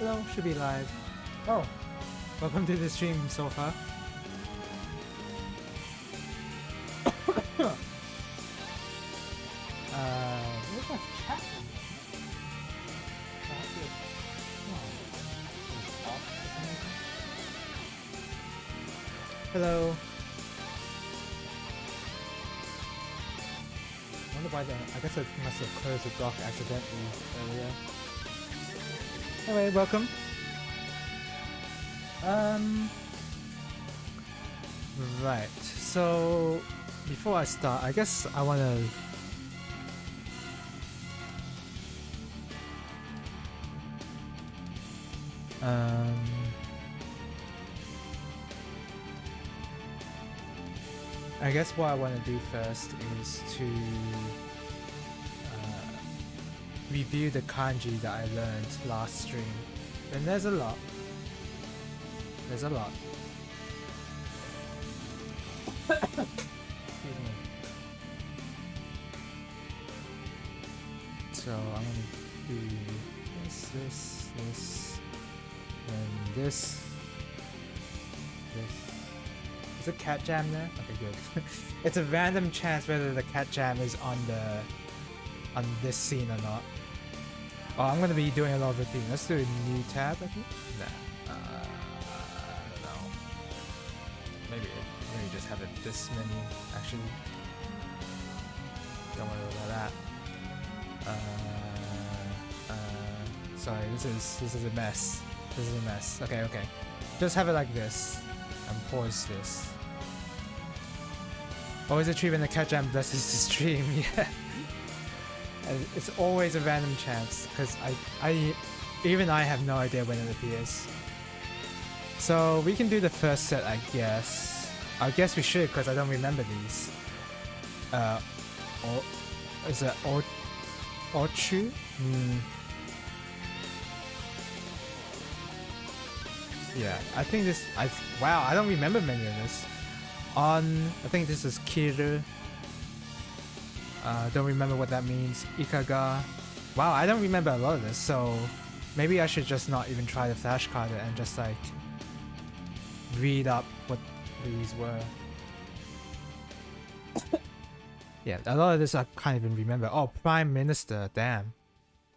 Hello, should be live. Oh, welcome to the stream so far. Where's my chat? Hello. I wonder why I guess I must have closed the dock accidentally earlier. Anyway, welcome. Right. So before I start, I guess I wanna I guess what I want to do first is to review the kanji that I learned last stream. And there's a lot. There's a lot. Excuse me. So I'm gonna do this, and this. Is a cat jam there? Okay, good. It's a random chance whether the cat jam is on this scene or not. Oh, I'm gonna be doing a lot of repeating. Let's do a new tab, I think. Nah. I don't know. Maybe just have it this menu actually. Don't worry about that. Sorry, this is a mess. This is a mess. Okay. Just have it like this. And pause this. Always a treat when the cat jam blesses the stream, yeah. And it's always a random chance, because even I have no idea when it appears. So we can do the first set, I guess. I guess we should, because I don't remember these. Is it Ochu? Yeah, I think this. Wow, I don't remember many of this. I think this is Kiru. Don't remember what that means. Ikaga. Wow, I don't remember a lot of this, so maybe I should just not even try the flashcard and just like read up what these were. Yeah, a lot of this I can't even remember. Oh, Prime Minister, damn.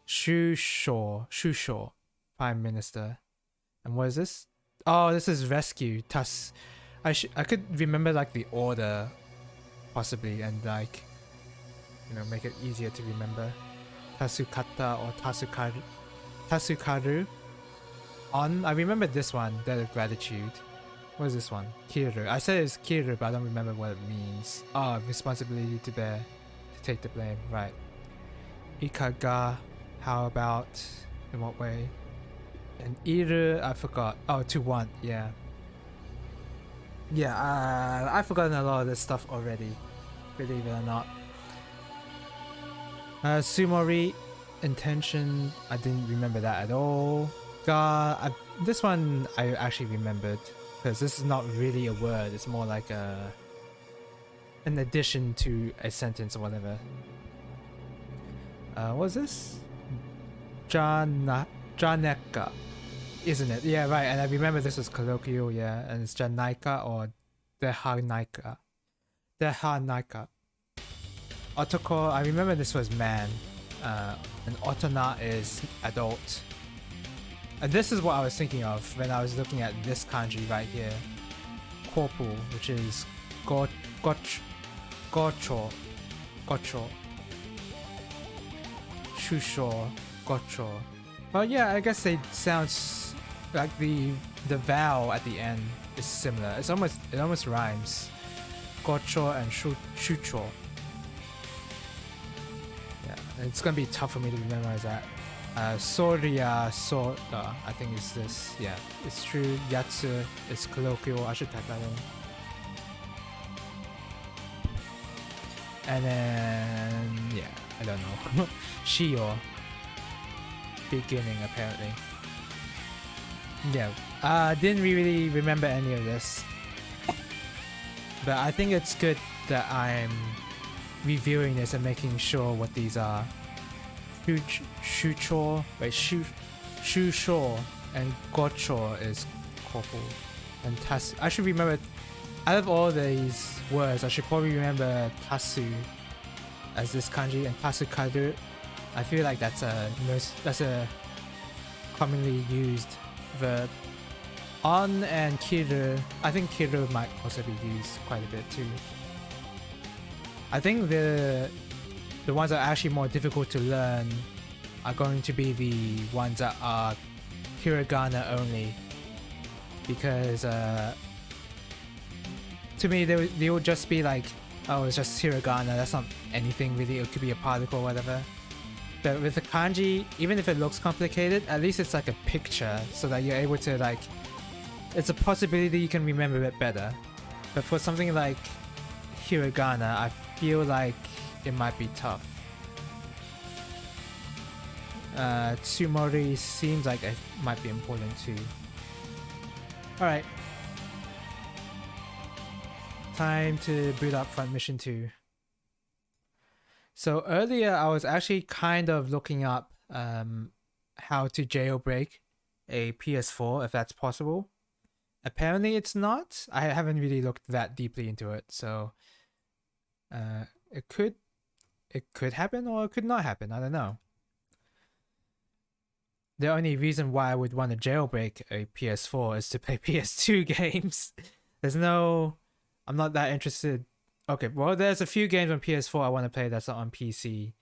Shusho, Prime Minister. And what is this? Oh, this is rescue. I could remember like the order, possibly, and like, make it easier to remember. Tasukata or Tasukaru. I remember this one. Debt of gratitude. What is this one? Kiru. I said it's Kiru, but I don't remember what it means. Oh, responsibility to bear, to take the blame. Right. Ikaga. How about? In what way? And Iru, I forgot. Oh, to want, yeah. Yeah, I've forgotten a lot of this stuff already, believe it or not. Sumori, intention, I didn't remember that at all. This one I actually remembered, because this is not really a word, it's more like an addition to a sentence or whatever. What's this? Janeka, isn't it? Yeah, right. And I remember this was colloquial, yeah. And it's Janaika or Dehanaika. Otoko, I remember this was man. And Otona is adult. And this is what I was thinking of when I was looking at this kanji right here. Kopu, which is gocho. Shusho, gocho. Well, yeah, I guess it sounds like the vowel at the end is similar. It almost rhymes. Gocho and shucho. Yeah, it's gonna be tough for me to memorize that. Soria soda, I think is this. Yeah, it's true. Yatsu is colloquial. I should type that in. And then yeah, I don't know. Shio. Beginning apparently. Yeah, didn't really remember any of this, but I think it's good that I'm reviewing this and making sure what these are. Shusho, wait, Shusho and Gocho is Kopu, and Tasu. I should remember. Out of all these words, I should probably remember Tasu as this kanji and Tasukadu. I feel like that's a commonly used verb. On and kiru, I think kiru might also be used quite a bit too. I think the ones that are actually more difficult to learn are going to be the ones that are hiragana only, because to me they would just be like, oh, it's just hiragana, that's not anything really, it could be a particle or whatever. But with the kanji, even if it looks complicated, at least it's like a picture so that you're able to like, it's a possibility you can remember it better. But for something like hiragana, I feel like it might be tough. Tsumori seems like it might be important too. Alright. Time to boot up Front Mission 2. So earlier I was actually kind of looking up how to jailbreak a PS4 if that's possible. Apparently it's not. I haven't really looked that deeply into it, so it could happen or it could not happen. I don't know. The only reason why I would want to jailbreak a PS4 is to play PS2 games. I'm not that interested. Okay, well, there's a few games on PS4 I want to play that's not on PC.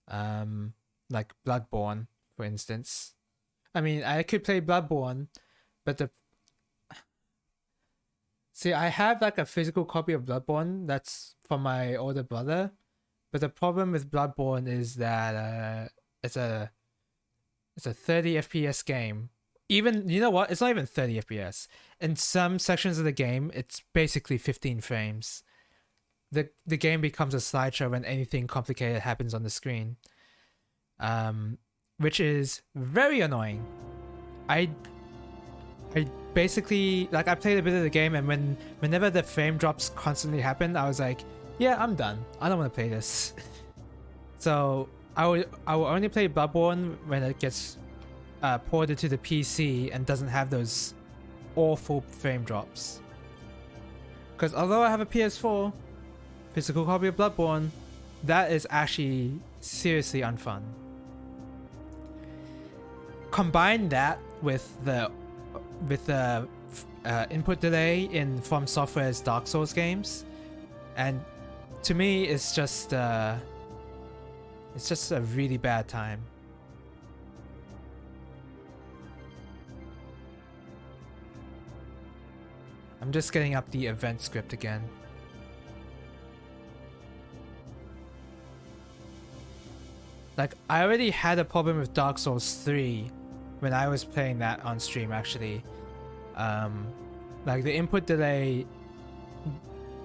Like Bloodborne, for instance. I mean, I could play Bloodborne, but see, I have like a physical copy of Bloodborne that's from my older brother, but the problem with Bloodborne is that it's a 30 FPS game. Even, you know what? It's not even 30 FPS. In some sections of the game, it's basically 15 frames. The game becomes a slideshow when anything complicated happens on the screen. Which is very annoying. I basically, like, I played a bit of the game, and whenever the frame drops constantly happen, I was like, yeah, I'm done. I don't want to play this. So I will only play Bloodborne when it gets ported to the PC and doesn't have those awful frame drops. Because although I have a PS4 physical copy of Bloodborne, that is actually seriously unfun. Combine that with the input delay in From Software's Dark Souls games, and to me it's just a really bad time. I'm just getting up the event script again. Like, I already had a problem with Dark Souls 3 when I was playing that on stream, actually. Like, the input delay,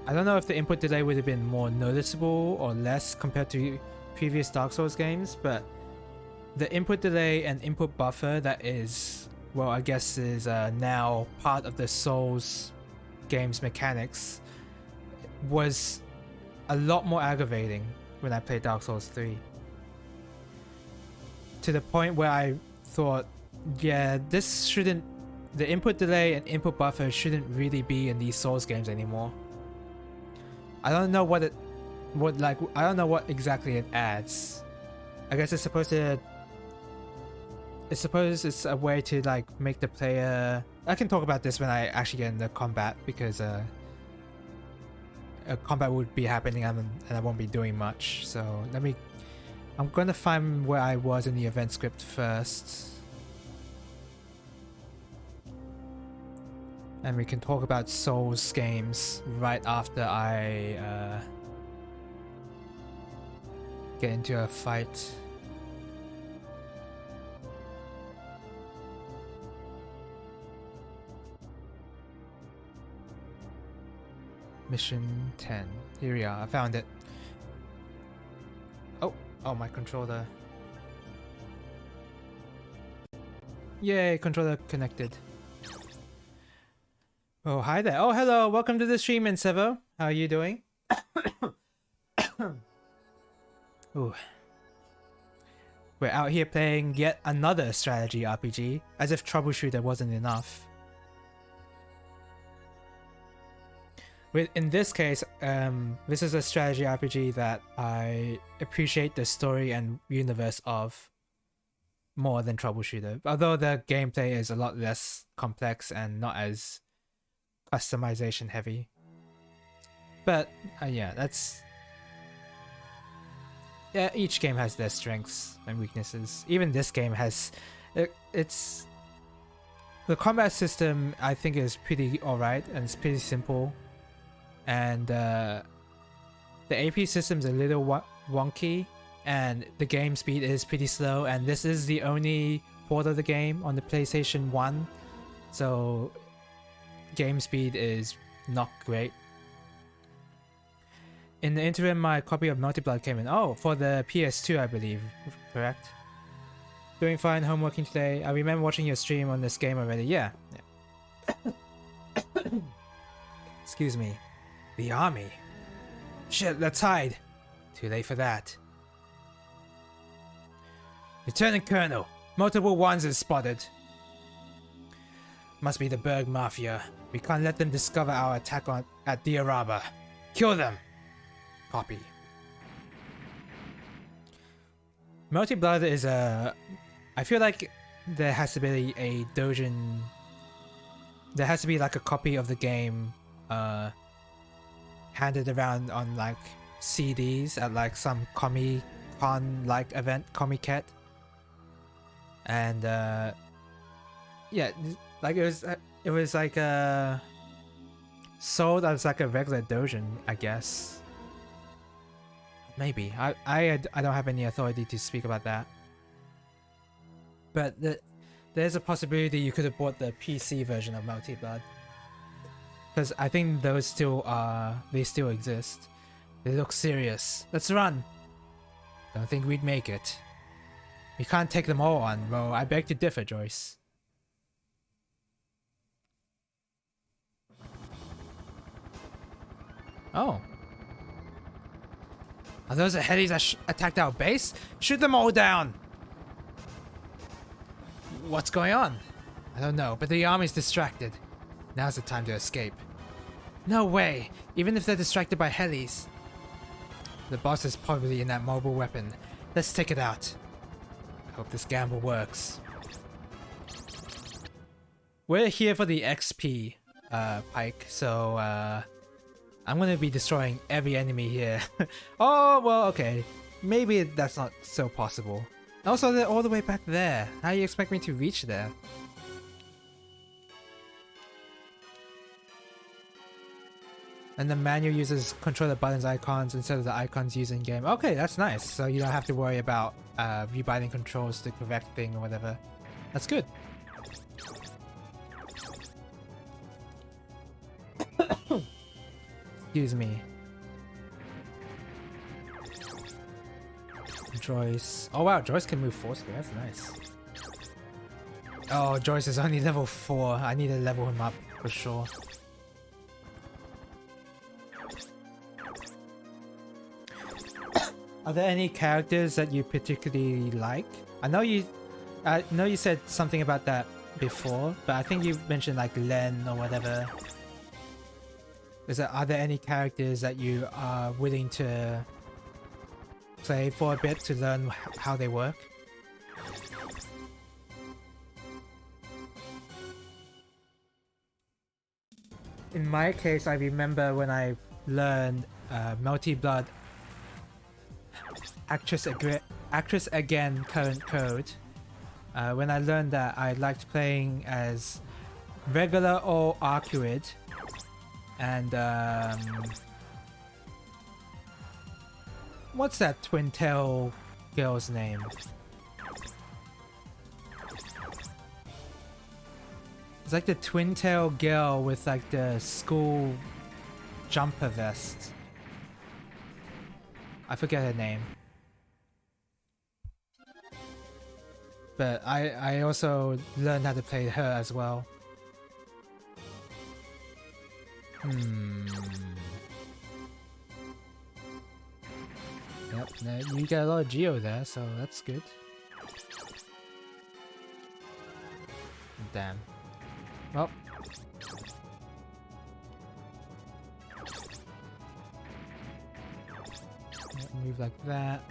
I don't know if the input delay would have been more noticeable or less compared to previous Dark Souls games, but the input delay and input buffer that is, well, I guess is now part of the Souls game's mechanics was a lot more aggravating when I played Dark Souls 3. To the point where I thought, yeah, the input delay and input buffer shouldn't really be in these Souls games anymore. I don't know I don't know what exactly it adds. I guess it's supposed it's a way to like make the player. I can talk about this when I actually get into combat, because a combat would be happening and I won't be doing much. So I'm gonna find where I was in the event script first, and we can talk about Souls games right after I get into a fight. Mission 10. Here we are. I found it. Oh, my controller. Yay, controller connected. Oh, hi there. Oh, hello. Welcome to the stream, Insevo. How are you doing? Ooh. We're out here playing yet another strategy RPG, as if Troubleshooter wasn't enough. In this case, this is a strategy RPG that I appreciate the story and universe of more than Troubleshooter, although the gameplay is a lot less complex and not as customization heavy. But yeah, each game has their strengths and weaknesses. Even this game has the combat system I think is pretty alright, and it's pretty simple, and the AP system is a little wonky, and the game speed is pretty slow, and this is the only port of the game on the PlayStation 1, so game speed is not great. In the interim, my copy of Multi-Blood came in. Oh, for the PS2, I believe. Correct? Doing fine, homeworking today. I remember watching your stream on this game already. Yeah. Excuse me. The army. Shit, let's hide. Too late for that. Lieutenant Colonel. Multiple ones is spotted. Must be the Berg Mafia. We can't let them discover our attack at Diaraba. Kill them. Copy. Multi-Blood is I feel like there has to be a doujin. There has to be like a copy of the game handed around on like CDs at like some Comic-Con like event, Comic-Cat. And yeah, like it was like sold as like a regular doujin, I guess. Maybe. I don't have any authority to speak about that. But there's a possibility you could have bought the PC version of Multi-Blood. Because I think those they still exist. They look serious. Let's run! Don't think we'd make it. We can't take them all on, Ro. I beg to differ, Joyce. Oh. Are those the headies that attacked our base? Shoot them all down! What's going on? I don't know, but the army's distracted. Now's the time to escape. No way! Even if they're distracted by helis. The boss is probably in that mobile weapon. Let's take it out. I hope this gamble works. We're here for the XP, Pike, so I'm gonna be destroying every enemy here. Oh, well, okay. Maybe that's not so possible. Also, they're all the way back there. How do you expect me to reach there? And the manual uses controller buttons icons instead of the icons used in game. Okay, that's nice. So you don't have to worry about rebinding controls to correct thing or whatever. That's good. Excuse me. Joyce. Oh wow, Joyce can move forcefully. That's nice. Oh, Joyce is only level 4. I need to level him up for sure. Are there any characters that you particularly like? I know you said something about that before, but I think you mentioned like Len or whatever. Are there any characters that you are willing to play for a bit to learn how they work? In my case, I remember when I learned Multi-Blood Actress Again Current Code. When I learned that, I liked playing as regular or Arcuid. And what's that twin tail girl's name? It's like the twin tail girl with like the school jumper vest. I forget her name. But I also learned how to play her as well. Yep, you got a lot of Geo there, so that's good. damn. Well. Move like that.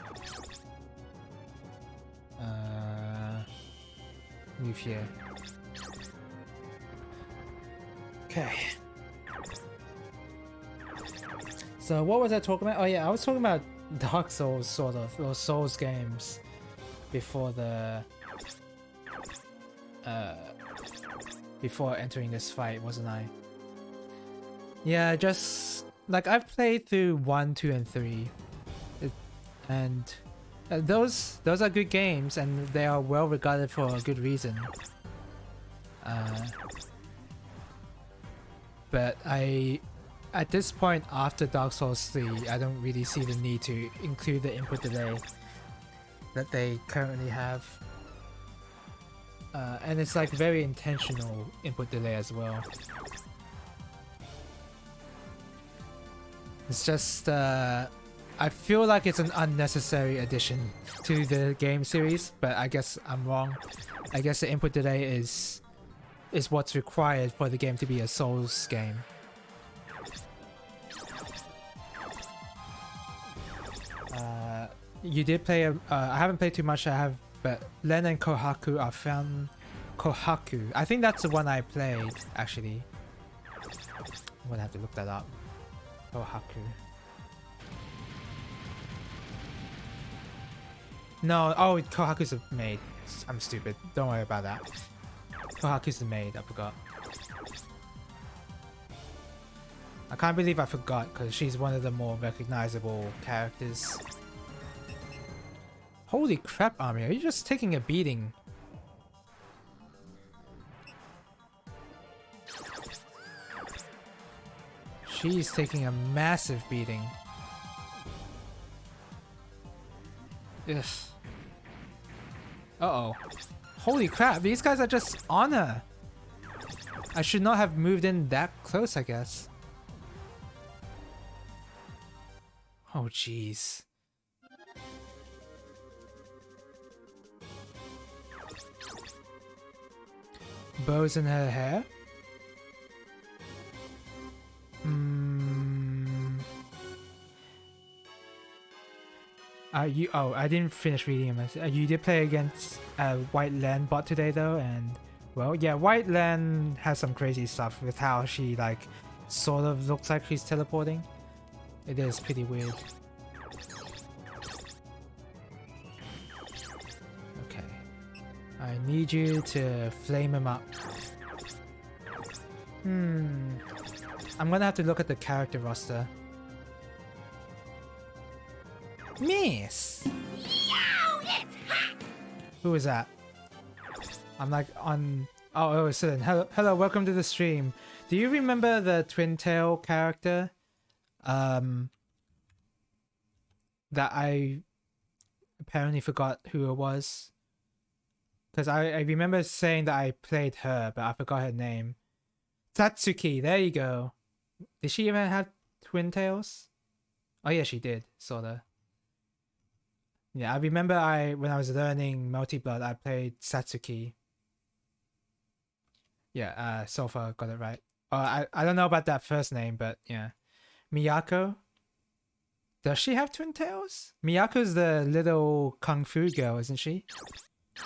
Move here. Okay. So what was I talking about? Oh yeah, I was talking about Dark Souls, sort of, or Souls games before the before entering this fight, wasn't I? Yeah, just like I've played through 1, 2, and 3, and those are good games, and they are well regarded for a good reason. But at this point after Dark Souls 3, I don't really see the need to include the input delay that they currently have. And it's like very intentional input delay as well. It's just, I feel like it's an unnecessary addition to the game series, but I guess I'm wrong. I guess the input delay is what's required for the game to be a Souls game. You did play I haven't played too much, but Len and Kohaku are found. Kohaku, I think that's the one I played actually. I'm gonna have to look that up. Kohaku. No, oh, Kohaku's a maid. I'm stupid. Don't worry about that. Kohaku's the maid, I forgot. I can't believe I forgot, because she's one of the more recognizable characters. Holy crap, Army, are you just taking a beating? She's taking a massive beating. Ugh. Uh-oh. Holy crap, these guys are just on her. I should not have moved in that close, I guess. Oh, jeez. Bows in her hair? Oh, I didn't finish reading him. You did play against White Land bot today though, and well, yeah, White Land has some crazy stuff with how she like sort of looks like she's teleporting. It is pretty weird. Okay, I need you to flame him up. I'm gonna have to look at the character roster. Miss! Who is that? I'm like on... Oh, Sudden. Hello, welcome to the stream. Do you remember the Twin Tail character? That I apparently forgot who it was. Because I remember saying that I played her, but I forgot her name. Satsuki, there you go. Did she even have twin tails? Oh yeah, she did, sorta. Yeah, I remember when I was learning Multi-Blood, I played Satsuki. Yeah, Sofa got it right. I don't know about that first name, but yeah. Miyako? Does she have twin tails? Miyako's the little kung fu girl, isn't she?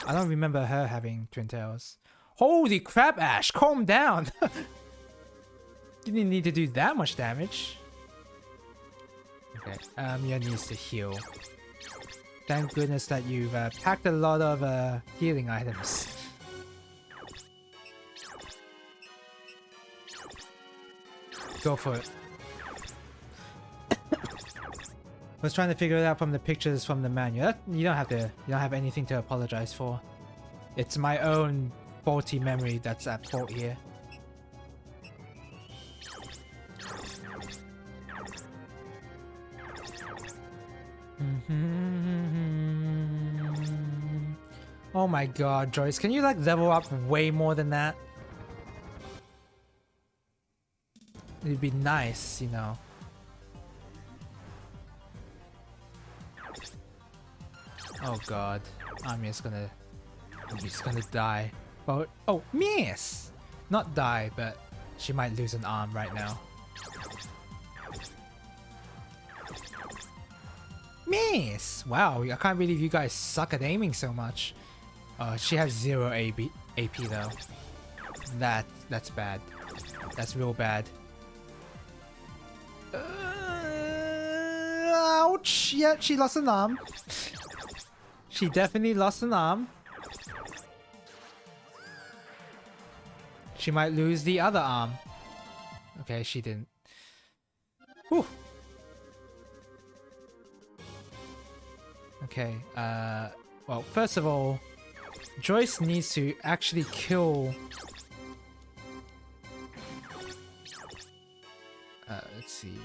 I don't remember her having twin tails. Holy crap, Ash, calm down! You didn't need to do that much damage. Okay, Mia needs to heal. Thank goodness that you've packed a lot of healing items. Go for it. I was trying to figure it out from the pictures from the manual. You don't have anything to apologize for. It's my own faulty memory that's at fault here. Oh my god, Joyce, can you like level up way more than that? It'd be nice, you know. Oh god, he's gonna die. Oh, miss! Not die, but she might lose an arm right now. Miss! Wow, I can't believe you guys suck at aiming so much. She has 0 AP though. That's bad. That's real bad. Ouch! Yeah, she lost an arm. She definitely lost an arm. She might lose the other arm. Okay, she didn't. Whew. Okay, well, first of all, Joyce needs to actually kill... let's see.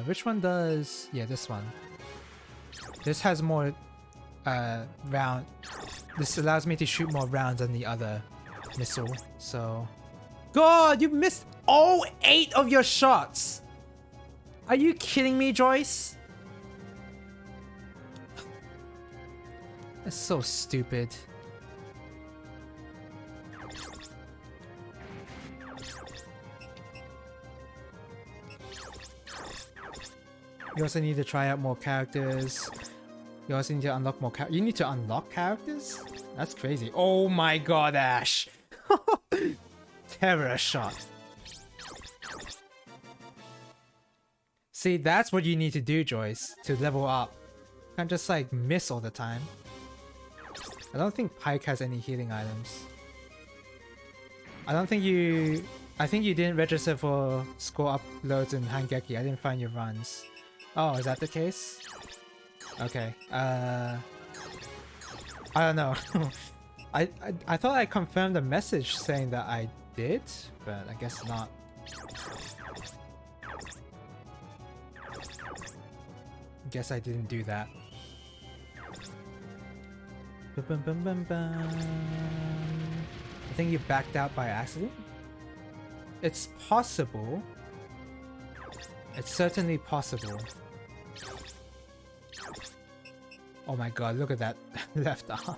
Which one does... Yeah, this one. This has more round... This allows me to shoot more rounds than the other missile, so... God, you missed all 8 of your shots! Are you kidding me, Joyce? That's so stupid. You also need to try out more characters. You also need to unlock more characters. You need to unlock characters? That's crazy. Oh my god, Ash! Terror shot. See, that's what you need to do, Joyce, to level up. You can't just like miss all the time. I don't think Pike has any healing items. I don't think you... I think you didn't register for score uploads in Hangeki. I didn't find your runs. Oh, is that the case? Okay. I don't know. I thought I confirmed the message saying that I did, but I guess not. Guess I didn't do that. Bum, bum, bum, bum. I think you backed out by accident? It's possible. It's certainly possible. Oh my god, look at that left arm.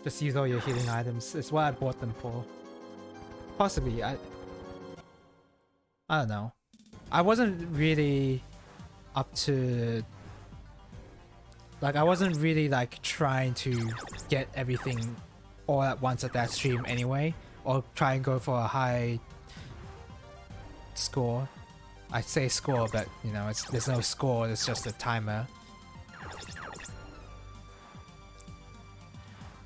Just use all your healing items. It's what I bought them for. Possibly, I don't know. I wasn't really up to... Like, I wasn't really, like, trying to get everything all at once at that stream anyway. Or try and go for a high score. I say score, but, you know, there's no score, it's just a timer.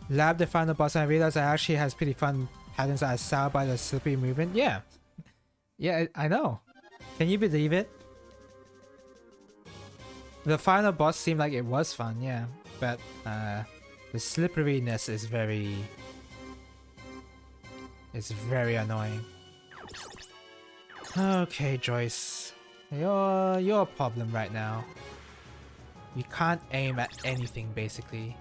Lab the final boss and I realized it actually has pretty fun patterns that are sour by the slippery movement. Yeah. Yeah, I know. Can you believe it? The final boss seemed like it was fun, yeah. But the slipperiness is very... It's very annoying. Okay, Joyce. You're a problem right now. You can't aim at anything, basically.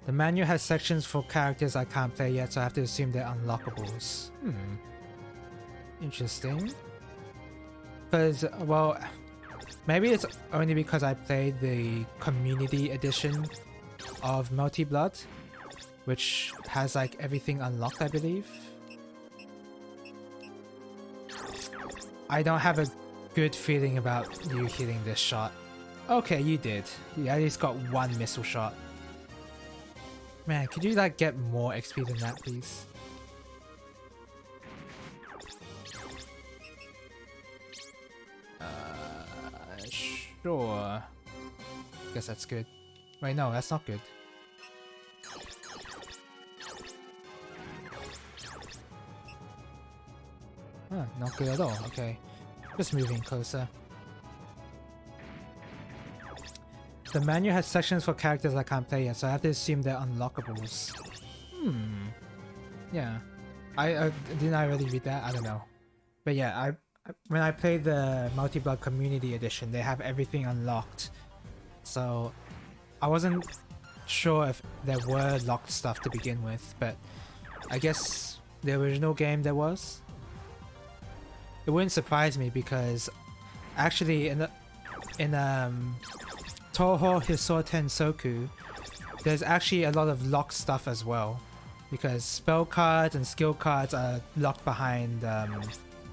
The menu has sections for characters I can't play yet, so I have to assume they're unlockables. Interesting. Because, well, maybe it's only because I played the community edition of Multi Blood, which has like everything unlocked, I believe. I don't have a good feeling about you hitting this shot. Okay, you did. You at least got one missile shot. Man, could you like get more XP than that, please? Sure. Guess that's good. Wait, no, that's not good. Huh, not good at all. Okay. Just moving closer. The menu has sections for characters I can't play yet, so I have to assume they're unlockables. Yeah. Didn't I already read that? I don't know. But yeah, when I played the Multi-Blood Community Edition, they have everything unlocked. So I wasn't sure if there were locked stuff to begin with, but I guess the original game there was. It wouldn't surprise me because actually in Toho Hisou Tensoku, there's actually a lot of locked stuff as well, because spell cards and skill cards are locked behind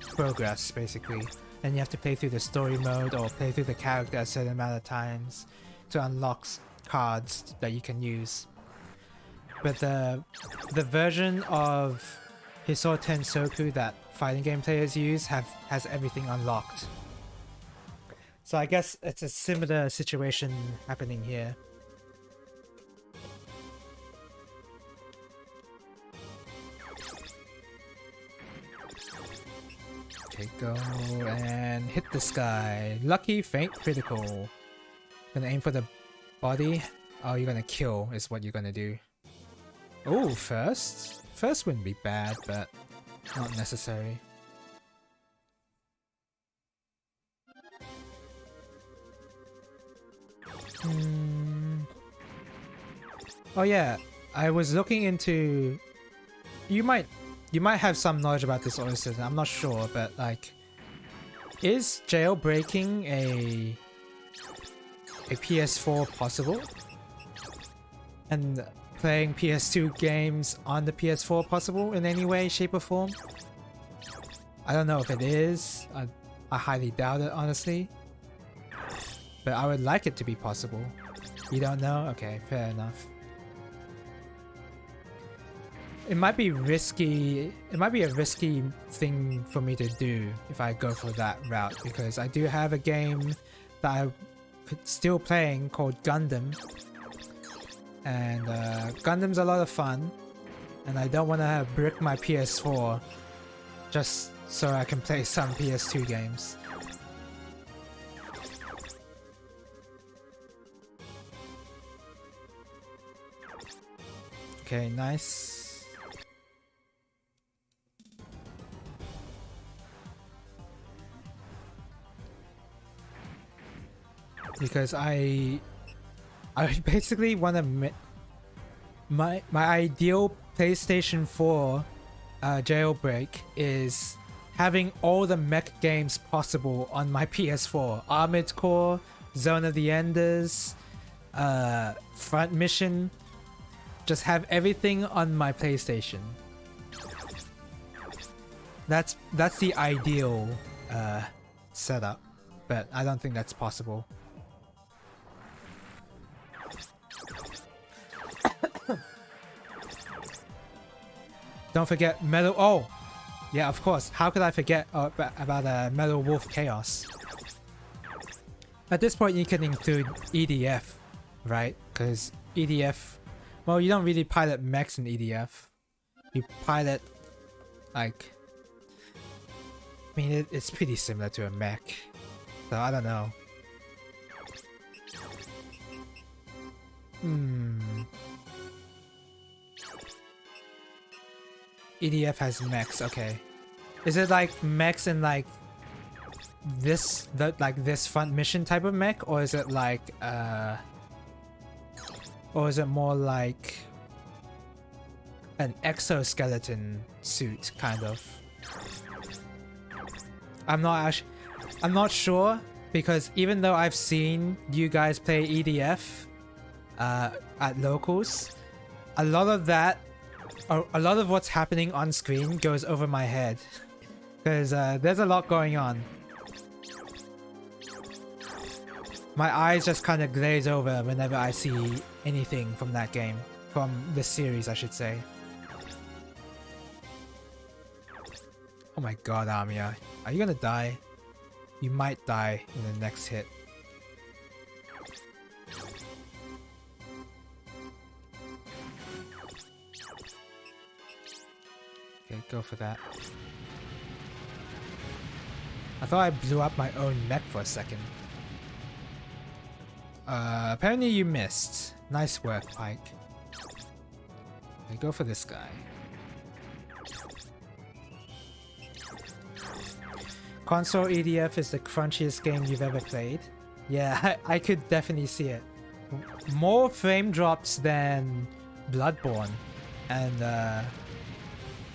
progress basically, and you have to play through the story mode or play through the character a certain amount of times to unlock cards that you can use. But the version of Hisou Tensoku that fighting game players use has everything unlocked. So I guess it's a similar situation happening here. Okay, go and hit this guy. Lucky, faint, critical. Gonna aim for the body. Oh, you're gonna kill is what you're gonna do. Oh, first? First wouldn't be bad, but not necessary. Oh yeah, I was looking into... You might have some knowledge about this, Oyster. I'm not sure, but like... Is jailbreaking a PS4 possible? And playing PS2 games on the PS4 possible in any way, shape or form? I don't know if it is. I highly doubt it, honestly. But I would like it to be possible. You don't know? Okay, fair enough. It might be risky. It might be a risky thing for me to do if I go for that route, because I do have a game that I'm still playing called Gundam. And Gundam's a lot of fun, and I don't want to brick my PS4 just so I can play some PS2 games. Okay, nice. Because I basically want to my ideal PlayStation 4 jailbreak is having all the mech games possible on my PS4. Armored Core, Zone of the Enders, Front Mission. Just have everything on my PlayStation. That's the ideal setup, but I don't think that's possible. Don't forget Metal... Oh! Yeah, of course. How could I forget about Metal Wolf Chaos? At this point, you can include EDF, right? Because EDF... Well, you don't really pilot mechs in EDF. You pilot, like... I mean, it's pretty similar to a mech. So, I don't know. EDF has mechs, okay. Is it like mechs in like this front mission type of mech, or is it like or is it more like an exoskeleton suit kind of? I'm not sure, because even though I've seen you guys play EDF at locals, a lot of what's happening on screen goes over my head, because there's a lot going on. My eyes just kind of glaze over whenever I see anything from that game, from this series I should say. Oh my god, Amiya. Are you gonna die? You might die in the next hit. Okay, go for that. I thought I blew up my own mech for a second. Apparently you missed. Nice work, Pike. Okay, go for this guy. Console EDF is the crunchiest game you've ever played. Yeah, I could definitely see it. More frame drops than Bloodborne, and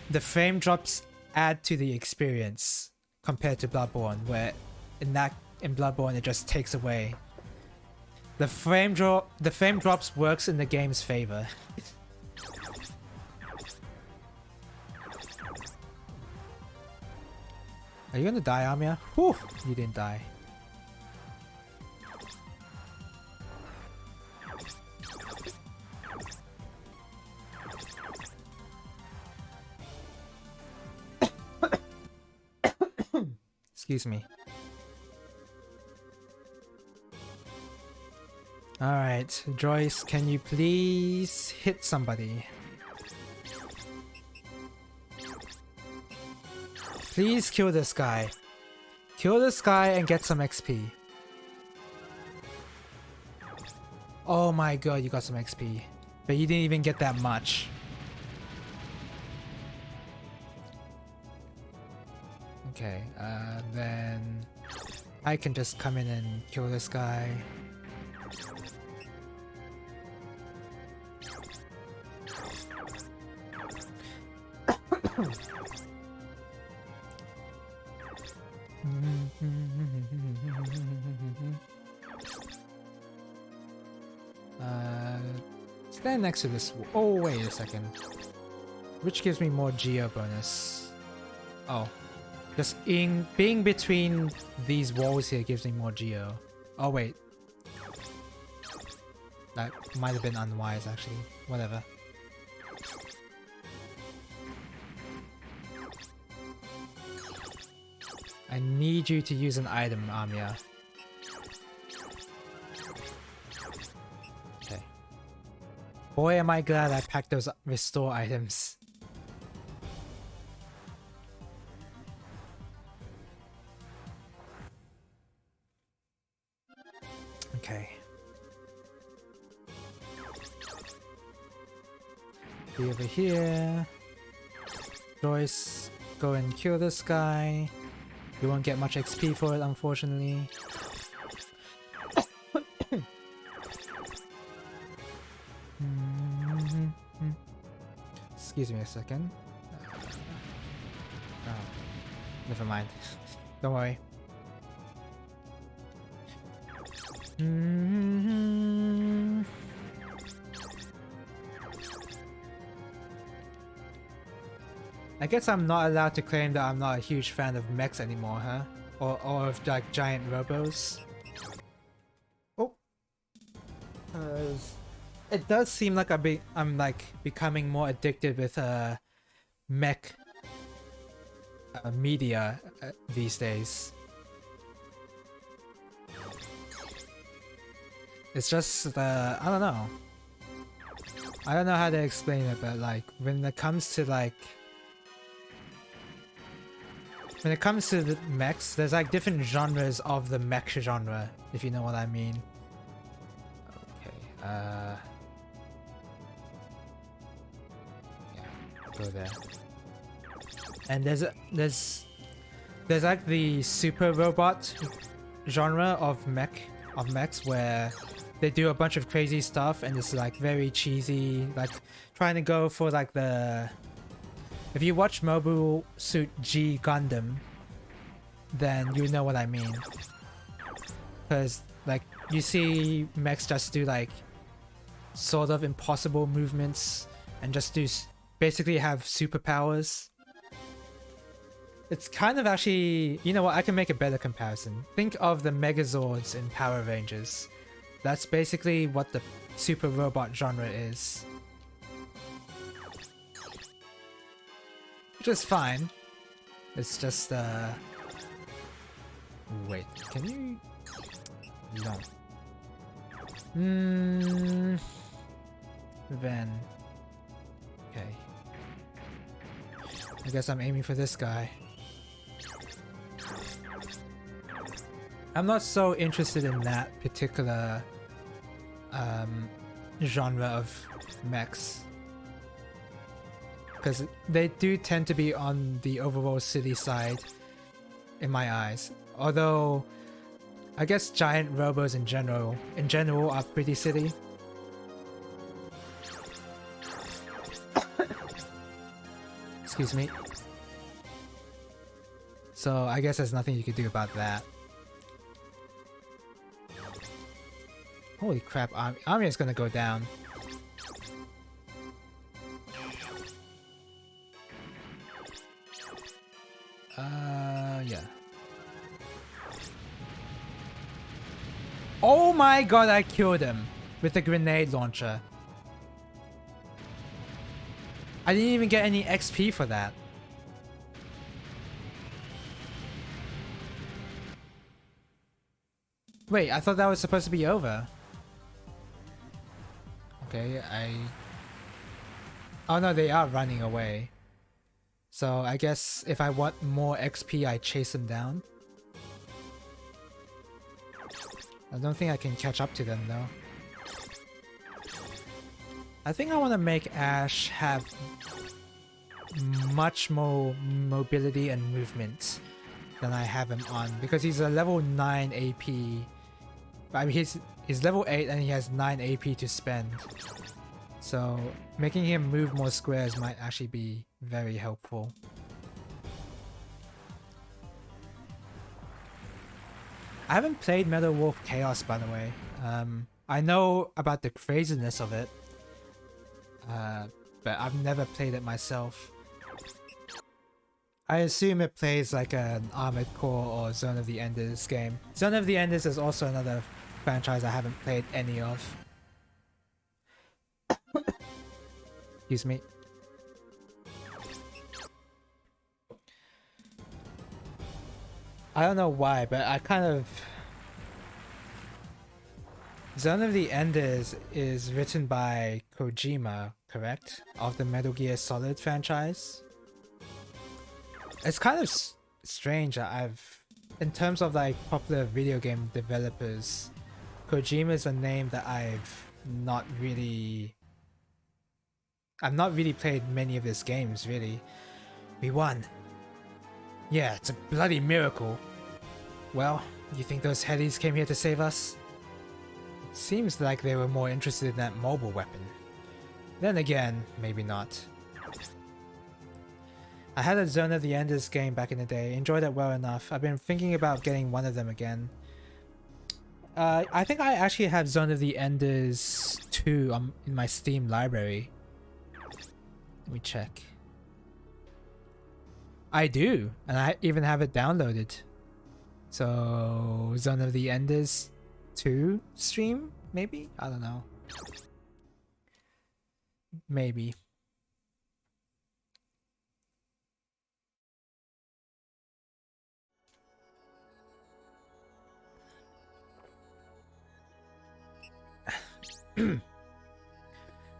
the frame drops add to the experience compared to Bloodborne, where in that in Bloodborne, it just takes away. The frame drops works in the game's favor. Are you gonna die, Amia? Whew, you didn't die. Excuse me. Alright, Joyce, can you please hit somebody? Please kill this guy. Kill this guy and get some XP. Oh my god, you got some XP. But you didn't even get that much. Okay, then I can just come in and kill this guy. Stand next to this. Oh, wait a second. Which gives me more Geo bonus? Oh. Just being between these walls here gives me more Geo. Oh, wait. That might have been unwise, actually. Whatever. I need you to use an item, Amia. Okay. Boy, am I glad I packed those restore items. Okay. Be over here. Joyce, go and kill this guy. You won't get much XP for it, unfortunately. Excuse me a second. Oh, never mind. Don't worry. I guess I'm not allowed to claim that I'm not a huge fan of mechs anymore, huh? Or of like giant robos. Oh, it does seem like I'm like becoming more addicted with mech media these days. It's just I don't know. I don't know how to explain it, but like when it comes to the mechs, there's like different genres of the mech genre, if you know what I mean. Okay, yeah, go there. And there's like the super robot genre of mechs where they do a bunch of crazy stuff and it's like very cheesy, like trying to go for like the... If you watch Mobile Suit G Gundam, then you know what I mean. Because like you see mechs just do like sort of impossible movements and just do basically have superpowers. It's kind of actually, you know what, I can make a better comparison. Think of the Megazords in Power Rangers. That's basically what the super robot genre is. Which is fine. It's just, wait, can you... No. Then... Okay. I guess I'm aiming for this guy. I'm not so interested in that particular genre of mechs. Because they do tend to be on the overall city side in my eyes. Although I guess giant robos in general are pretty city. Excuse me. So I guess there's nothing you could do about that. Holy crap, Army is gonna go down. Yeah. Oh my god, I killed him with the grenade launcher. I didn't even get any XP for that. Wait, I thought that was supposed to be over. Okay, oh no, they are running away. So I guess if I want more XP, I chase them down. I don't think I can catch up to them though. I think I want to make Ash have much more mobility and movement than I have him on, because he's a level 9 AP. I mean, he's level 8 and he has 9 AP to spend. So making him move more squares might actually be very helpful. I haven't played Metal Wolf Chaos, by the way. I know about the craziness of it, but I've never played it myself. I assume it plays like an Armored Core or Zone of the Enders game. Zone of the Enders is also another franchise I haven't played any of. Excuse me. I don't know why, but I kind of... Zone of the Enders is written by Kojima, correct? Of the Metal Gear Solid franchise. It's kind of strange that in terms of like popular video game developers, Kojima is a name that I've not really played many of his games, really. We won. Yeah, it's a bloody miracle. Well, you think those headies came here to save us? It seems like they were more interested in that mobile weapon. Then again, maybe not. I had a Zone of the Enders game back in the day, enjoyed it well enough. I've been thinking about getting one of them again. I think I actually have Zone of the Enders 2 in my Steam library. Let me check. I do, and I even have it downloaded. So, Zone of the Enders 2 stream? Maybe? I don't know. Maybe.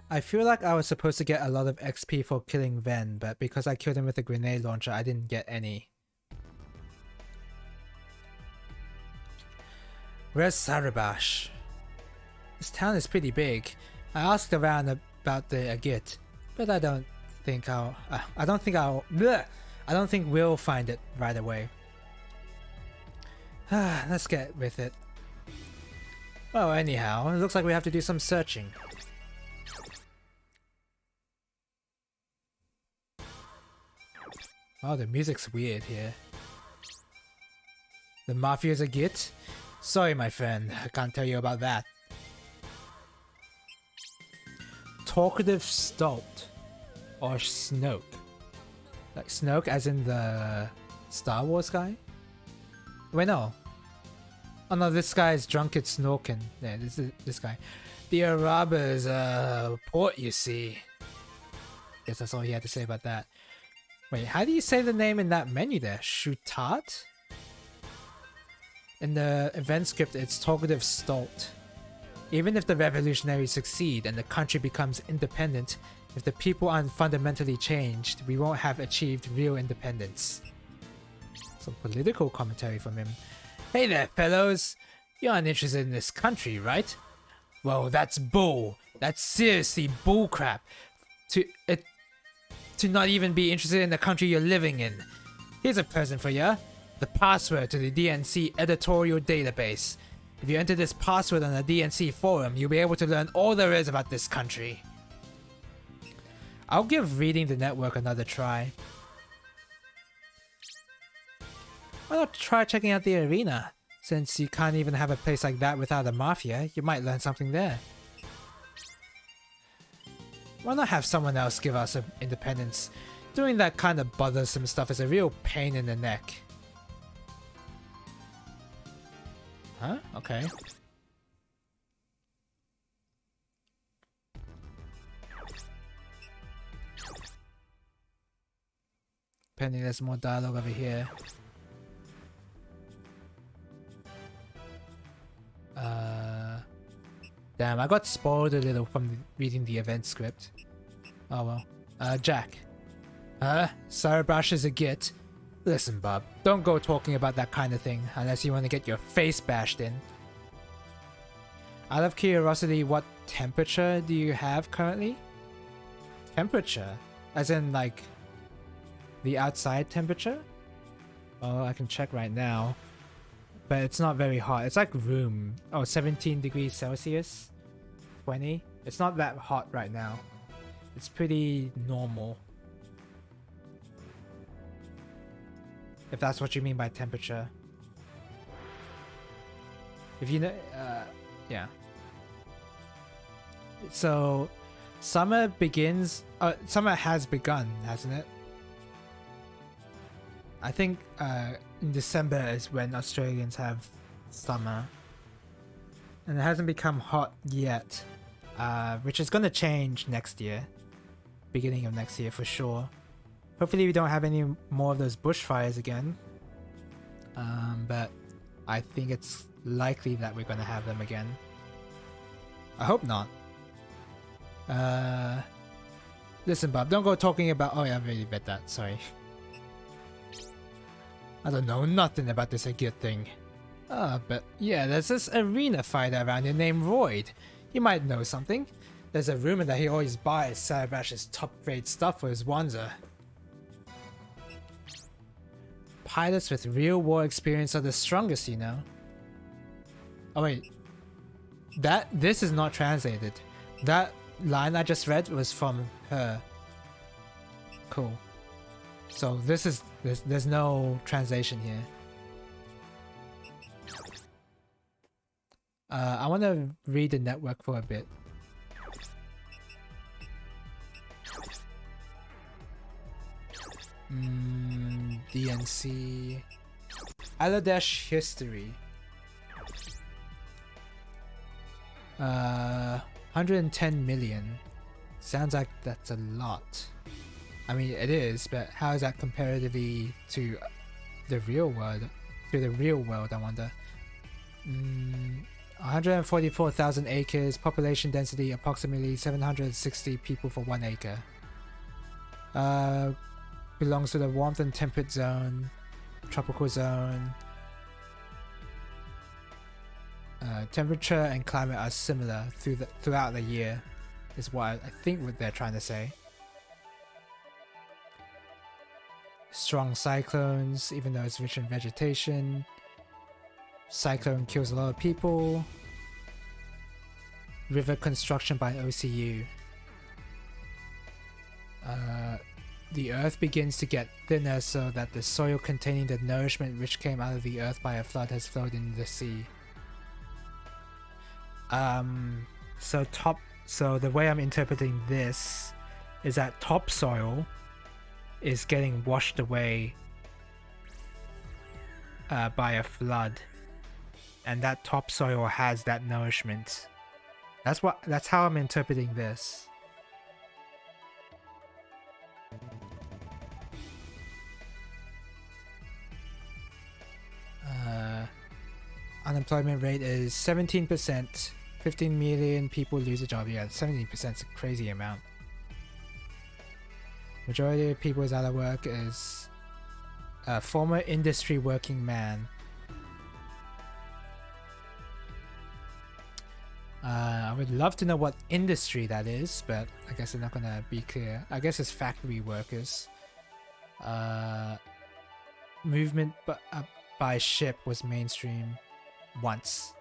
I feel like I was supposed to get a lot of XP for killing Ven, but because I killed him with a grenade launcher, I didn't get any. Where's Sarabash? This town is pretty big. I asked around about the Agit, but I don't think we'll find it right away. Let's get with it. Well, anyhow, it looks like we have to do some searching. Oh, the music's weird here. The Mafia's a git? Sorry, my friend, I can't tell you about that. Talkative Stolt. Or Snoke. Like Snoke as in the Star Wars guy? Wait, no. Oh no, this guy is Drunkard Snorkin. Yeah, this guy. The Araba's port, you see. Guess that's all he had to say about that. Wait, how do you say the name in that menu there? Shutat? In the event script, it's Talkative Stolt. Even if the revolutionaries succeed and the country becomes independent, if the people aren't fundamentally changed, we won't have achieved real independence. Some political commentary from him. Hey there, fellows! You aren't interested in this country, right? Well, that's bull. That's seriously bullcrap. To not even be interested in the country you're living in. Here's a present for ya. The password to the DNC editorial database. If you enter this password on the DNC forum, you'll be able to learn all there is about this country. I'll give reading the network another try. Why not try checking out the arena? Since you can't even have a place like that without a mafia, you might learn something there. Why not have someone else give us independence? Doing that kind of bothersome stuff is a real pain in the neck. Huh? Okay. Apparently there's more dialogue over here. Damn, I got spoiled a little from reading the event script. Oh well. Jack. Huh? Sarabrush is a git? Listen, Bob, don't go talking about that kind of thing unless you want to get your face bashed in. Out of curiosity, what temperature do you have currently? Temperature? As in, like, the outside temperature? Oh, I can check right now. But it's not very hot. It's like room. Oh, 17 degrees Celsius? 20? It's not that hot right now. It's pretty normal. If that's what you mean by temperature. If you know, yeah. So, summer begins, summer has begun, hasn't it? I think in December is when Australians have summer. And it hasn't become hot yet, which is going to change next year. Beginning of next year for sure. Hopefully we don't have any more of those bushfires again. But I think it's likely that we're going to have them again. I hope not. Listen, Bob, don't go talking about... Oh yeah, I've already read that, sorry. I don't know nothing about this Agit thing. But yeah, there's this arena fighter around here named Royd. You might know something. There's a rumor that he always buys Sarabrash's top-grade stuff for his Wanzer. Pilots with real war experience are the strongest, you know. Oh wait. This is not translated. That line I just read was from her. Cool. So there's no translation here. I want to read the network for a bit. DNC. Aladesh history. 110 million. Sounds like that's a lot. I mean, it is, but how is that comparatively to the real world? I wonder. 144,000 acres, population density approximately 760 people for 1 acre. Belongs to the warmth and temperate zone, tropical zone. Temperature and climate are similar throughout the year, is what I think what they're trying to say. Strong cyclones, even though it's rich in vegetation. Cyclone kills a lot of people. River construction by OCU. The earth begins to get thinner so that the soil containing the nourishment which came out of the earth by a flood has flowed into the sea. So the way I'm interpreting this is that topsoil is getting washed away by a flood, and that topsoil has that nourishment. That's how I'm interpreting this. Unemployment rate is 17%. 15 million people lose a job. Yeah, 17% is a crazy amount. Majority of people is out of work is a former industry working man. I would love to know what industry that is, but I guess they're not gonna be clear. I guess it's factory workers. Movement by ship was mainstream once.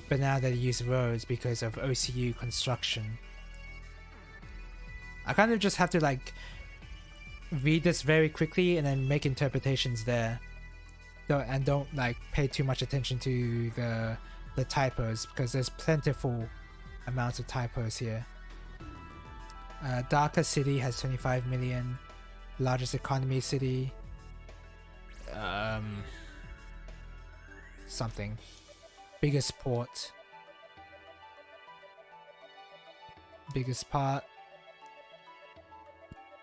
But now they use roads because of OCU construction. I kind of just have to like read this very quickly and then make interpretations there. don't like pay too much attention to the typos, because there's plentiful amounts of typos here. Dhaka city has 25 million. Largest economy city. Something. Biggest port. Biggest part.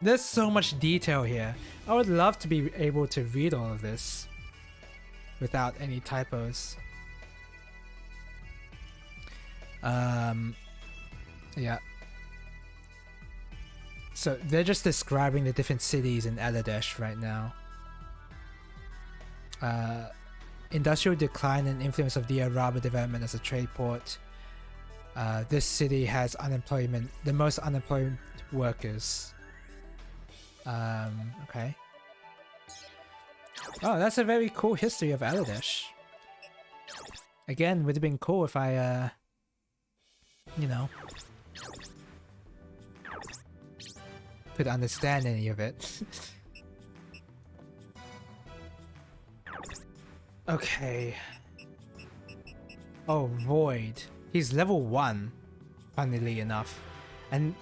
There's so much detail here. I would love to be able to read all of this without any typos. Yeah. So they're just describing the different cities in Bangladesh right now. Industrial decline and influence of the Araba development as a trade port. This city has unemployment, the most unemployed workers. Okay. Oh, that's a very cool history of Bangladesh. Again, would have been cool if I, you know, could understand any of it. Okay. Oh, Void. He's level 1, funnily enough. And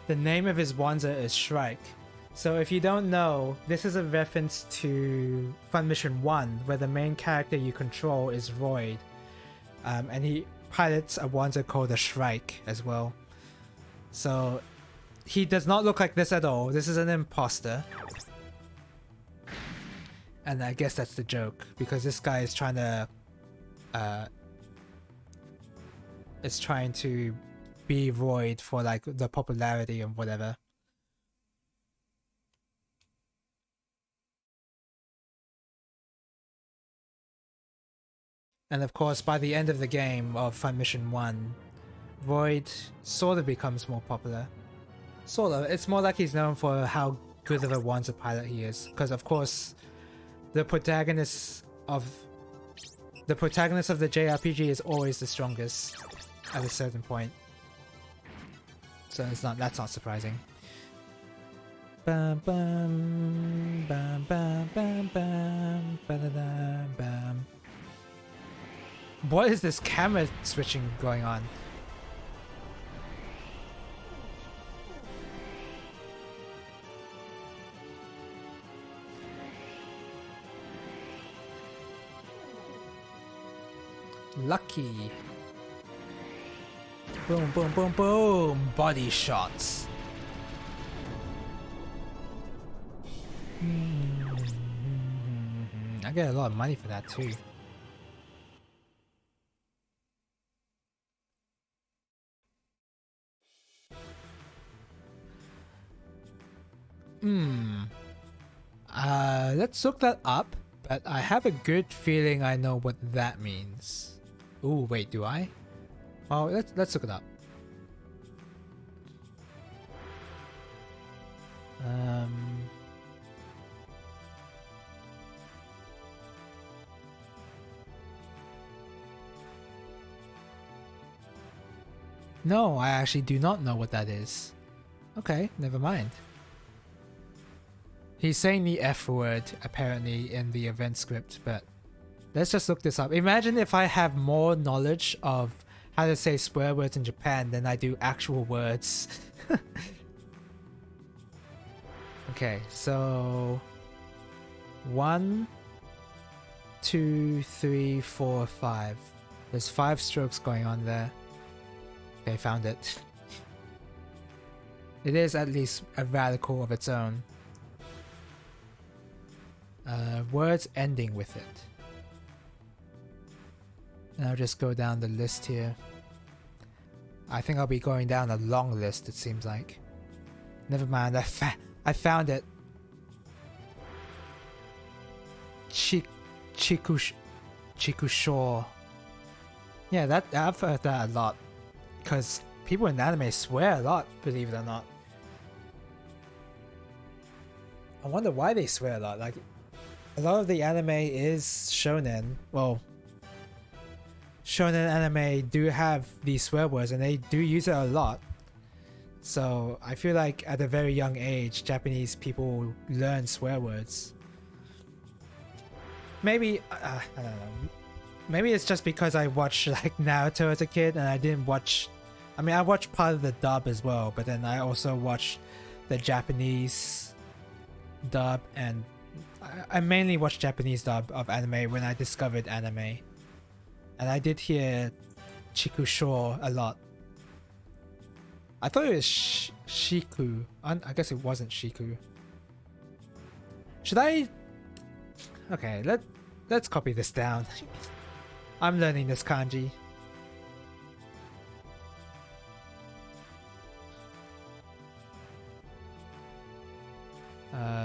the name of his Wanza is Shrike. So if you don't know, this is a reference to Fun Mission 1, where the main character you control is Void. And he pilots a Wanza called the Shrike as well. So he does not look like this at all. This is an imposter. And I guess that's the joke, because this guy is trying to be Void for like the popularity and whatever. And of course, by the end of the game of Fun Mission 1, Void sort of becomes more popular. Sort of. It's more like he's known for how good of a Wanza pilot he is, because of course the protagonist of the JRPG is always the strongest at a certain point. So that's not surprising. Bam bam bam bam bam bam bam bam. What is this camera switching going on? Lucky. Boom, boom, boom, boom. Body shots. I get a lot of money for that too. Let's look that up, but I have a good feeling I know what that means. Ooh, wait, do I? Oh, let's look it up. No, I actually do not know what that is. Okay, never mind. He's saying the F word, apparently, in the event script, but let's just look this up. Imagine if I have more knowledge of how to say swear words in Japan than I do actual words. Okay, so 1, 2, 3, 4, 5. There's 5 strokes going on there. Okay, found it. It is at least a radical of its own. Words ending with it. And I'll just go down the list here. I think I'll be going down a long list, it seems like. Never mind, I found it. Chikusho. Yeah, I've heard that a lot. Because people in anime swear a lot, believe it or not. I wonder why they swear a lot. Like, a lot of the anime is shonen. Well, shonen anime do have these swear words and they do use it a lot. So I feel like at a very young age, Japanese people learn swear words. maybe I don't know. Maybe it's just because I watched like Naruto as a kid and I didn't watch. I mean, I watched part of the dub as well, but then I also watched the Japanese dub, and I mainly watched Japanese dub of anime when I discovered anime, and I did hear Chikusho a lot. I thought it was Shiku. I guess it wasn't Shiku. Should I? Okay, let's copy this down. I'm learning this kanji.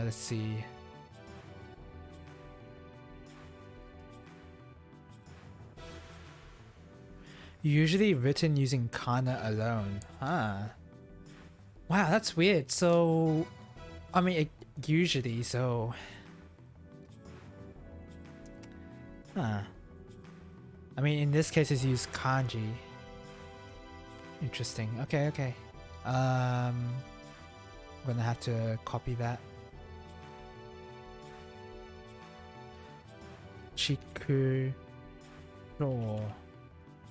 Let's see. Usually written using kana alone. Huh. Wow, that's weird. So, I mean, usually, so... Huh. I mean, in this case, it's used kanji. Interesting. Okay. I'm gonna have to copy that. Chiku... Sure.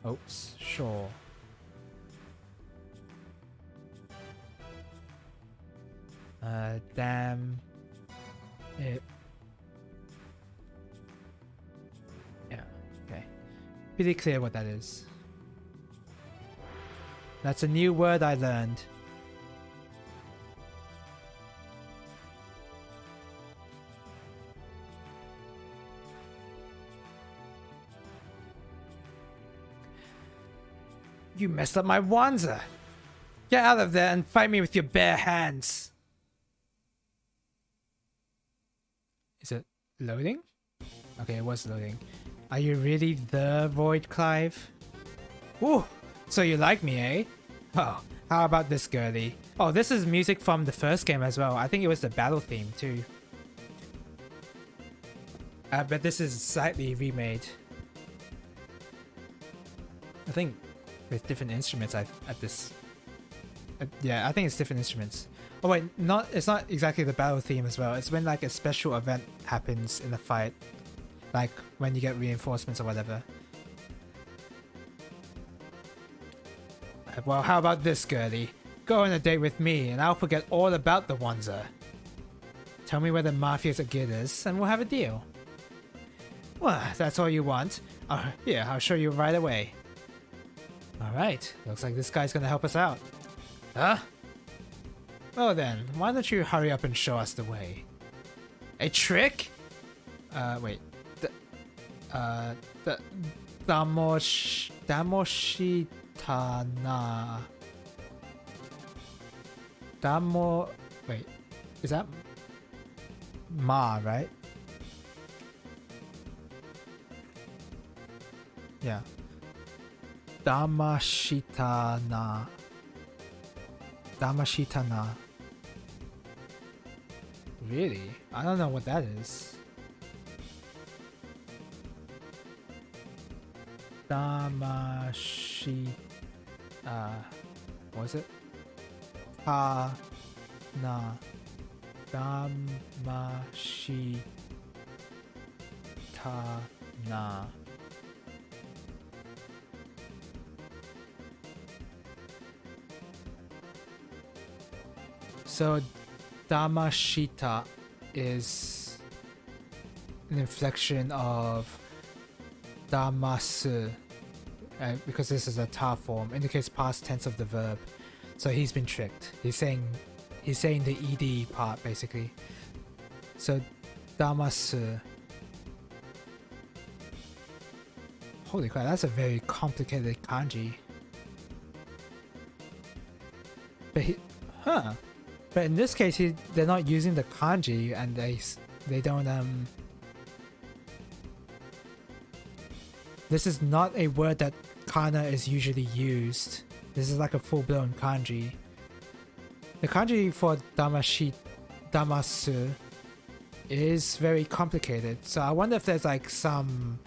Oops, sure. Damn it. Yeah, okay. Pretty clear what that is. That's a new word I learned. You messed up my Wanza! Get out of there and fight me with your bare hands! Is it loading? Okay, it was loading. Are you really the Void Clive? Ooh, so you like me, eh? Oh, how about this girly? Oh, this is music from the first game as well. I think it was the battle theme too. But this is slightly remade. I think with different instruments yeah, I think it's different instruments. Oh wait, it's not exactly the battle theme as well. It's when like a special event happens in the fight. Like when you get reinforcements or whatever. Well, how about this, girly? Go on a date with me and I'll forget all about the Wanza. Tell me where the Mafia's guild is and we'll have a deal. Well, that's all you want. Here, I'll show you right away. Alright, looks like this guy's gonna help us out. Huh? Well then, why don't you hurry up and show us the way? A trick? Wait. Damoshitana. Wait, is that Ma, right? Yeah. Damashitana. Really? I don't know what that is. What is it? Damashitana. So, Damashita is an inflection of Damasu, because this is a ta form, indicates past tense of the verb. So he's been tricked. He's saying the ed part basically. So Damasu. Holy crap, that's a very complicated kanji. But in this case, they're not using the kanji, and they don't This is not a word that kana is usually used. This is like a full-blown kanji. The kanji for Damasu is very complicated. So I wonder if there's like some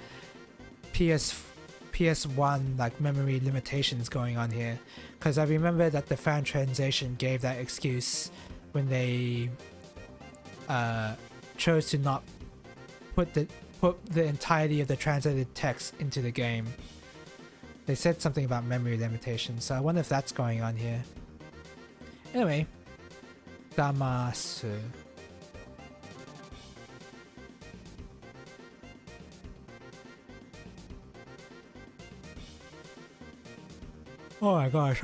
PS1 like memory limitations going on here, because I remember that the fan translation gave that excuse when they chose to not put the put the entirety of the translated text into the game. They said something about memory limitations, so I wonder if that's going on here. Anyway, damasu. Oh my gosh,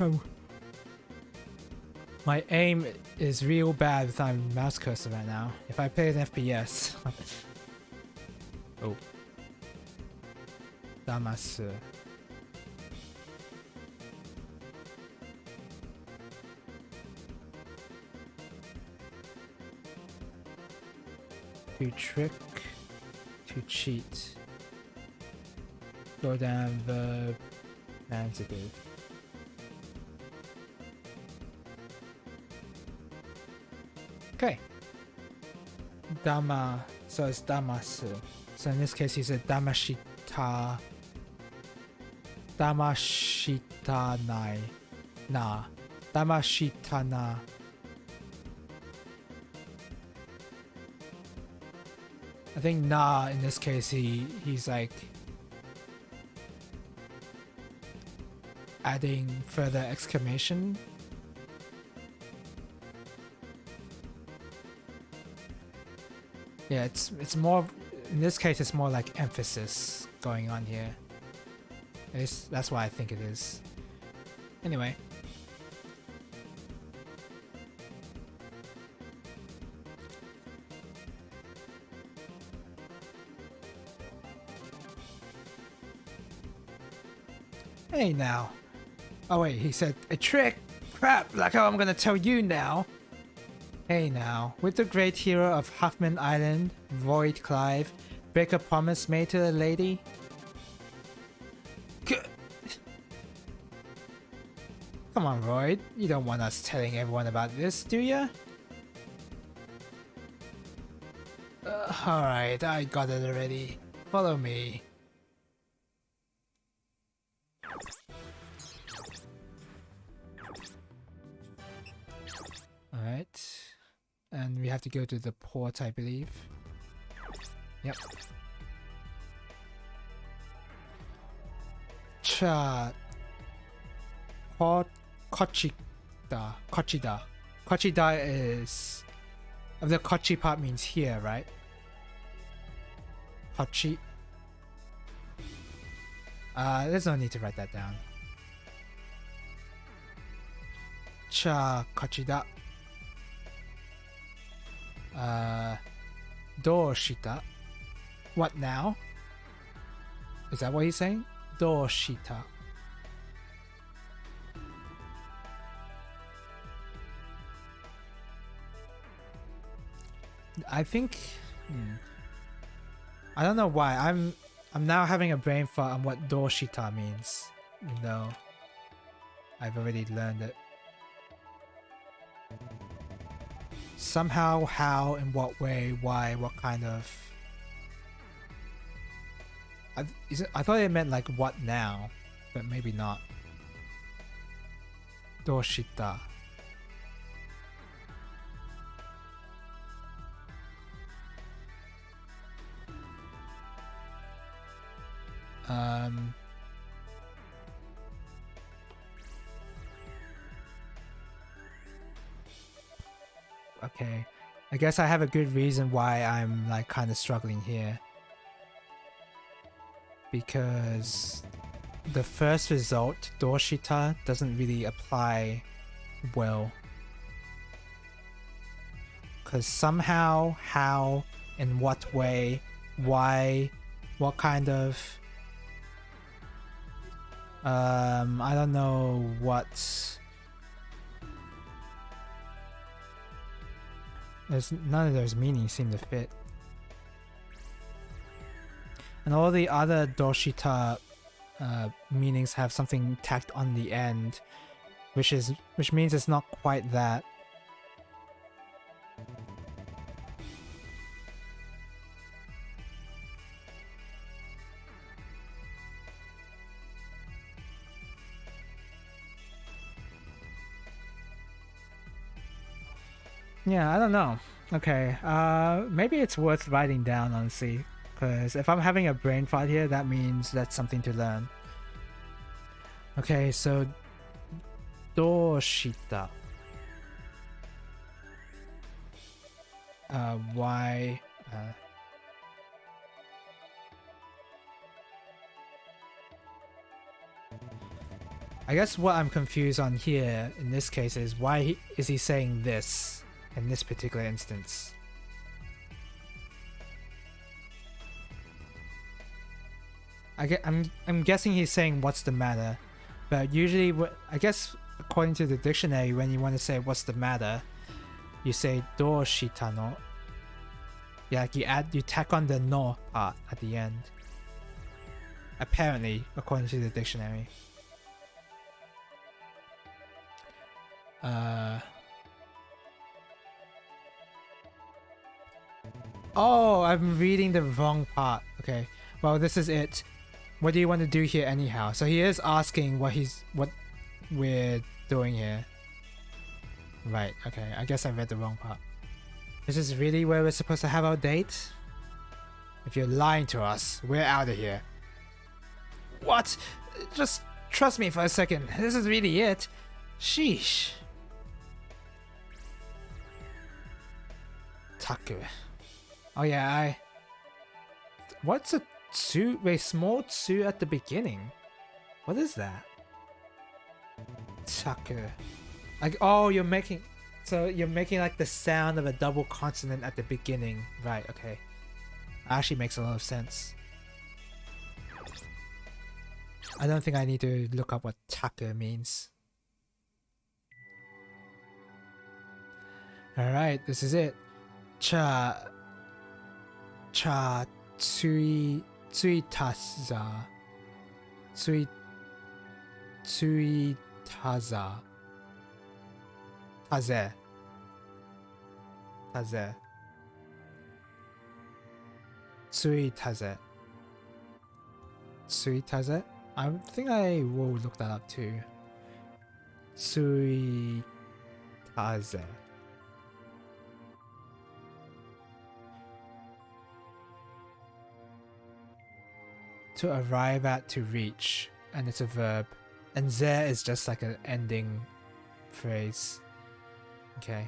my aim is real bad with my mouse cursor right now. If I play an FPS. Oh. Damasu. To trick, to cheat. Slow down, verb, transitive. Okay. Dama, so it's damasu. So in this case he said damashita. Damashita nai. Na. Damashita na. I think na in this case he's like adding further exclamation. Yeah, it's more in this case it's more like emphasis going on here. At least that's why I think it is. Anyway. Hey now. Oh wait, he said a trick? Crap, like how I'm gonna tell you now. Hey now, with the great hero of Huffman Island, Void Clive, break a promise made to the lady? Come on, Void, you don't want us telling everyone about this, do ya? Alright, I got it already. Follow me. Alright. And we have to go to the port, I believe. Yep. Kochida. Kochida. Kochida is... The kochi part means here, right? Kochi. There's no need to write that down. Kochida. Doshita. What now? Is that what he's saying? Doshita. I think I don't know why I'm now having a brain fart on what doshita means, even though I've already learned it. Somehow, how, in what way, why, what kind of... I thought it meant like what now, but maybe not. Doshita. Okay, I guess I have a good reason why I'm like kind of struggling here. Because the first result, Doshita, doesn't really apply well. Because somehow, how, in what way, why, what kind of... I don't know what... None of those meanings seem to fit. And all the other doshita meanings have something tacked on the end, which means it's not quite that. Yeah, I don't know. Okay, maybe it's worth writing down, honestly. Because if I'm having a brain fart here, that means that's something to learn. Okay, so doshita. Why? I guess what I'm confused on here in this case is why is he saying this in this particular instance? I'm guessing he's saying what's the matter, but usually I guess according to the dictionary, when you want to say what's the matter, you say do shita no. Yeah, like you tack on the no part at the end. Apparently, according to the dictionary. Oh, I'm reading the wrong part. Okay. Well, this is it. What do you want to do here anyhow? So he is asking what we're doing here. Right, okay. I guess I read the wrong part. This is really where we're supposed to have our date? If you're lying to us, we're out of here. What? Just trust me for a second. This is really it. Sheesh. Taku. Oh yeah, what's a tsu? Wait, small tsu at the beginning? What is that? Taku. Like, oh, you're making like the sound of a double consonant at the beginning. Right, okay. Actually makes a lot of sense. I don't think I need to look up what taku means. Alright, this is it. Tsui taza. Tsui taza. Taze. Taze. Tsui taze. Tsui taze? I think I will look that up too. Tsui taze. To arrive at, to reach, and it's a verb. And ze is just like an ending phrase. Okay.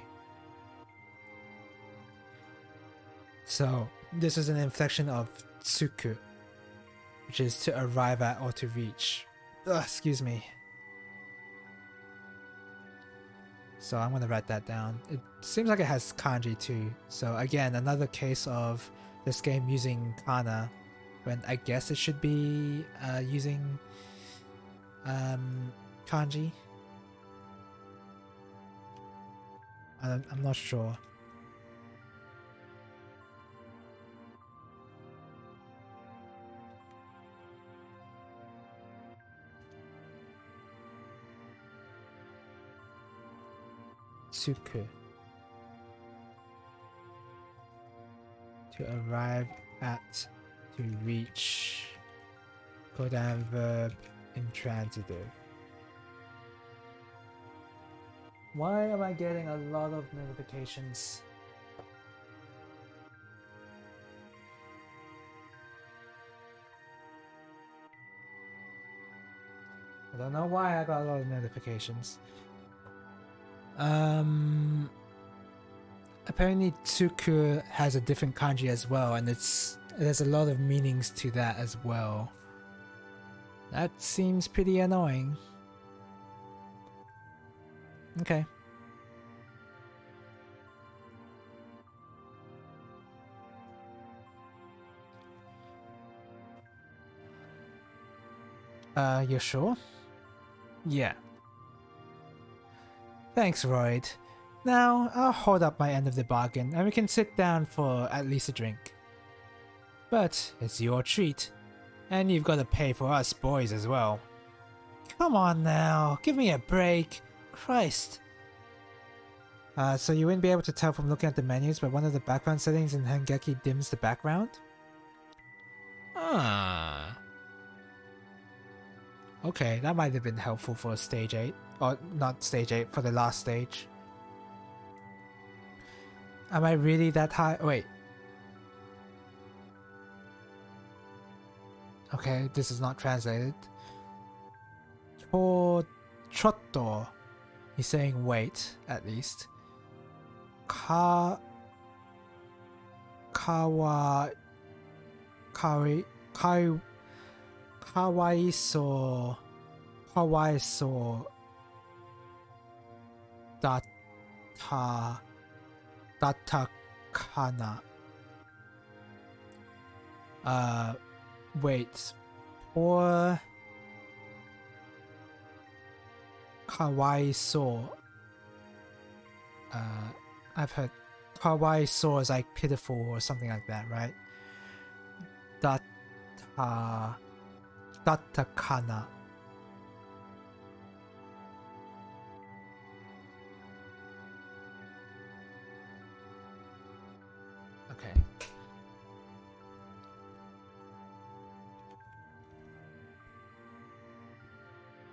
So this is an inflection of tsuku, which is to arrive at or to reach. Ugh, excuse me. So I'm gonna write that down. It seems like it has kanji too. So again, another case of this game using kana when I guess it should be using kanji. I'm not sure. Tsuku. To arrive at, to reach. Kodan verb intransitive. Why am I getting a lot of notifications? I don't know why I got a lot of notifications. Apparently tsuku has a different kanji as well, and there's a lot of meanings to that as well. That seems pretty annoying. Okay. You sure? Yeah. Thanks, Royd. Now, I'll hold up my end of the bargain and we can sit down for at least a drink. But it's your treat, and you've got to pay for us boys as well. Come on now, give me a break. Christ. So you wouldn't be able to tell from looking at the menus, but one of the background settings in Hangeki dims the background? Ah. Okay, that might have been helpful for stage 8. Or not stage 8, for the last stage. Am I really that high? Wait. Okay, this is not translated. Chotto. He's saying wait, at least. Kawa... Kawaiso... Kawaiso... Datakana. Wait. Poor... Kawaiso. I've heard Kawaiso is like pitiful or something like that, right? Datakana. Okay.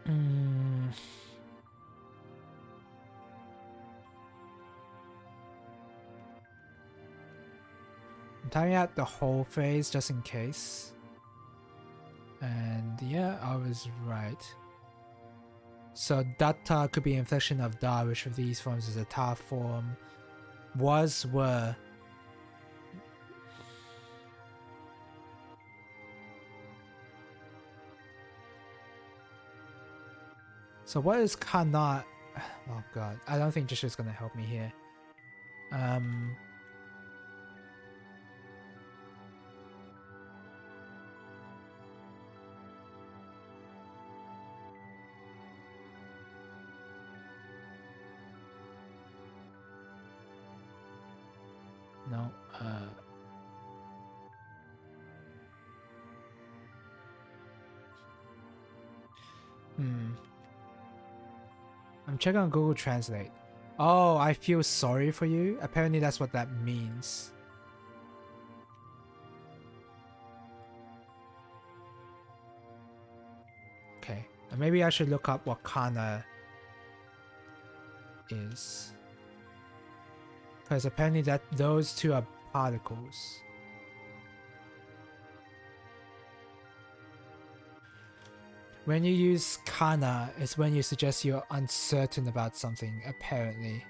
I'm typing out the whole phrase just in case. And yeah, I was right. So datta could be an inflection of da, which of these forms is a ta form. Was, were. So what is kana? Oh god, I don't think Jishu's gonna help me here. No, I'm checking on Google Translate. Oh, I feel sorry for you. Apparently that's what that means. Okay, maybe I should look up what kana is. Because apparently that those two are particles. When you use kana, it's when you suggest you're uncertain about something, apparently.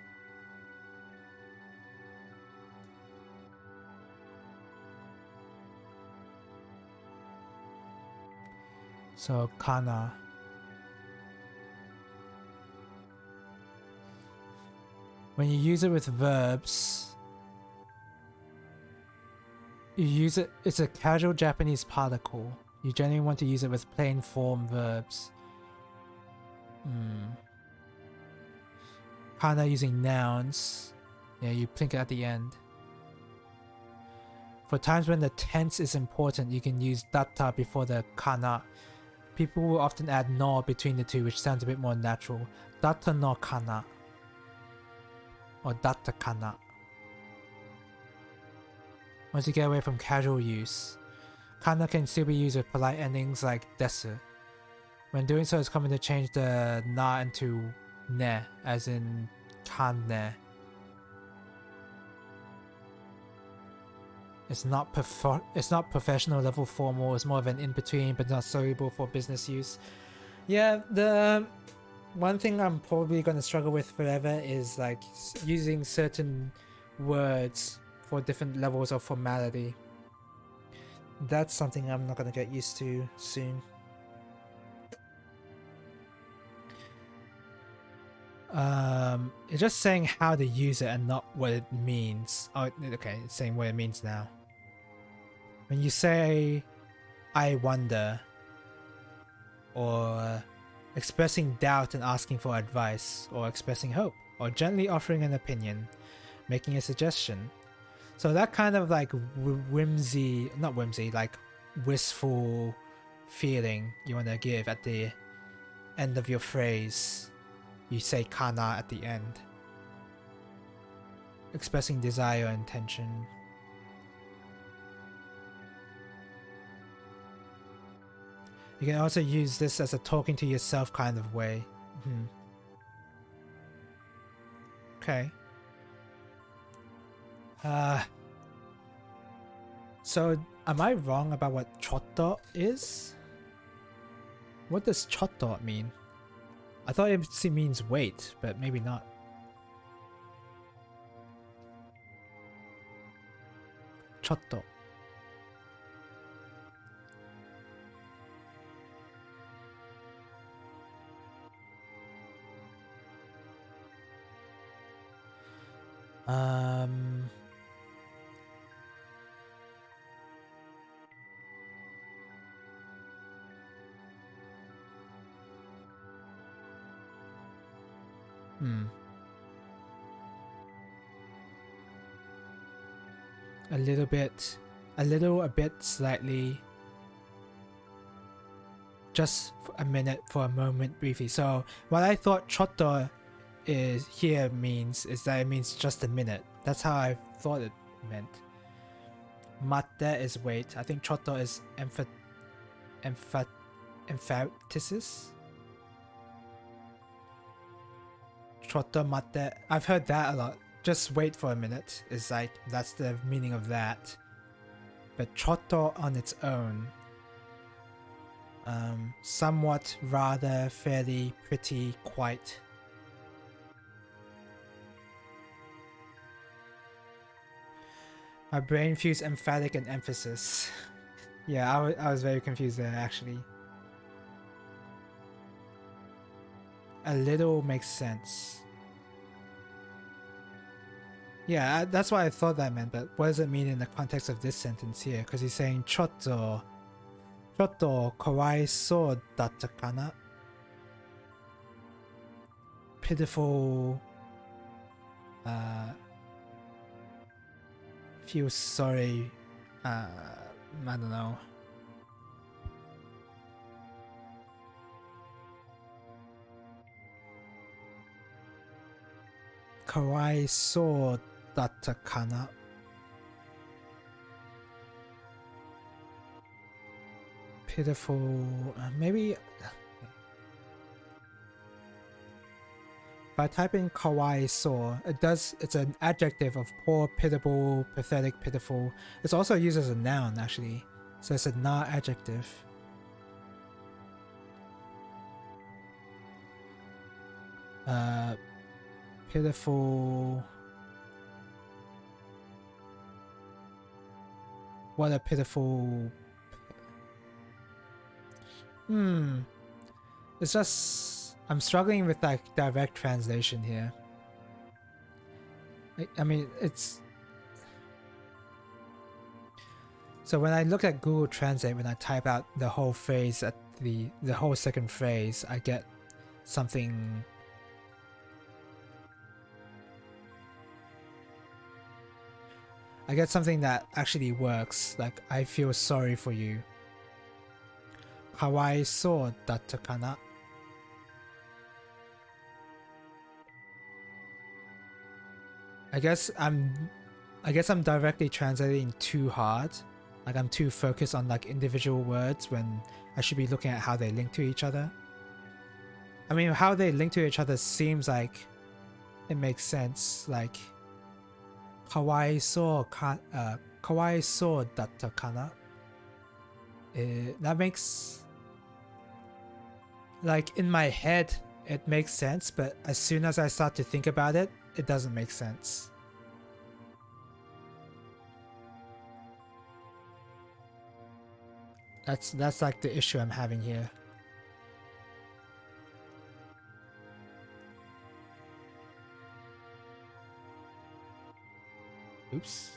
So, kana. When you use it with verbs, you use it, it's a casual Japanese particle. You generally want to use it with plain form verbs. Kana using nouns. Yeah, you plink it at the end. For times when the tense is important, you can use datta before the kana. People will often add no between the two, which sounds a bit more natural. Datta no kana. Or datta kana. Once you get away from casual use, kana can still be used with polite endings like desu. When doing so, it's common to change the na into ne, as in kanne. It's not professional level formal, it's more of an in-between but not suitable for business use. Yeah, the one thing I'm probably going to struggle with forever is like using certain words for different levels of formality. That's something I'm not going to get used to soon. It's just saying how to use it and not what it means. Oh, okay, it's saying what it means now. When you say, I wonder, or expressing doubt and asking for advice, or expressing hope, or gently offering an opinion, making a suggestion. So that kind of like like wistful feeling you want to give at the end of your phrase, you say kana at the end. Expressing desire or intention. You can also use this as a talking to yourself kind of way. Okay. So am I wrong about what chotto chotto is? What does chotto mean? I thought it means wait, but maybe not. Chotto. A bit, slightly. Just a minute, for a moment, briefly. So what I thought chotto is here means is that it means just a minute. That's how I thought it meant. Matte is wait. I think chotto is emphasis. Chotto matte. I've heard that a lot. Just wait for a minute is like, that's the meaning of that. But chotto on its own, somewhat, rather, fairly, pretty, quite. My brain fused emphatic and emphasis. Yeah, I was very confused there, actually. A little makes sense. Yeah, that's what I thought that meant, but what does it mean in the context of this sentence here? Because he's saying chotto kawaiso datta kana? Pitiful, feel sorry, I don't know. Kawaiso datta kana? Pitiful, maybe. If I type in kawaiso, it's an adjective of poor, pitiable, pathetic, pitiful. It's also used as a noun, actually. So it's a na adjective. Pitiful. What a pitiful. It's just, I'm struggling with like direct translation here. I mean, it's, so when I look at Google Translate, when I type out the whole phrase at the whole second phrase, I get something. I get something that actually works, like, I feel sorry for you. Kawaiso datta kana? I guess I'm directly translating too hard. Like, I'm too focused on like individual words when I should be looking at how they link to each other. I mean, how they link to each other seems like it makes sense. Like, kawaiso datta kana? That makes, like, in my head it makes sense, but as soon as I start to think about it, it doesn't make sense. That's like the issue I'm having here. Oops.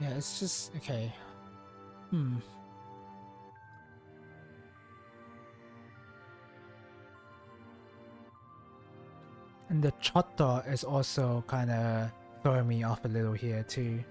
Yeah, it's just okay. And the chotto is also kind of throwing me off a little here too.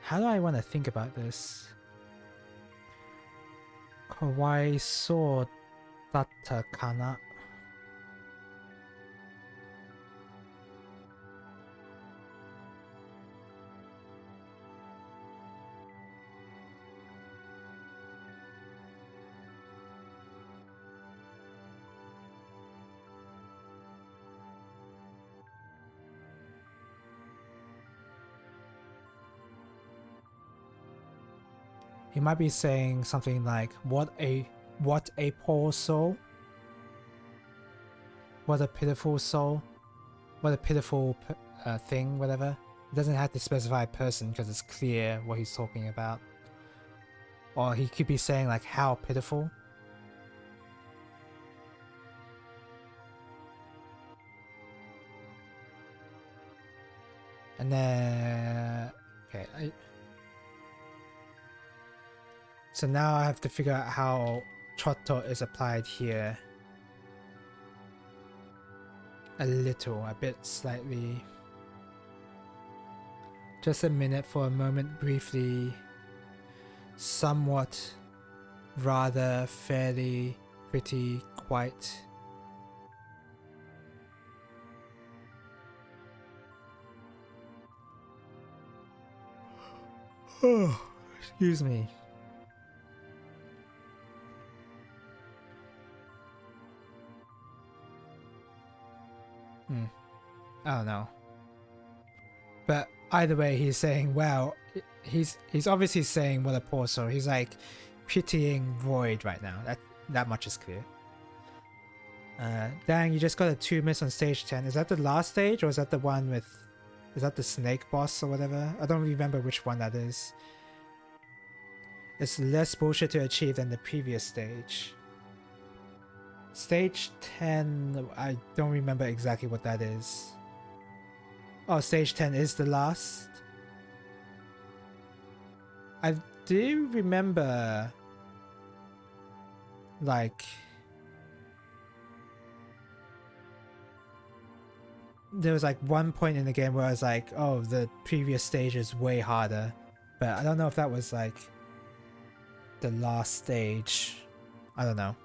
How do I want to think about this? Kawaii so datta kana? He might be saying something like, what a poor soul? What a pitiful soul? What a pitiful thing, whatever. It doesn't have to specify a person because it's clear what he's talking about. Or he could be saying like, how pitiful? And then... okay, so now I have to figure out how chotto is applied here. A little, a bit slightly. Just a minute for a moment briefly. Somewhat, rather, fairly, pretty, quite. Oh, excuse me. I don't know. But either way, he's saying, well, he's obviously saying what a poor soul. He's like pitying Void right now. That much is clear. Dang, you just got a 2 miss on stage 10. Is that the last stage or is that the one with... is that the snake boss or whatever? I don't remember which one that is. It's less bullshit to achieve than the previous stage. Stage 10, I don't remember exactly what that is. Oh, stage 10 is the last? I do remember... like... there was like one point in the game where I was like, oh, the previous stage is way harder. But I don't know if that was like... the last stage. I don't know.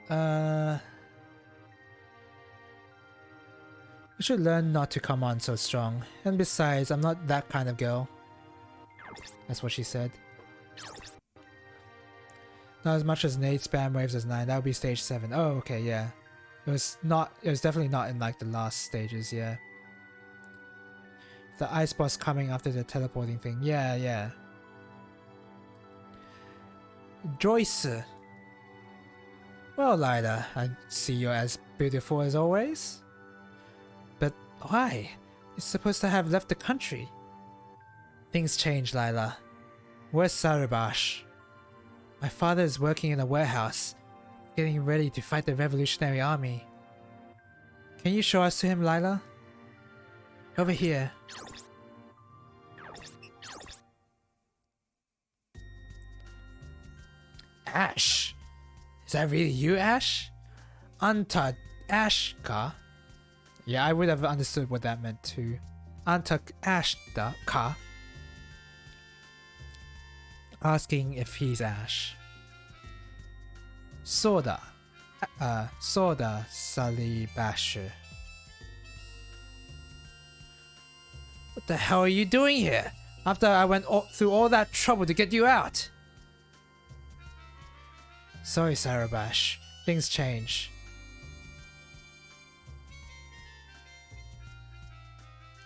I should learn not to come on so strong. And besides, I'm not that kind of girl. That's what she said. Not as much as 8 spam waves as 9. That would be stage 7. Oh, okay, yeah. It was definitely not in like the last stages, yeah. The ice boss coming after the teleporting thing. Yeah, yeah. Joyce. Well, Lila, I see you're as beautiful as always. But why? You're supposed to have left the country. Things change, Lila. Where's Sarabash? My father is working in a warehouse, getting ready to fight the Revolutionary Army. Can you show us to him, Lila? Over here. Ash? Is that really you, Ash? Anta Ashka? Yeah, I would have understood what that meant too. Anta Ashta Ka? Asking if he's Ash. Soda. Soda Salibash. What the hell are you doing here? After I went through all that trouble to get you out. Sorry, Sarabash. Things change.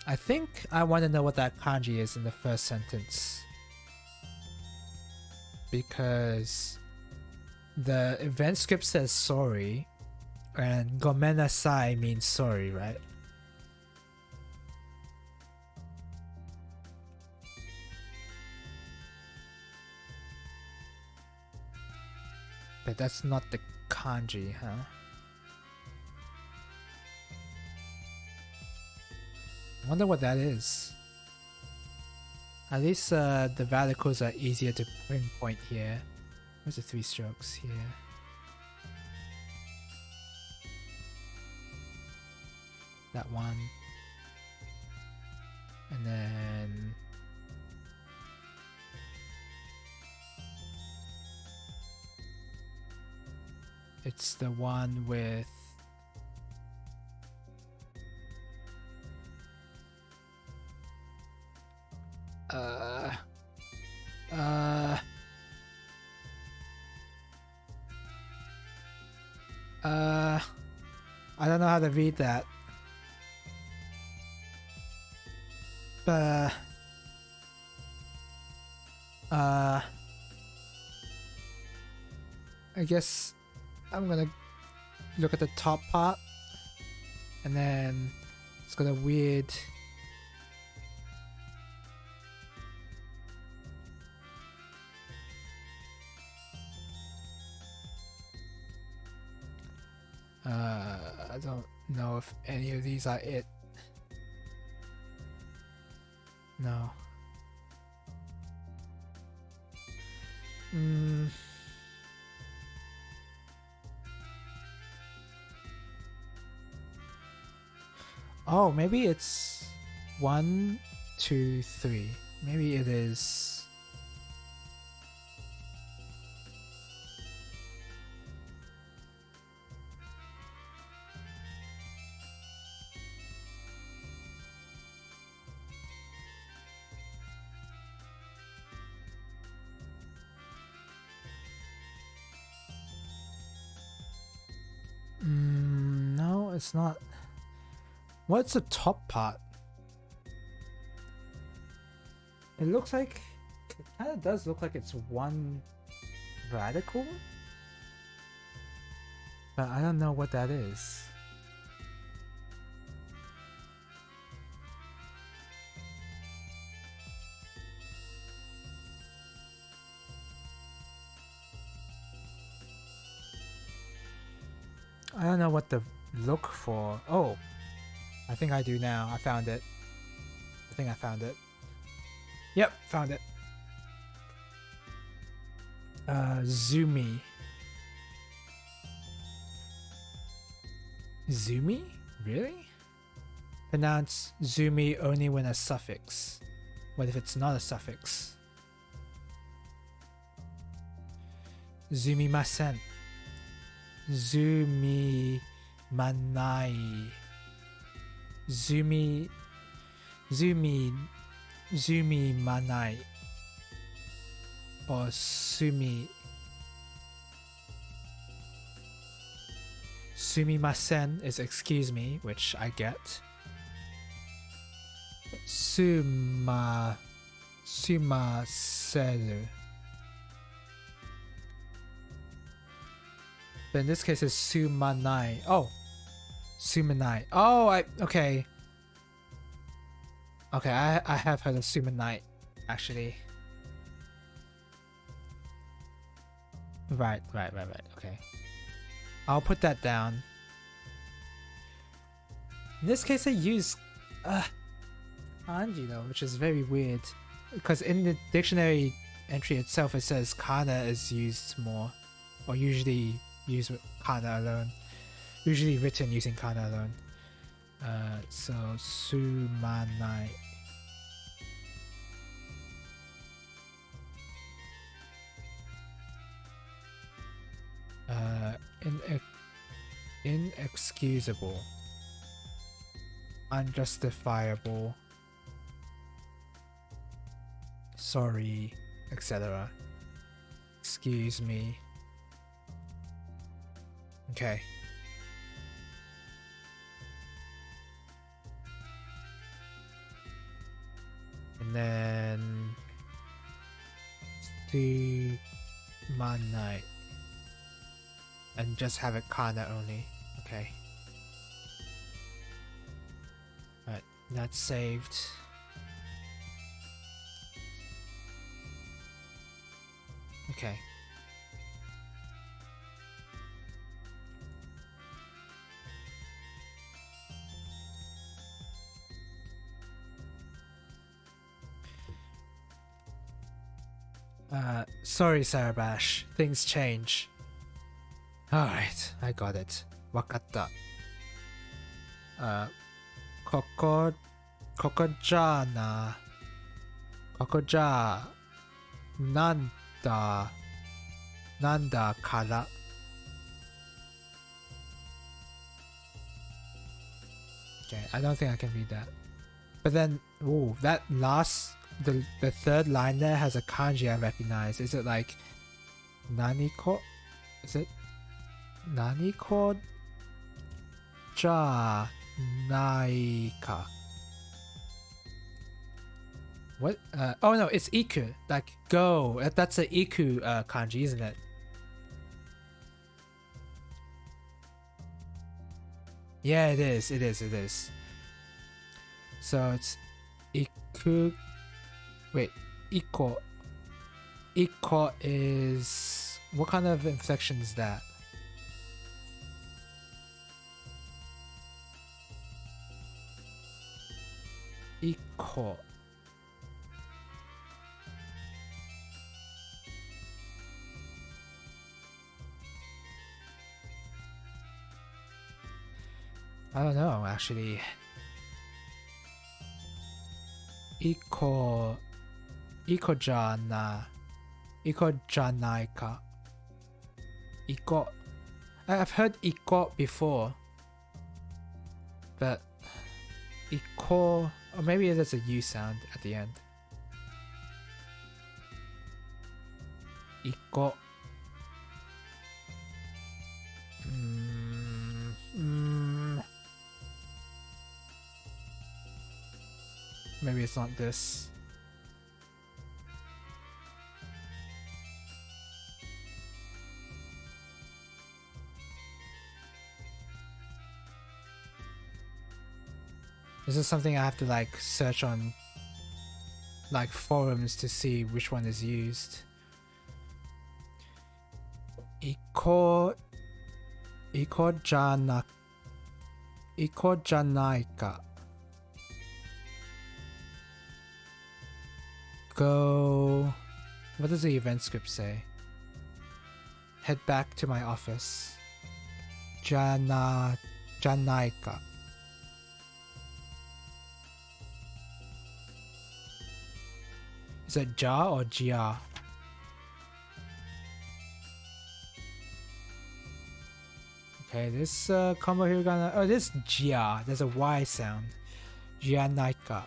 I think I want to know what that kanji is in the first sentence. Because the event script says sorry, and gomenasai means sorry, right? But that's not the kanji, huh? I wonder what that is. At least the radicals are easier to pinpoint here. Where's the 3 strokes here? that one. And then it's the one with I don't know how to read that. But I guess I'm gonna look at the top part, and then it's got a weird I don't know if any of these are it. No. Oh, maybe it's 1, 2, 3. Maybe it is. No, it's not. What's the top part? It looks like, it kind of does look like it's one radical, but I don't know what that is. I don't know what to look for. Oh, I think I do now. I found it. I think I found it. Yep, found it. Zumi. Zumi? Really? Pronounce Zumi only when a suffix. What if it's not a suffix? Zumimasen. Zumi manai. Zumi manai. Or sumimasen is excuse me, which I get. Sumaseru. But in this case it's sumanai. Oh, sumanai. Oh, okay. Okay, I have heard of sumanai, actually. Right. Okay, I'll put that down. In this case, I use kanji though, which is very weird, because in the dictionary entry itself it says kana is used more, or usually used with kana alone, usually written using kana alone. So sumanai. Inexcusable, unjustifiable, sorry, etc. Excuse me. Okay. And then sumanai. And just have it kana only. Okay. Alright, that's saved. Okay. Sorry, Sarabash. Things change. Alright, I got it. Wakatta. Koko ja na. Koko ja nanda kara. Okay, I don't think I can read that. But then, ooh, that last, the third line there has a kanji I recognize. Is it like naniko? Is it naniko ja naika? What? Oh no, it's iku. Like go. That's a iku kanji, isn't it? Yeah, it is. It is. It is. So it's iku. Wait, iko. Iko is what kind of inflection is that? Iko. I don't know actually. Iko janai ka. Iko. I've heard iko before, but iko, or maybe there's a U sound at the end. Iko. Maybe it's not this. This is something I have to like search on like forums to see which one is used. Iko janai ka. Go. What does the event script say? Head back to my office. Janai ka. Is it ja or jia? Okay, this combo here gonna. Oh, this jia. There's a Y sound. Jianaika.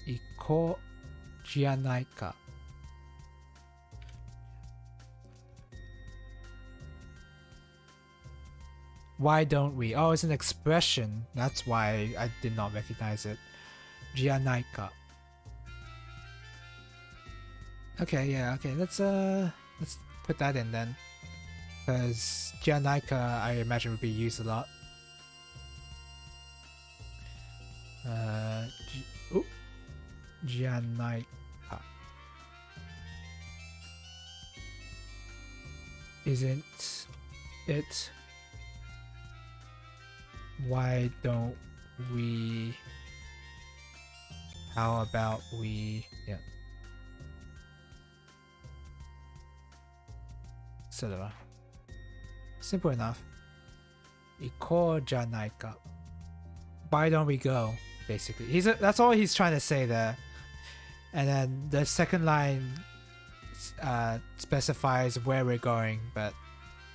Iko jianaika. Why don't we? Oh, it's an expression. That's why I did not recognize it. Jianaika. Okay, yeah, okay. Let's put that in then. Because Jianaika I imagine would be used a lot. Jianaika. Isn't it? Why don't we? How about we? Yeah. Etc. Simple enough. Iko janaika. Why don't we go? Basically, that's all he's trying to say there. And then the second line specifies where we're going, but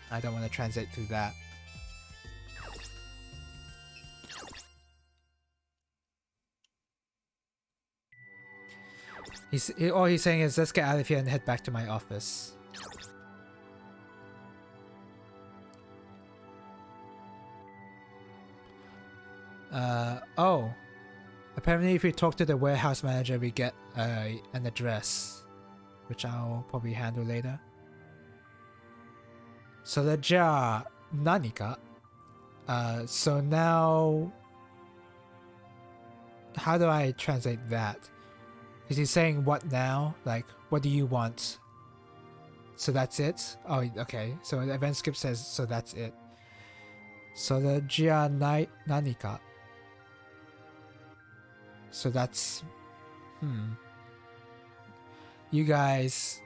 I don't want to translate through that. All he's saying is, let's get out of here and head back to my office. Oh. Apparently if we talk to the warehouse manager, we get an address, which I'll probably handle later. So the ja nanika. So now, how do I translate that? Is he saying what now? Like, what do you want? So that's it? Oh, okay. So the event script says, so that's it. So the ja nanika. So that's, You guys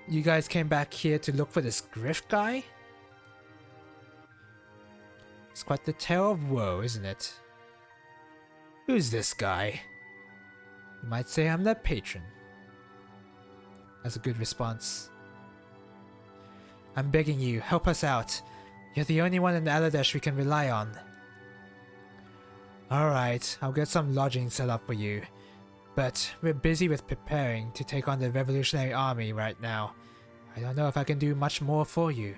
came back here to look for this grift guy? It's quite the tale of woe, isn't it? Who's this guy? You might say I'm their patron. That's a good response. I'm begging you, help us out. You're the only one in Aladesh we can rely on. Alright, I'll get some lodging set up for you. But we're busy with preparing to take on the Revolutionary Army right now. I don't know if I can do much more for you.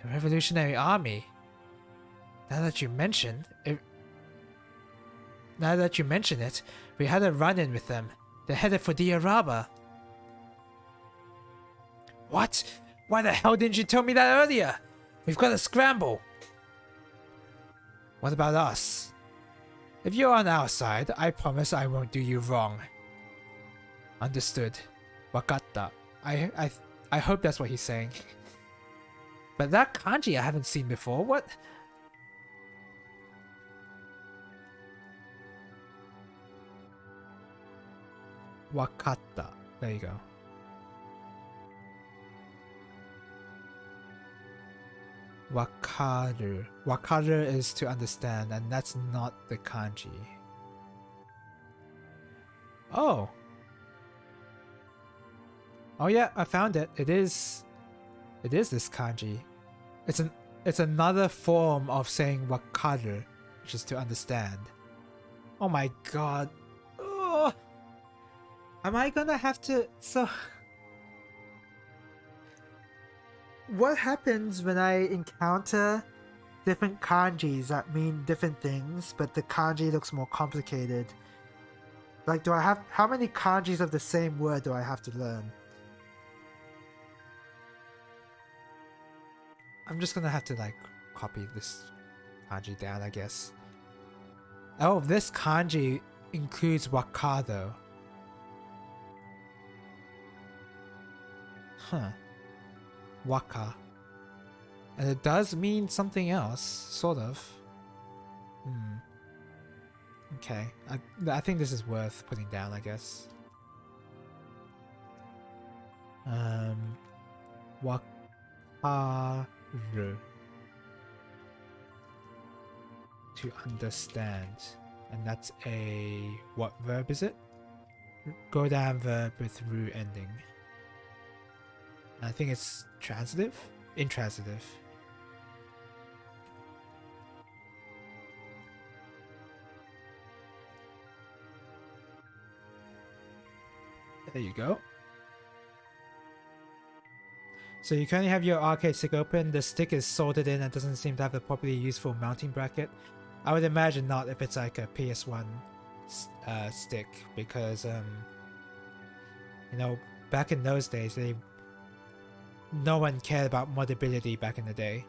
The Revolutionary Army? Now that you mention it, we had a run-in with them. They're headed for Diaraba. What? Why the hell didn't you tell me that earlier? We've got to scramble. What about us? If you're on our side, I promise I won't do you wrong. Understood. Wakatta. I hope that's what he's saying. But that kanji I haven't seen before. What? Wakatta. There you go. Wakaru. Wakaru is to understand, and that's not the kanji. Oh. Oh yeah, I found it. It is this kanji. It's another form of saying wakaru, which is to understand. Oh my god. Ugh. Am I gonna have to... So... What happens when I encounter different kanjis that mean different things, but the kanji looks more complicated? Like, do I have... How many kanjis of the same word do I have to learn? I'm just gonna have to, like, copy this kanji down, I guess. Oh, this kanji includes wakado. Huh. Waka. And it does mean something else, sort of. Okay. I think this is worth putting down, I guess. Wakaru. To understand. And that's a... What verb is it? Go down verb with ru ending. I think it's transitive? Intransitive. There you go. So you currently have your arcade stick open. The stick is soldered in and doesn't seem to have the properly useful mounting bracket. I would imagine not if it's like a PS1 stick, because you know, back in those days no one cared about modability back in the day.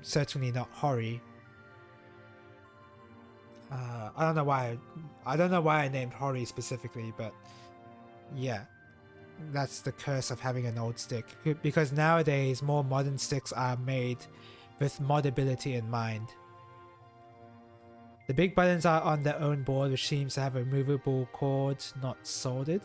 Certainly not Hori. I don't know why I named Hori specifically, but yeah, that's the curse of having an old stick, because nowadays more modern sticks are made with modability in mind. The big buttons are on their own board, which seems to have a removable cord, not soldered.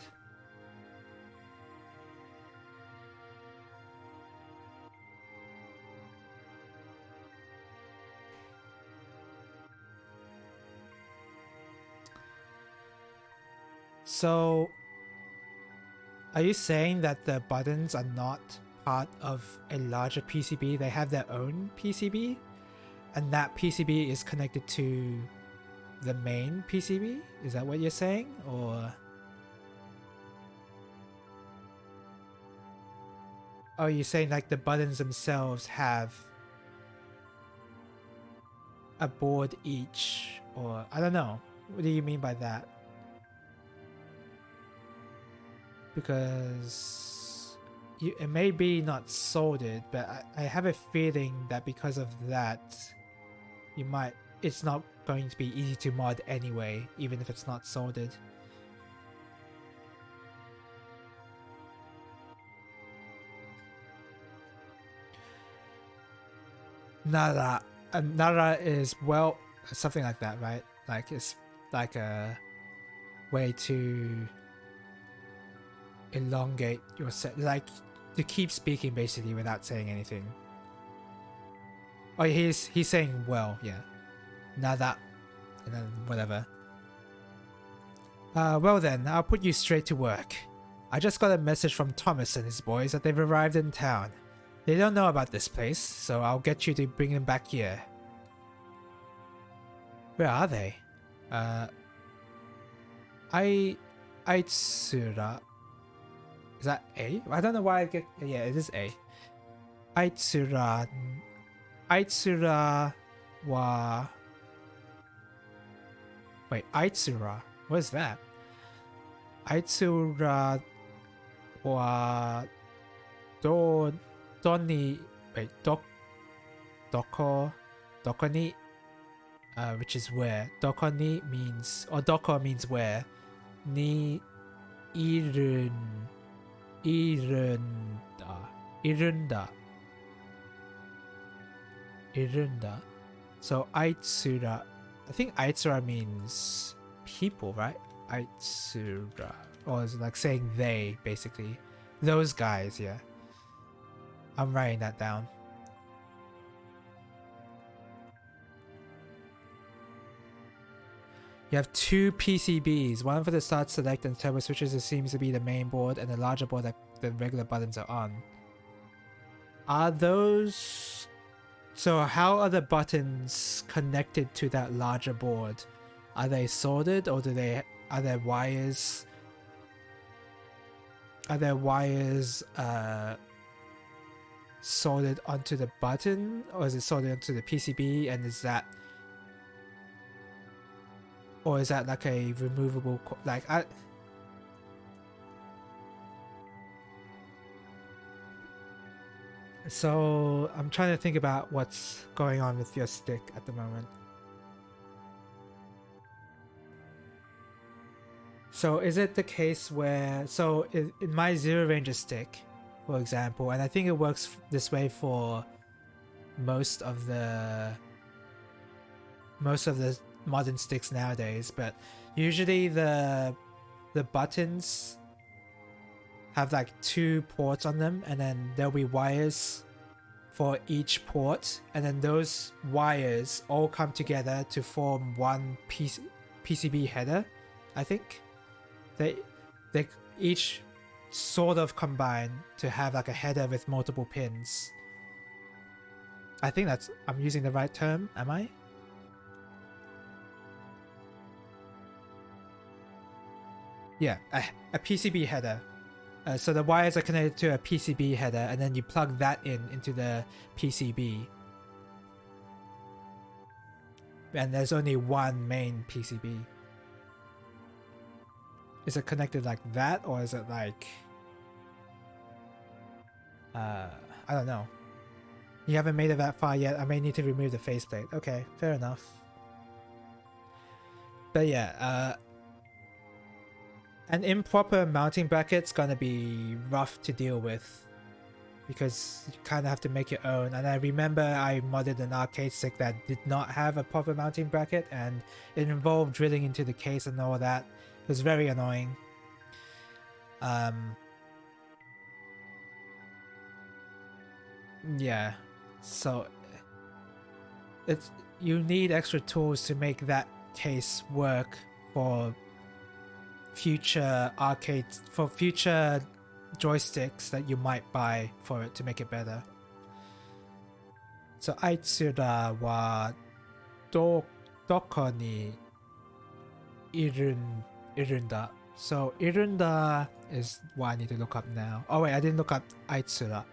So, are you saying that the buttons are not part of a larger PCB? They have their own PCB? And that PCB is connected to the main PCB? Is that what you're saying? Or... Oh, you're saying like the buttons themselves have a board each? Or... I don't know. What do you mean by that? Because it may be not soldered, but I have a feeling that because of that, it's not going to be easy to mod anyway, even if it's not soldered. Nara. Nara is, well, something like that, right? Like, it's like a way to elongate your set, like to keep speaking basically without saying anything. Oh, he's saying well, yeah. Now that, and then whatever. Well then, I'll put you straight to work. I just got a message from Thomas and his boys that they've arrived in town. They don't know about this place, so I'll get you to bring them back here. Where are they? Aitsura. Is that A? I don't know why I get... Yeah, it is A. Aitsura wa... Wait, Aitsura? What is that? Aitsura wa... Doni... Wait, Doko ni... which is where. Doko ni means... Or Doko means where. Ni... Irunda. So Aitsura, I think Aitsura means people, right? Aitsura, or is it like saying they, basically? Those guys, yeah. I'm writing that down. You have two PCBs, one for the start, select, and turbo switches. It seems to be the main board, and the larger board that the regular buttons are on. Are those... So how are the buttons connected to that larger board? Are they soldered, or are there wires? Are there wires soldered onto the button, or is it soldered onto the PCB? And is that... Or is that like a removable, like So I'm trying to think about what's going on with your stick at the moment. So is it the case where, so in my Zero Ranger stick, for example, and I think it works this way for most of the modern sticks nowadays, but usually the buttons have like 2 ports on them, and then there'll be wires for each port, and then those wires all come together to form one PCB header. I think they each sort of combine to have like a header with multiple pins. I think that's, I'm using the right term, am I? Yeah, a PCB header. So the wires are connected to a PCB header, and then you plug that into the PCB. And there's only one main PCB. Is it connected like that, or is it like... I don't know. You haven't made it that far yet. I may need to remove the faceplate. Okay, fair enough. But yeah, an improper mounting bracket's gonna be rough to deal with, because you kind of have to make your own. And I remember I modded an arcade stick that did not have a proper mounting bracket, and it involved drilling into the case and all that. It was very annoying. Yeah, so you need extra tools to make that case work for future arcades, for future joysticks that you might buy for it to make it better. So Aitsura wa doko ni irunda. So irunda is what I need to look up now. Oh wait, I didn't look up Aitsura.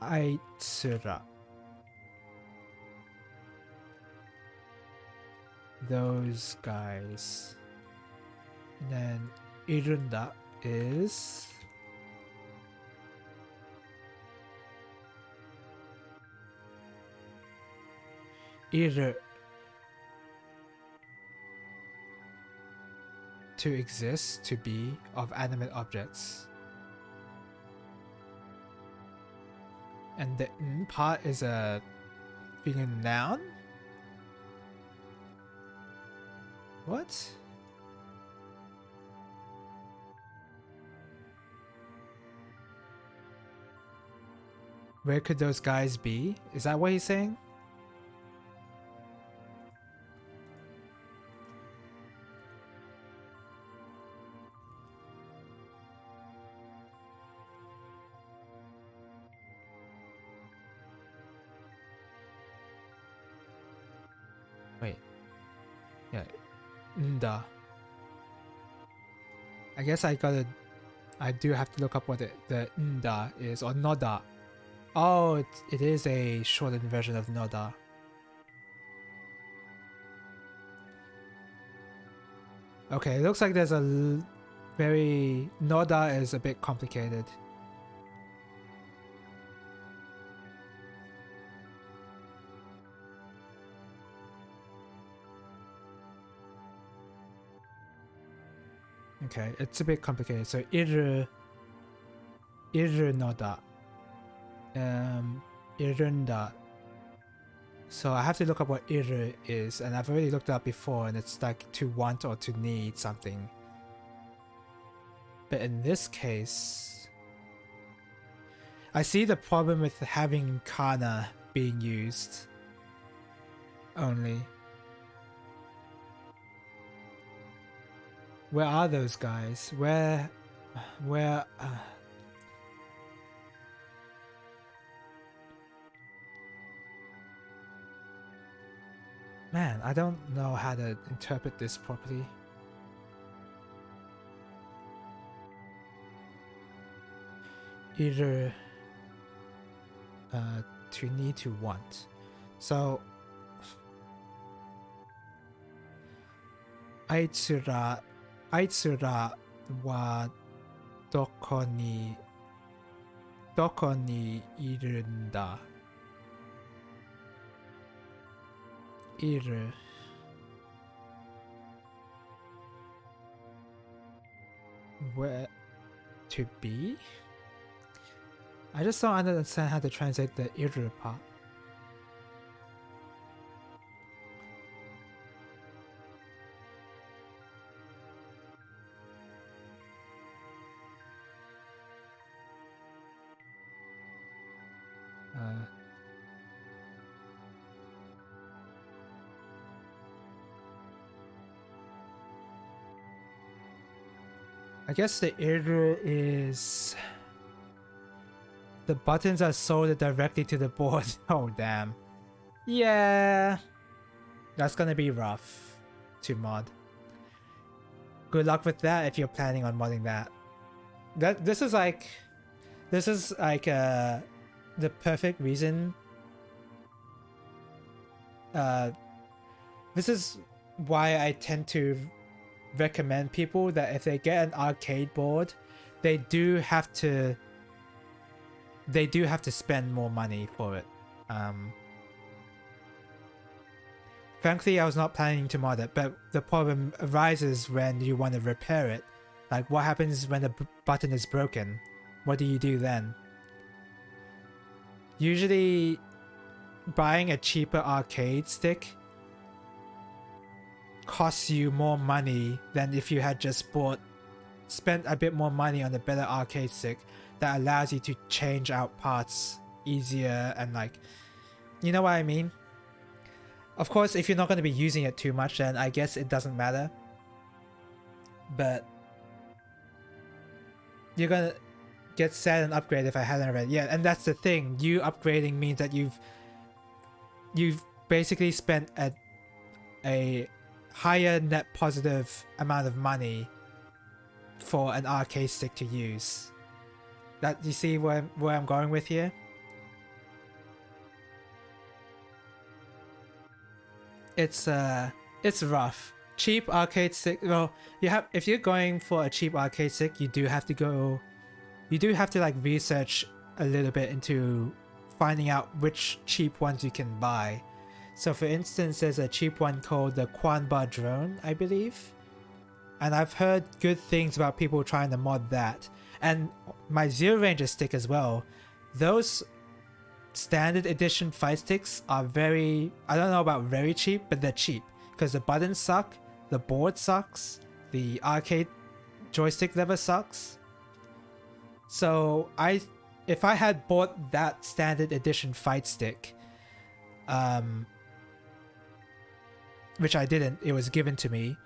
Aitsura. Those guys. And then irunda is... iru. To exist, to be, of animate objects. And the n part is a being a noun? What? Where could those guys be? Is that what he's saying? Wait. Yeah. Nda. I guess I do have to look up what the Nda is, or Noda. Oh, it is a shortened version of Noda. Okay, it looks like there's a very... Noda is a bit complicated. Okay, it's a bit complicated. So Iru Noda. Irunda. So I have to look up what Iru is, and I've already looked it up before, and it's like to want or to need something. But in this case, I see the problem with having kana being used only. Where are those guys? Where Man, I don't know how to interpret this properly. Either to need, to want. So Aitsura wa doko ni iru nda? Iru. Where to be? I just don't understand how to translate the iru part. I guess the error is the buttons are sold directly to the board. Oh damn. Yeah. That's gonna be rough to mod. Good luck with that if you're planning on modding that. This is like the perfect reason. This is why I tend to recommend people that if they get an arcade board, they do have to spend more money for it. Frankly, I was not planning to mod it, but the problem arises when you want to repair it. Like, what happens when the button is broken? What do you do then? Usually, buying a cheaper arcade stick costs you more money than if you had just spent a bit more money on a better arcade stick that allows you to change out parts easier and, like, you know what I mean? Of course, if you're not going to be using it too much, then I guess it doesn't matter. But you're gonna get sad and upgrade if I hadn't already. Yeah, and that's the thing. You upgrading means that you've basically spent a higher net positive amount of money for an arcade stick to use. That, you see where I'm going with here? It's rough. Cheap arcade stick. Well, if you're going for a cheap arcade stick, you do have to like research a little bit into finding out which cheap ones you can buy. So for instance, there's a cheap one called the Quanba drone, I believe. And I've heard good things about people trying to mod that. And my Zero Ranger stick as well. Those standard edition fight sticks are very, I don't know about very cheap, but they're cheap. Because the buttons suck, the board sucks, the arcade joystick lever sucks. So I if I had bought that standard edition fight stick, which I didn't, it was given to me,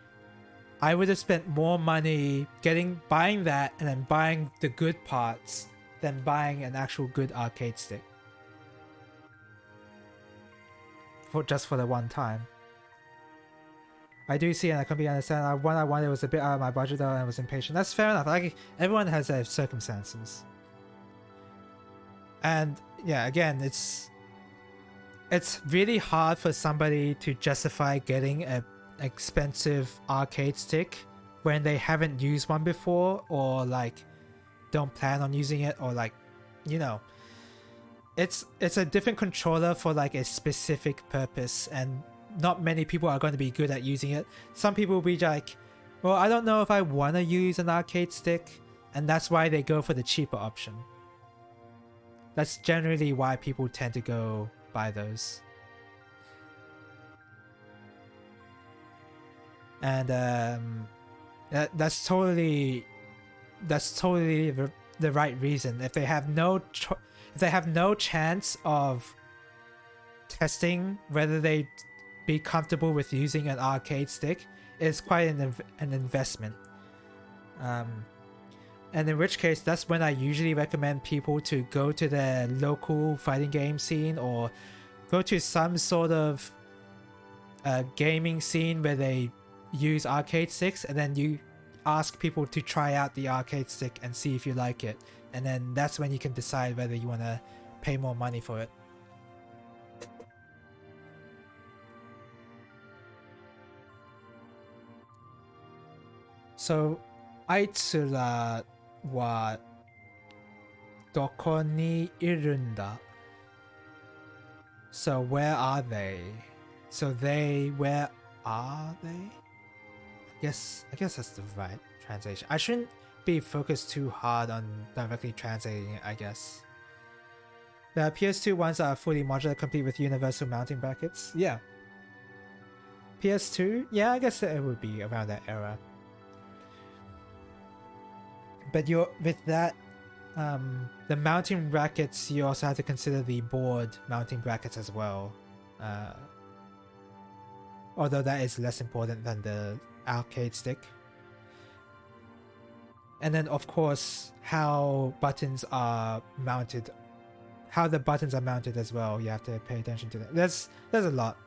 I would have spent more money buying that and then buying the good parts than buying an actual good arcade stick. Just for the one time. I do see and I completely understand. One I wanted was a bit out of my budget though and I was impatient. That's fair enough. Like, everyone has their circumstances. And yeah, again, it's really hard for somebody to justify getting an expensive arcade stick when they haven't used one before, or like don't plan on using it, or like, you know, it's a different controller for like a specific purpose, and not many people are going to be good at using it. Some people will be like, well, I don't know if I want to use an arcade stick, and that's why they go for the cheaper option. That's generally why people tend to go buy those. And that's totally the right reason. If they have no chance of testing whether they be comfortable with using an arcade stick, it's quite an investment. And in which case, that's when I usually recommend people to go to their local fighting game scene, or go to some sort of gaming scene where they use arcade sticks, and then you ask people to try out the arcade stick and see if you like it, and then that's when you can decide whether you want to pay more money for it. So, あいつらはどこにいるんだ? So where are they? So where are they? I guess that's the right translation. I shouldn't be focused too hard on directly translating it, I guess. The PS2 ones are fully modular, complete with universal mounting brackets. Yeah. PS2? Yeah, I guess it would be around that era. But with that, the mounting brackets, you also have to consider the board mounting brackets as well. Although that is less important than the arcade stick. And then of course, how the buttons are mounted as well. You have to pay attention to that. There's a lot.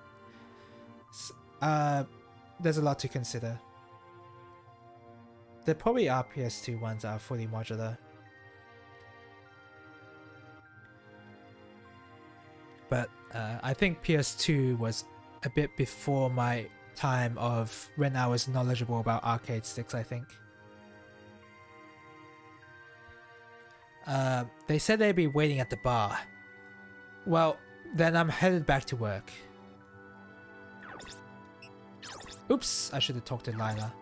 There's a lot to consider. There probably are PS2 ones that are fully modular. But I think PS2 was a bit before my time of when I was knowledgeable about arcade sticks, I think. They said they'd be waiting at the bar. Well, then I'm headed back to work. Oops, I should have talked to Lila.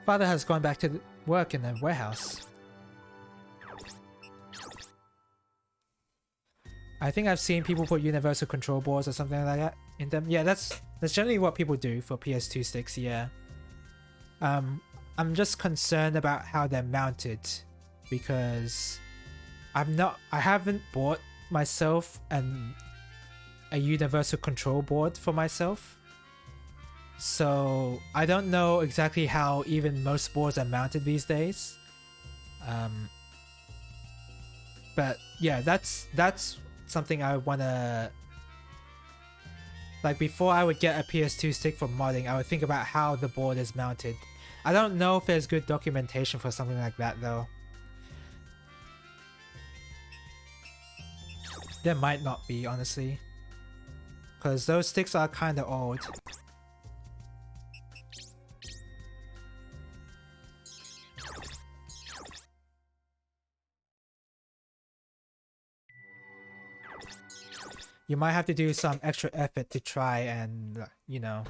Father has gone back to work in the warehouse. I think I've seen people put universal control boards or something like that in them. Yeah, that's generally what people do for PS2 sticks, yeah. I'm just concerned about how they're mounted, because I haven't bought myself a universal control board for myself. So I don't know exactly how even most boards are mounted these days. But yeah, that's something I wanna, like, before I would get a PS2 stick for modding, I would think about how the board is mounted. I don't know if there's good documentation for something like that though. There might not be, honestly, because those sticks are kinda old. You might have to do some extra effort to try and, you know,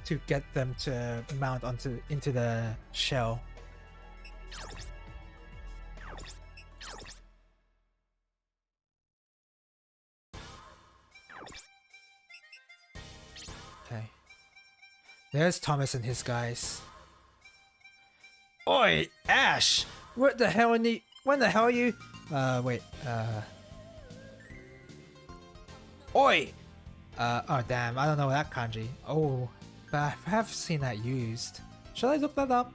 to get them to mount into the shell. Okay. There's Thomas and his guys. Oi! Oi, Ash! When the hell are you? Wait, Oi! Oh damn, I don't know that kanji. Oh, but I have seen that used. Should I look that up?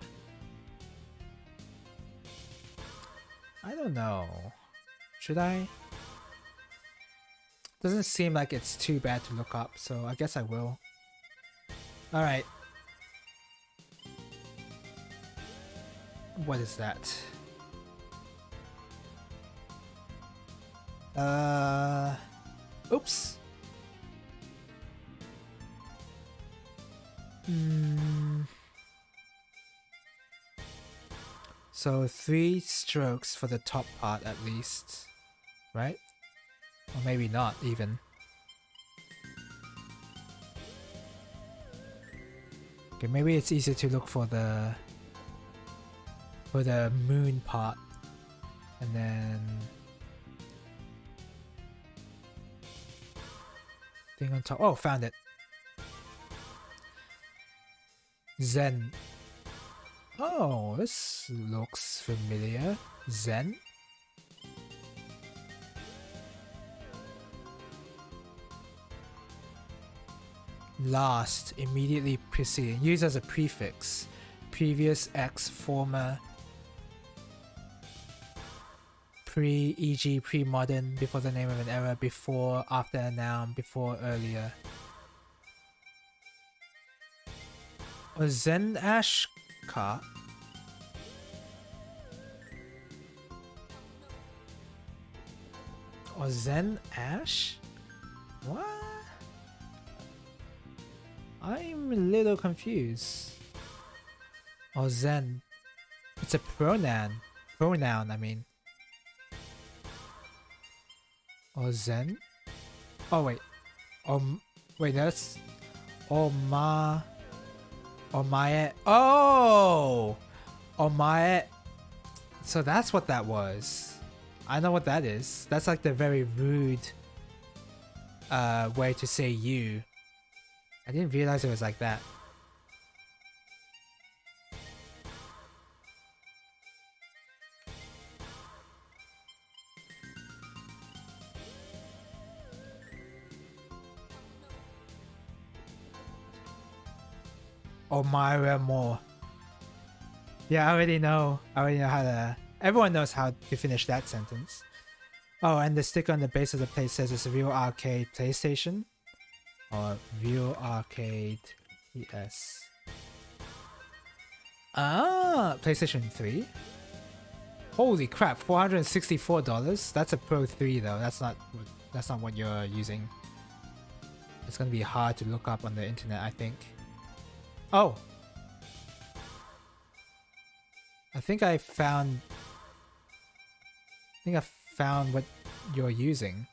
I don't know. Should I? Doesn't seem like it's too bad to look up, so I guess I will. Alright. What is that? Oops. So 3 strokes for the top part at least, right? Or maybe not even. Okay, maybe it's easier to look for the moon part, and then thing on top. Oh, found it. Zen. Oh, this looks familiar. Zen. Last, immediately preceding. Used as a prefix. Previous, ex, former. Pre, e.g. pre-modern, before the name of an era, before, after a noun, before, earlier. Or Zen Ash Ka? Or Zen Ash? What? I'm a little confused. Or Zen. It's a pronoun. Pronoun, I mean. Or Zen? Oh wait. Wait, that's Omae. Oh! Omae. So that's what that was. I know what that is. That's like the very rude way to say you. I didn't realize it was like that. Omae more. Yeah, I already know how to... Everyone knows how to finish that sentence. Oh, and the sticker on the base of the plate says it's a real arcade PlayStation. Or real arcade PS. Ah, PlayStation 3? Holy crap, $464? That's a Pro 3 though. That's not what you're using. It's gonna be hard to look up on the internet, I think. Oh! I think I found what you're using.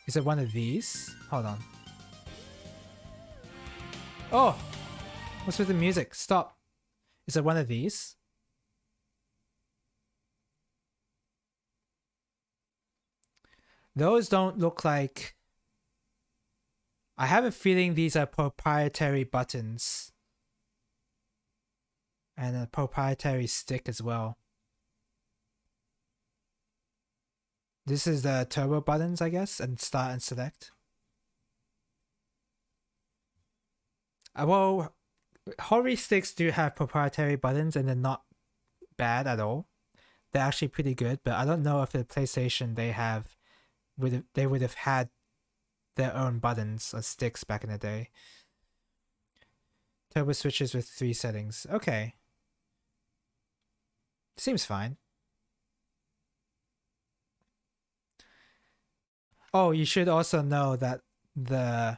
Is it one of these? Hold on. Oh! What's with the music? Stop! Is it one of these? Those don't look like... I have a feeling these are proprietary buttons. And a proprietary stick as well. This is the turbo buttons, I guess, and start and select. Well, Hori sticks do have proprietary buttons and they're not bad at all. They're actually pretty good, but I don't know if the PlayStation they would have had their own buttons or sticks back in the day. Turbo switches with 3 settings. Okay. Seems fine. Oh, you should also know that the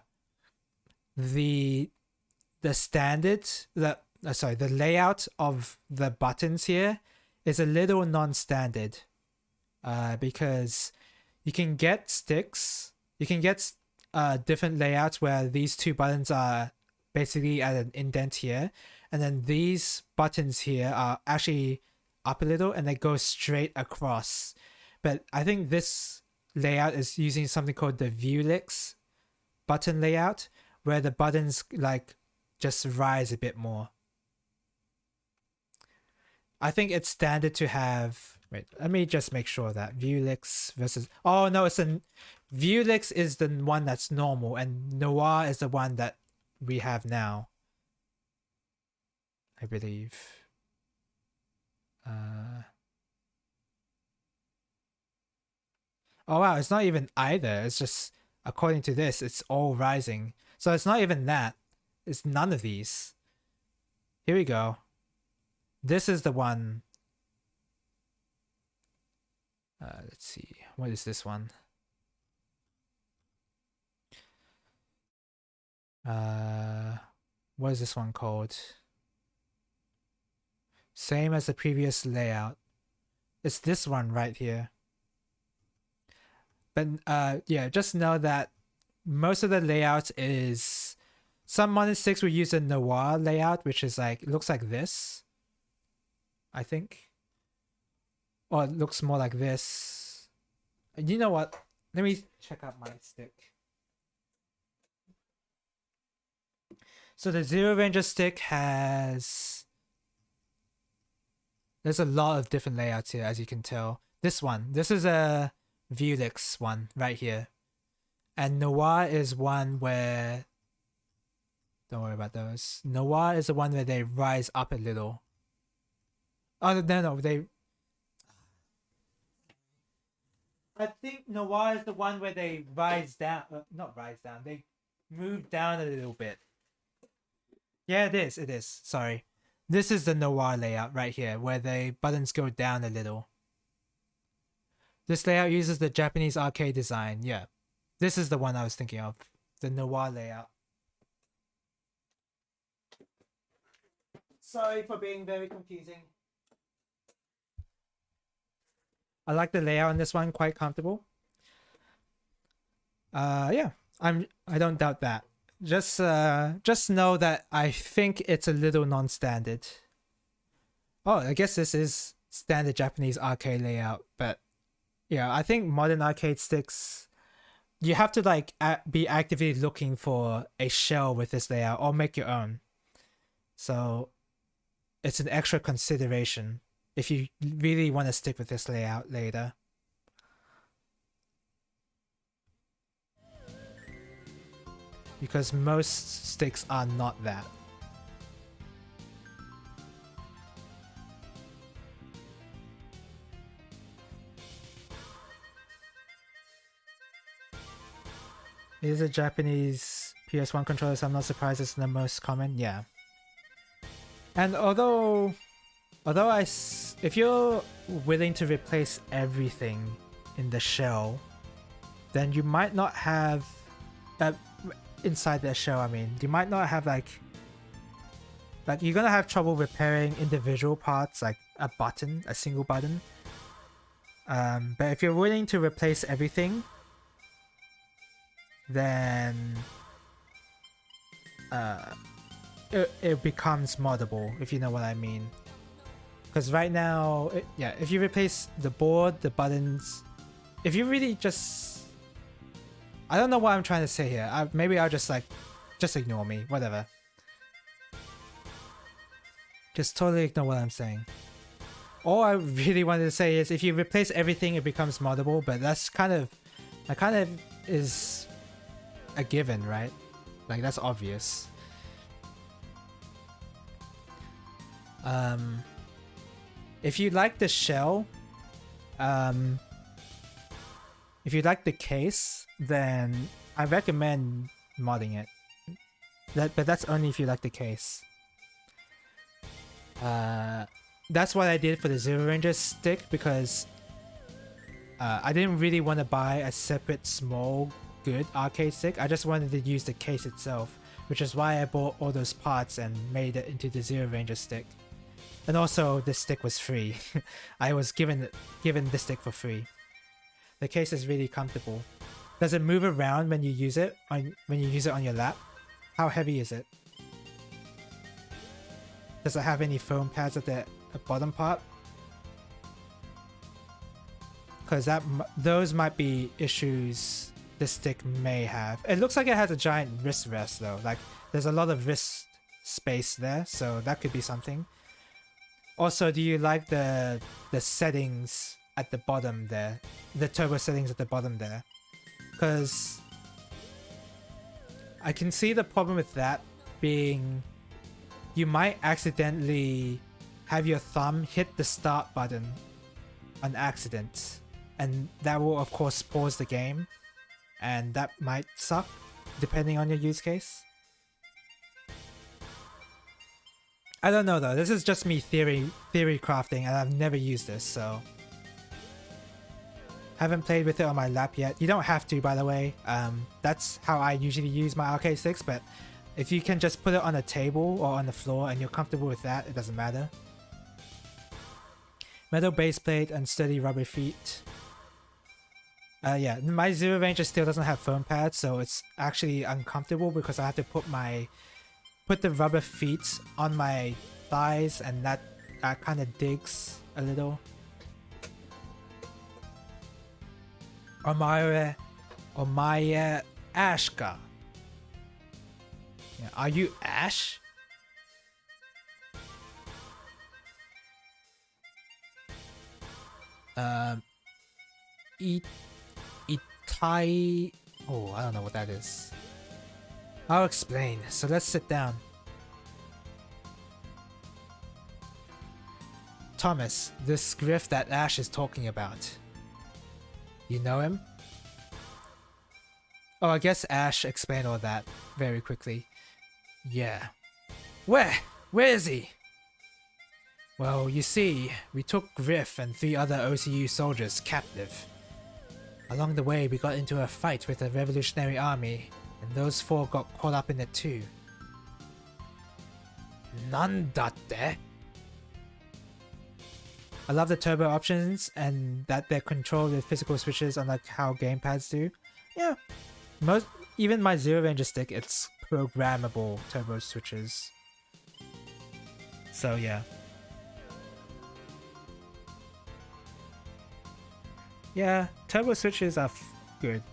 layout of the buttons here is a little non-standard. Because you can get sticks, you can get different layouts where these 2 buttons are basically at an indent here, and then these buttons here are actually up a little and they go straight across. But I think this layout is using something called the Vuelix button layout, where the buttons like just rise a bit more. I think it's standard to have. Wait, let me just make sure that Vuelix versus. Oh no, it's a Vuelix is the one that's normal, and Noir is the one that we have now. I believe. Oh wow, it's not even either. It's just according to this, it's all rising. So it's not even that. It's none of these. Here we go. This is the one. Let's see. What is this one? What is this one called? Same as the previous layout. It's this one right here. But yeah, just know that most of the layout is some modern sticks will use a Noir layout, which is like, it looks like this, I think. Or it looks more like this. And you know what? Let me check out my stick. So the Zero Ranger stick has... There's a lot of different layouts here, as you can tell. This is a Vuelix one right here. And Noir is one where... Don't worry about those. Noir is the one where they rise up a little. Oh, no, they... I think Noir is the one where they rise down. Not rise down. They move down a little bit. Yeah, it is. Sorry. This is the Noir layout right here, where the buttons go down a little. This layout uses the Japanese arcade design. Yeah. This is the one I was thinking of. The Noir layout. Sorry for being very confusing. I like the layout on this one, quite comfortable. Yeah, I don't doubt that. Just know that I think it's a little non-standard. Oh, I guess this is standard Japanese arcade layout, but yeah, I think modern arcade sticks, you have to like be actively looking for a shell with this layout or make your own. So it's an extra consideration if you really want to stick with this layout later. Because most sticks are not that. These are Japanese PS1 controllers. I'm not surprised it's the most common. Yeah. And although if you're willing to replace everything in the shell, then you might not have inside the shell. I mean, you might not have like you're gonna have trouble repairing individual parts, like a single button. But if you're willing to replace everything, then it becomes moddable, if you know what I mean. Because right now, if you replace the board, the buttons, if you really just... I don't know what I'm trying to say here. Maybe I'll just ignore me, whatever. Just totally ignore what I'm saying. All I really wanted to say is if you replace everything, it becomes moddable, but that kind of is a given, right? Like, that's obvious. If you like the shell, if you like the case, then I recommend modding it. But that's only if you like the case. That's what I did for the Zero Ranger stick, because I didn't really want to buy a separate small good arcade stick. I just wanted to use the case itself, which is why I bought all those parts and made it into the Zero Ranger stick. And also, the stick was free. I was given the stick for free. The case is really comfortable. Does it move around when you use it on your lap? How heavy is it? Does it have any foam pads at the bottom part? Because those might be issues this stick may have. It looks like it has a giant wrist rest though. Like, there's a lot of wrist space there, so that could be something. Also, do you like the settings at the bottom there? The turbo settings at the bottom there? Because I can see the problem with that being you might accidentally have your thumb hit the start button on accident, and that will of course pause the game, and that might suck depending on your use case. I don't know though, this is just me theory crafting, and I've never used this, so haven't played with it on my lap yet. You don't have to, by the way. That's how I usually use my arcade sticks, but if you can just put it on a table or on the floor and you're comfortable with that, it doesn't matter. Metal base plate and sturdy rubber feet. Yeah, my Zero Ranger still doesn't have foam pads, so it's actually uncomfortable because I have to put the rubber feet on my thighs, and that kind of digs a little. Omae Ashka. Yeah, are you Ash? Itai. Oh, I don't know what that is. I'll explain. So let's sit down. Thomas, this Griff that Ash is talking about. You know him? Oh, I guess Ash explained all that very quickly. Yeah. Where is he? Well, you see, we took Griff and 3 other OCU soldiers captive. Along the way, we got into a fight with the Revolutionary Army, and those 4 got caught up in it too. Nandatte? I love the turbo options and that they're controlled with physical switches unlike how gamepads do. Yeah, even my Zero Ranger stick, it's programmable turbo switches. So yeah. Yeah, turbo switches are good.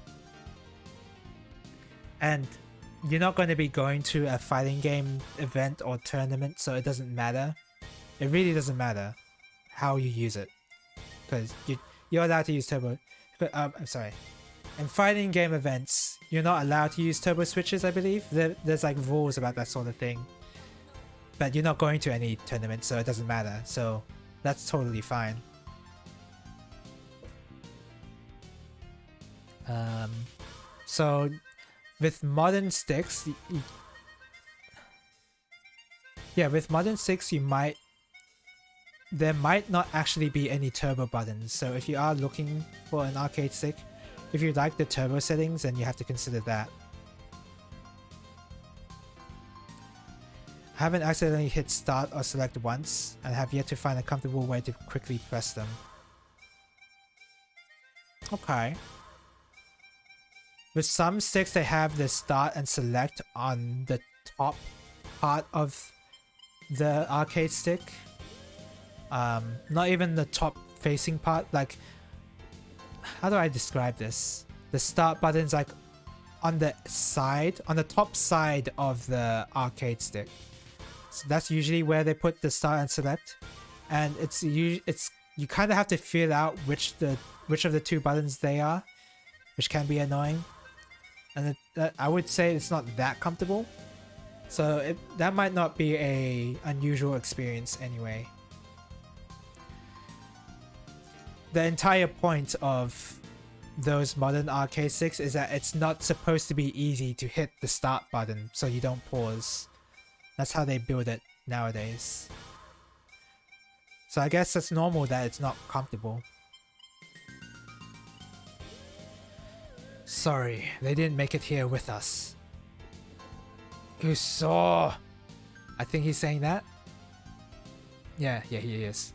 And you're not going to be going to a fighting game event or tournament, so it doesn't matter. It really doesn't matter how you use it, because you're allowed to use turbo. I'm sorry. In fighting game events, you're not allowed to use turbo switches, I believe. There's like rules about that sort of thing. But you're not going to any tournament, so it doesn't matter. So that's totally fine. So with modern sticks, with modern sticks, there might not actually be any turbo buttons. So if you are looking for an arcade stick, if you like the turbo settings, then you have to consider that. I haven't accidentally hit start or select once, and have yet to find a comfortable way to quickly press them. Okay. With some sticks, they have the start and select on the top part of the arcade stick. Not even the top facing part. Like, how do I describe this? The start button's like on the side, on the top side of the arcade stick. So that's usually where they put the start and select, and you kind of have to feel out which of the 2 buttons they are, which can be annoying. And I would say it's not that comfortable, so that might not be a unusual experience anyway. The entire point of those modern arcade sticks is that it's not supposed to be easy to hit the start button so you don't pause. That's how they build it nowadays. So I guess it's normal that it's not comfortable. Sorry, they didn't make it here with us. Uso! I think he's saying that? Yeah, he is.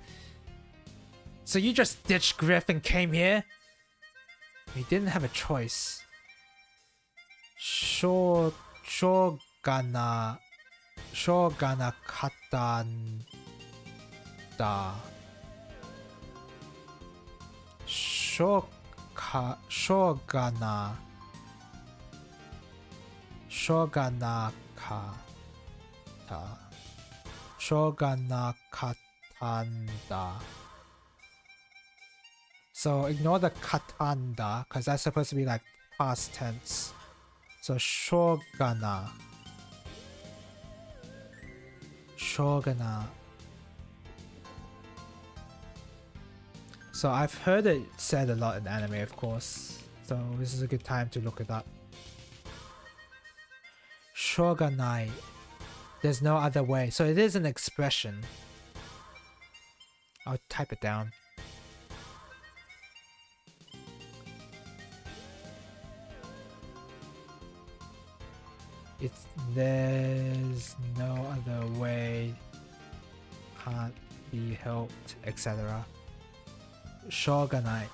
So you just ditched Griff and came here? We didn't have a choice. Shogana katanda. Shogana kata. katanda. So ignore the katanda, because that's supposed to be like past tense. So shogana. Shogana. So I've heard it said a lot in anime, of course. So this is a good time to look it up. Shoganai. There's no other way. So it is an expression. I'll type it down. There's no other way, can't be helped, etc. Shoganai.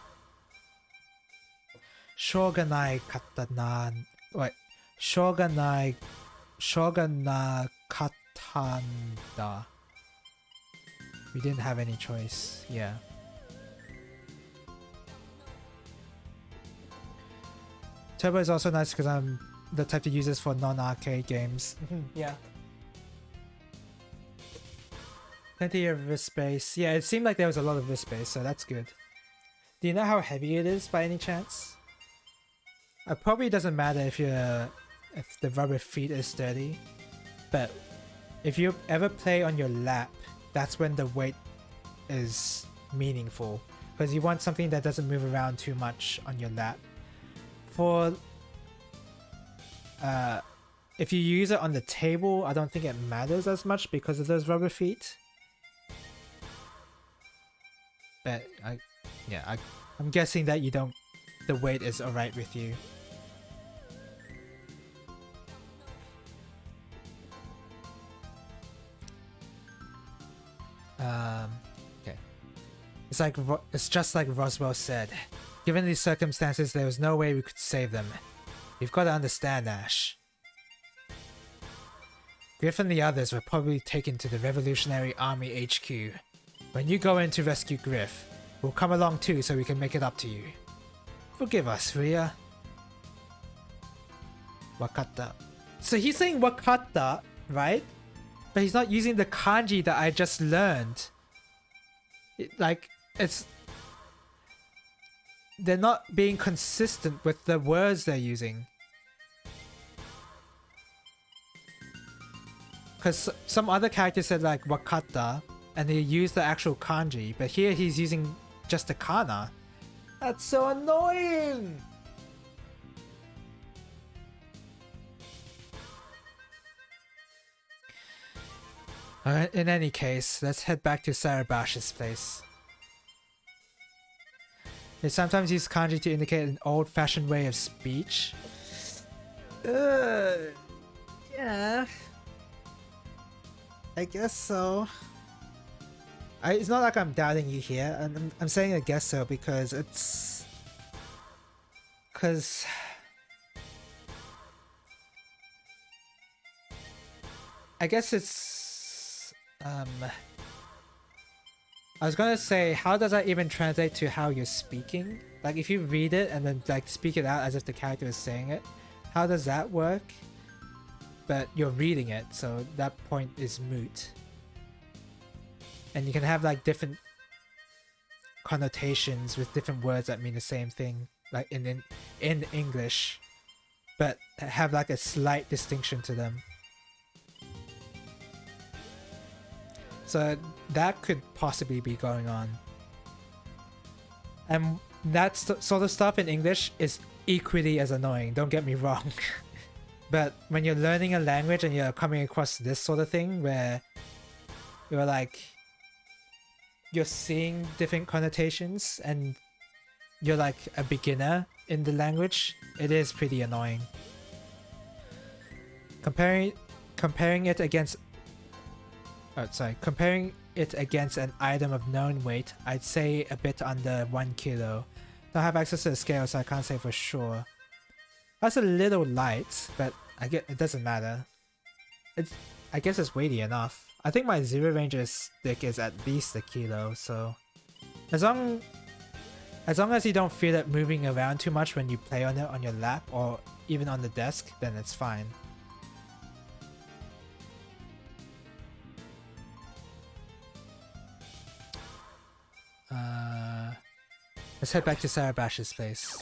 Shoganai katana. Wait. Shogana katanda. We didn't have any choice. Yeah. Turbo is also nice because I'm the type to use this for non-arcade games. Yeah. Plenty of wrist space. Yeah, it seemed like there was a lot of wrist space, so that's good. Do you know how heavy it is by any chance? It probably doesn't matter if the rubber feet is sturdy, but if you ever play on your lap, that's when the weight is meaningful, because you want something that doesn't move around too much on your lap. For if you use it on the table, I don't think it matters as much because of those rubber feet. But I'm guessing that the weight is alright with you. Okay. It's just like Roswell said. Given these circumstances, there was no way we could save them. You've got to understand, Ash. Griff and the others were probably taken to the Revolutionary Army HQ. When you go in to rescue Griff, we'll come along too so we can make it up to you. Forgive us, Rhea. Wakata. So he's saying Wakata, right? But he's not using the kanji that I just learned. They're not being consistent with the words they're using. Because some other characters said like wakata and they use the actual kanji, but here he's using just the kana. That's so annoying! In any case, let's head back to Sarabash's place. They sometimes use kanji to indicate an old-fashioned way of speech. Yeah. I guess so. It's not like I'm doubting you here. I'm saying I guess so because it's... Because... I guess it's... I was gonna say, how does that even translate to how you're speaking? Like, if you read it and then like speak it out as if the character is saying it, how does that work? But you're reading it, so that point is moot. And you can have like different connotations with different words that mean the same thing, like in English, but have like a slight distinction to them. So that could possibly be going on. And that sort of stuff in English is equally as annoying, don't get me wrong. But when you're learning a language and you're coming across this sort of thing where you're like, you're seeing different connotations and you're like a beginner in the language, it is pretty annoying. Comparing it against an item of known weight, I'd say a bit under 1 kilo. Don't have access to the scale, so I can't say for sure. That's a little light, but I get it doesn't matter. I guess it's weighty enough. I think my Zero Ranger stick is at least 1 kilo, so as long as you don't feel it moving around too much when you play on it on your lap or even on the desk, then it's fine. Let's head back to Sarah Bash's place.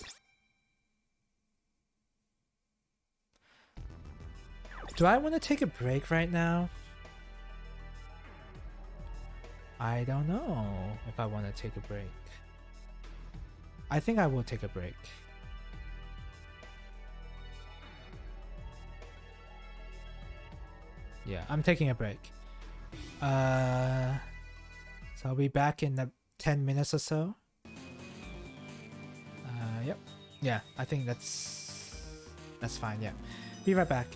Do I want to take a break right now? I don't know if I want to take a break. I think I will take a break. Yeah, I'm taking a break. So I'll be back in 10 minutes or so. Yep. Yeah, I think that's fine. Yeah. Be right back.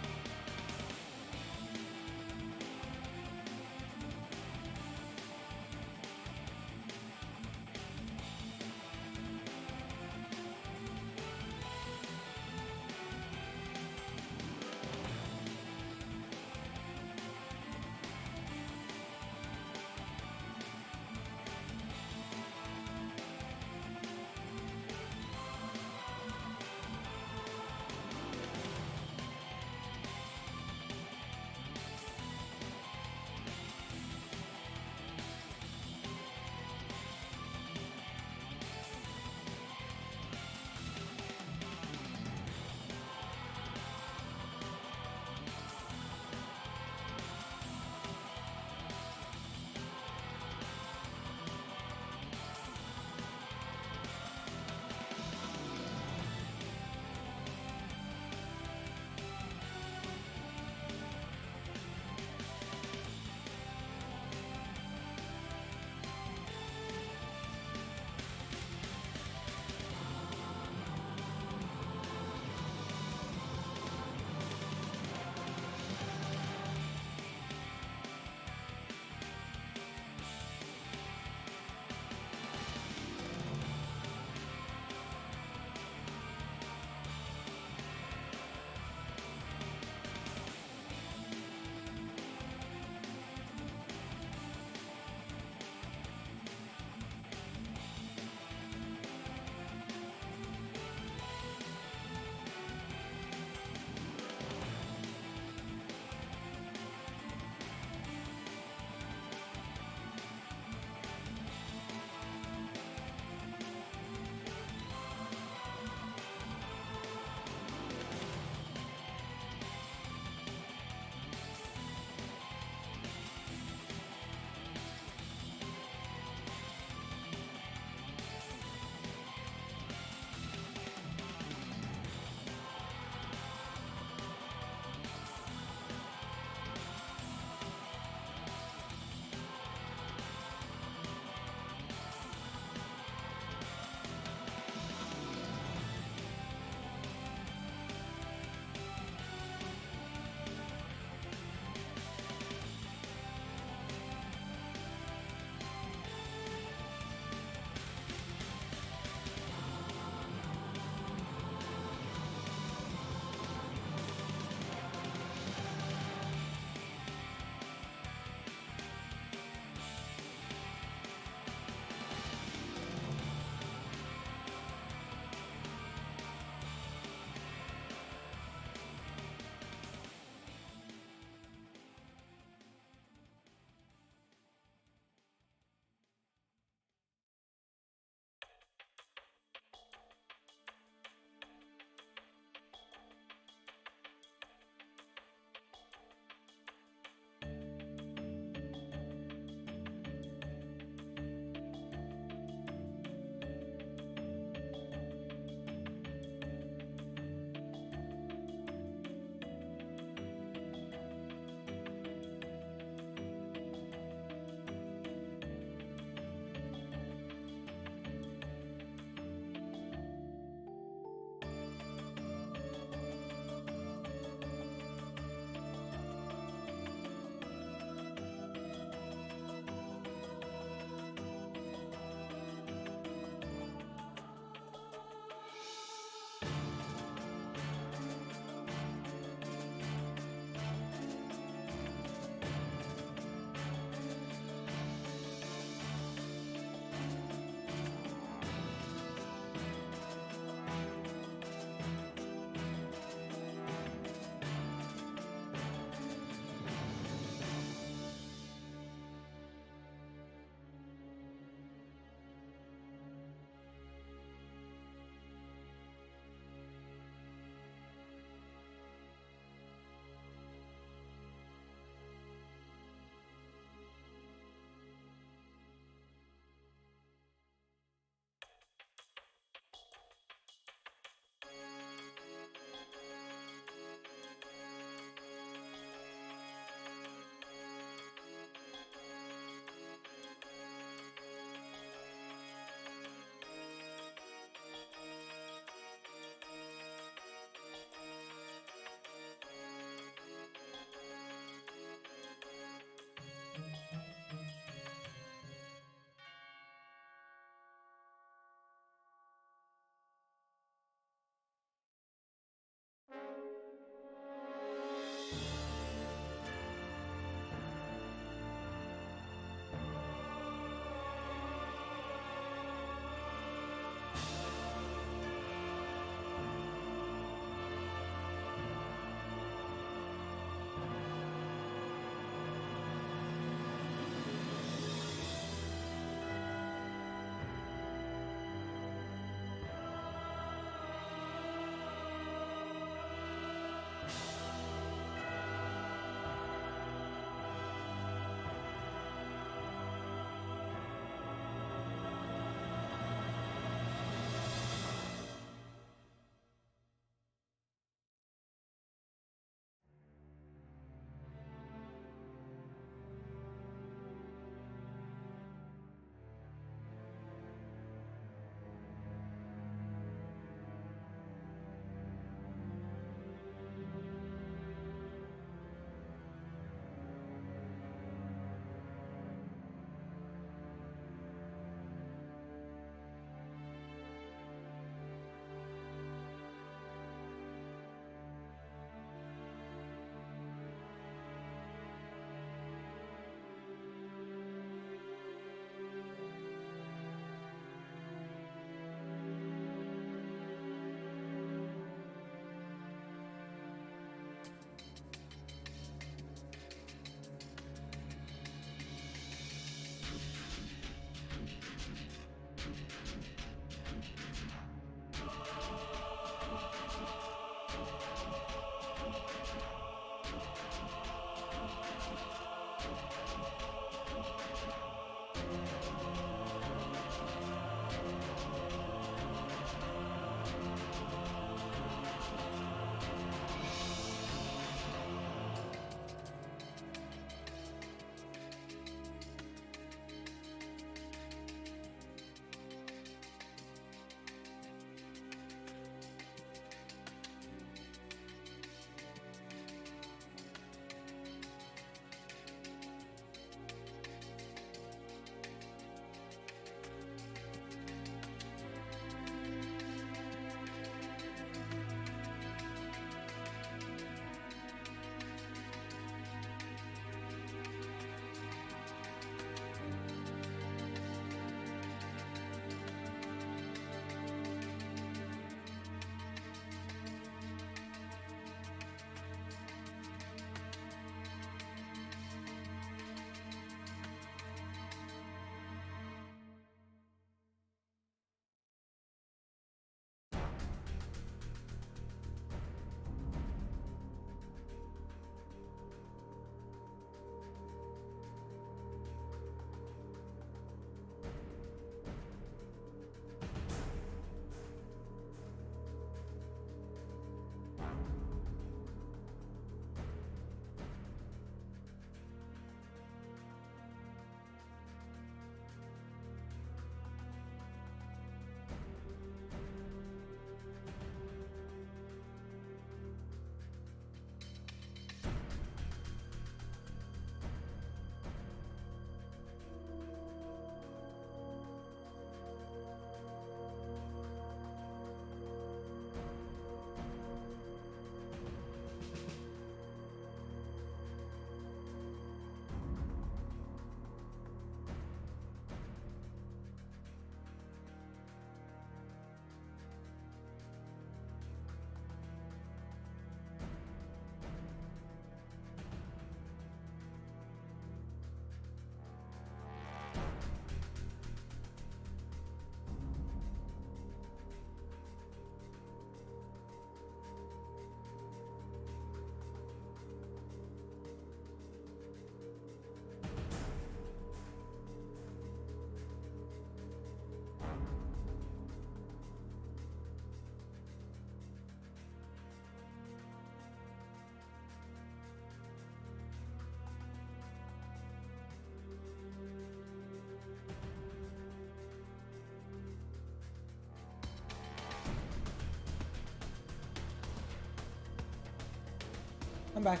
I'm back.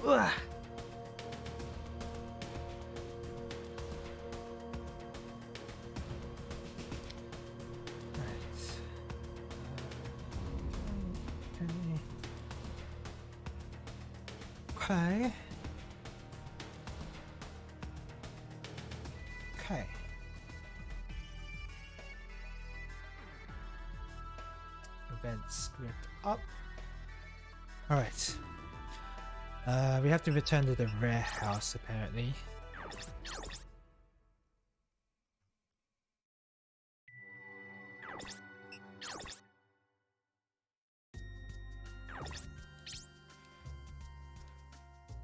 Ugh. Okay. Okay. Event script up. Alright. We have to return to the rare house apparently.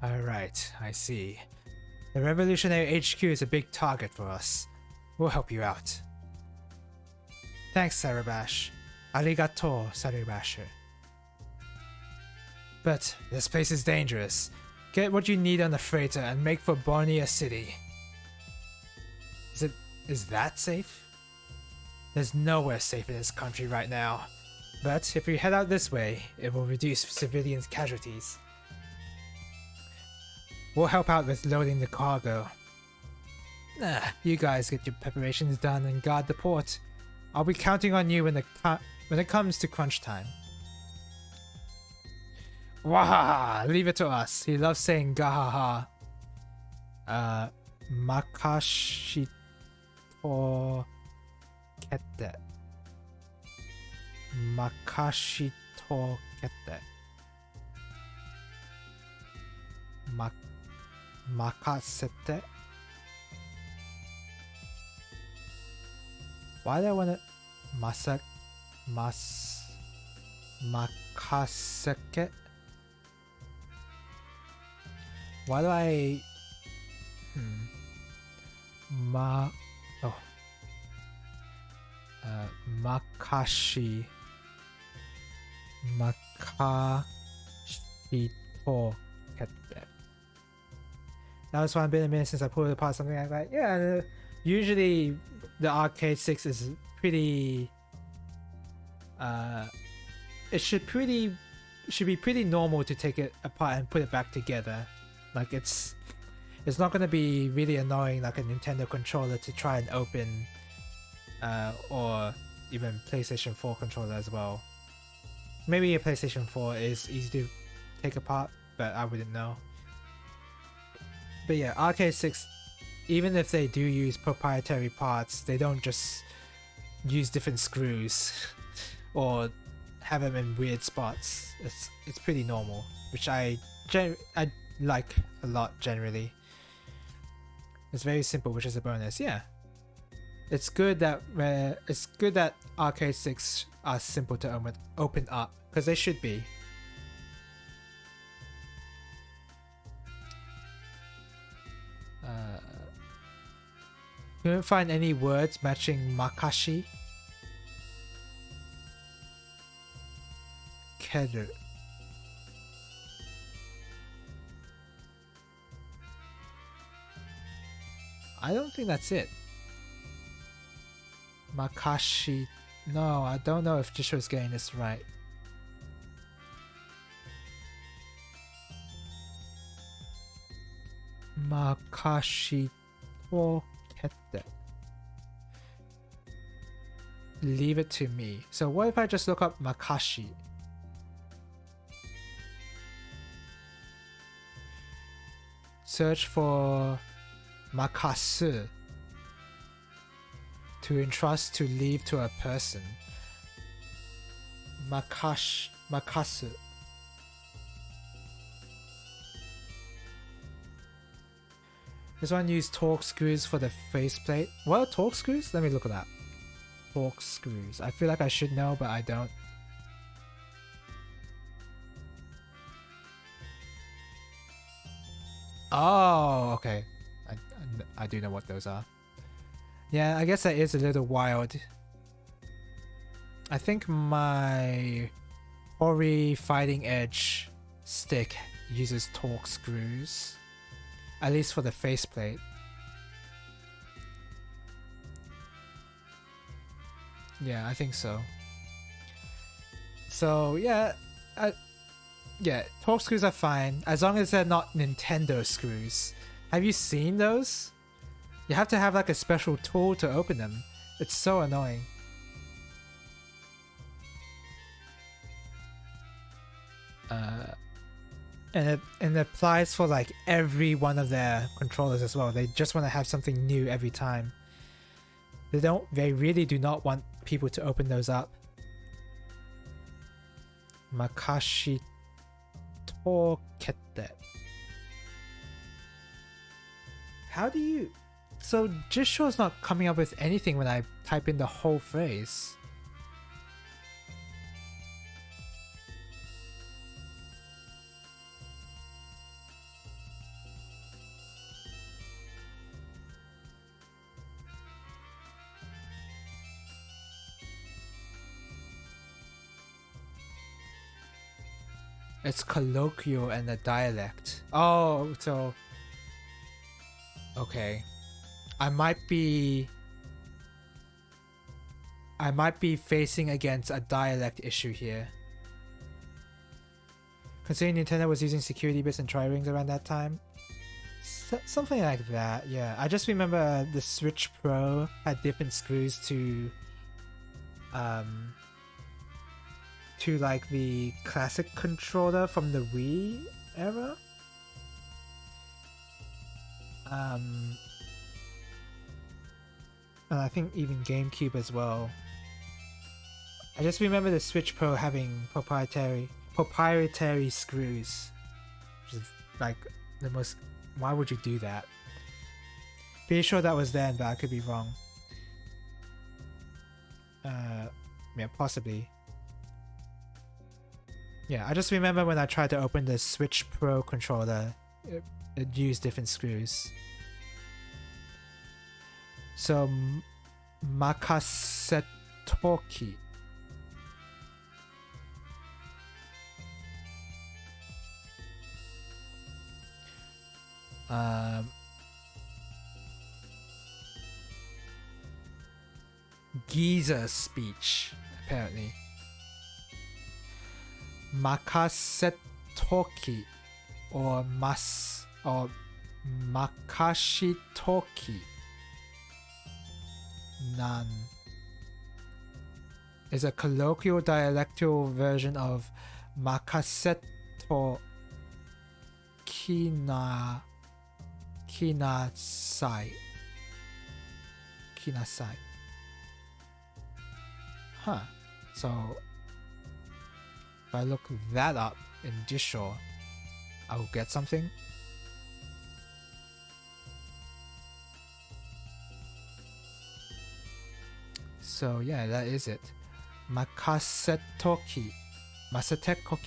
Alright, I see. The Revolutionary HQ is a big target for us. We'll help you out. Thanks, Sarabash. Arigato, Sarabasher. But this place is dangerous. Get what you need on the freighter and make for Borneo City. Is that safe? There's nowhere safe in this country right now. But if we head out this way, it will reduce civilian casualties. We'll help out with loading the cargo. You guys get your preparations done and guard the port. I'll be counting on you when it comes to crunch time. Wahaha! Leave it to us. He loves saying gahaha. Makashito kete. Makashito kete. Makasete? Why do I want to makaseke? Why do I makashito kete. That was why it's been a minute since I pulled apart something like that. Yeah, usually the Arcade 6 is pretty it should be pretty normal to take it apart and put it back together. Like it's not going to be really annoying like a Nintendo controller to try and open or even PlayStation 4 controller as well. Maybe a PlayStation 4 is easy to take apart, but I wouldn't know. But yeah, Arcade 6, even if they do use proprietary parts, they don't just use different screws or have them in weird spots. It's pretty normal, which I like a lot generally. It's very simple, which is a bonus. Yeah, it's good that Arcade 6 are simple to open up, because they should be. Couldn't find any words matching Makashi. Keru. I don't think that's it. Makashi. No, I don't know if Jisho's getting this right. Makashi to kete. Leave it to me. So what if I just look up Makashi? Search for Makasu. To entrust, to leave to a person. Makasu. This one used torque screws for the faceplate. What are torque screws? Let me look at that. Torque screws. I feel like I should know, but I don't. Oh, okay. I do know what those are. Yeah, I guess that is a little wild. I think my Hori Fighting Edge stick uses torque screws. At least for the faceplate. Yeah, I think so. So yeah, Yeah, torque screws are fine as long as they're not Nintendo screws. Have you seen those? You have to have like a special tool to open them. It's so annoying. And it applies for like every one of their controllers as well. They just want to have something new every time. They really do not want people to open those up. Makashi Tokete. How do you... So Jisho's not coming up with anything when I type in the whole phrase. It's colloquial and a dialect. Oh, so... Okay. I might be facing against a dialect issue here. Considering Nintendo was using security bits and tri-rings around that time. Something like that, yeah. I just remember the Switch Pro had different screws to like the classic controller from the Wii era. And I think even GameCube as well. I just remember the Switch Pro having proprietary screws, which is like the most... Why would you do that? Pretty sure that was then, but I could be wrong. Yeah, possibly. Yeah, I just remember when I tried to open the Switch Pro controller, it used different screws. So, Makasetoki. Giza speech, apparently. Makasetoki or Makashitoki Nan is a colloquial dialectal version of Makaseto Kinasai. Huh. So if I look that up in Jisho, I will get something. So yeah, that is it. Makasetoki. Makasetoki.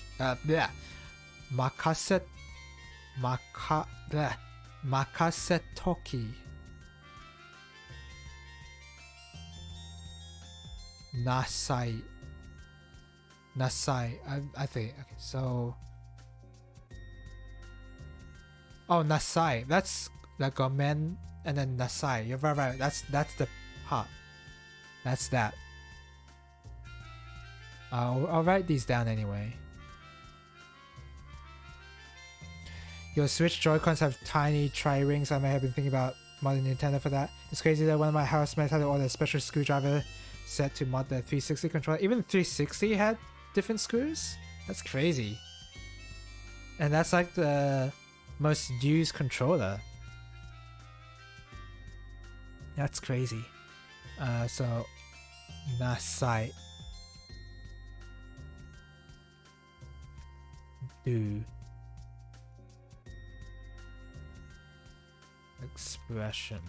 Nasai. I think. Okay, so. Oh, Nasai. That's the Gomen and then Nasai. You're right. That's the part. That's that. I'll write these down anyway. Your Switch Joy-Cons have tiny tri-rings. I may have been thinking about modding Nintendo for that. It's crazy that one of my housemates had to order a special screwdriver set to mod the 360 controller. Even 360 had different screws? That's crazy. And that's like the most used controller. That's crazy. So Nasai do expression,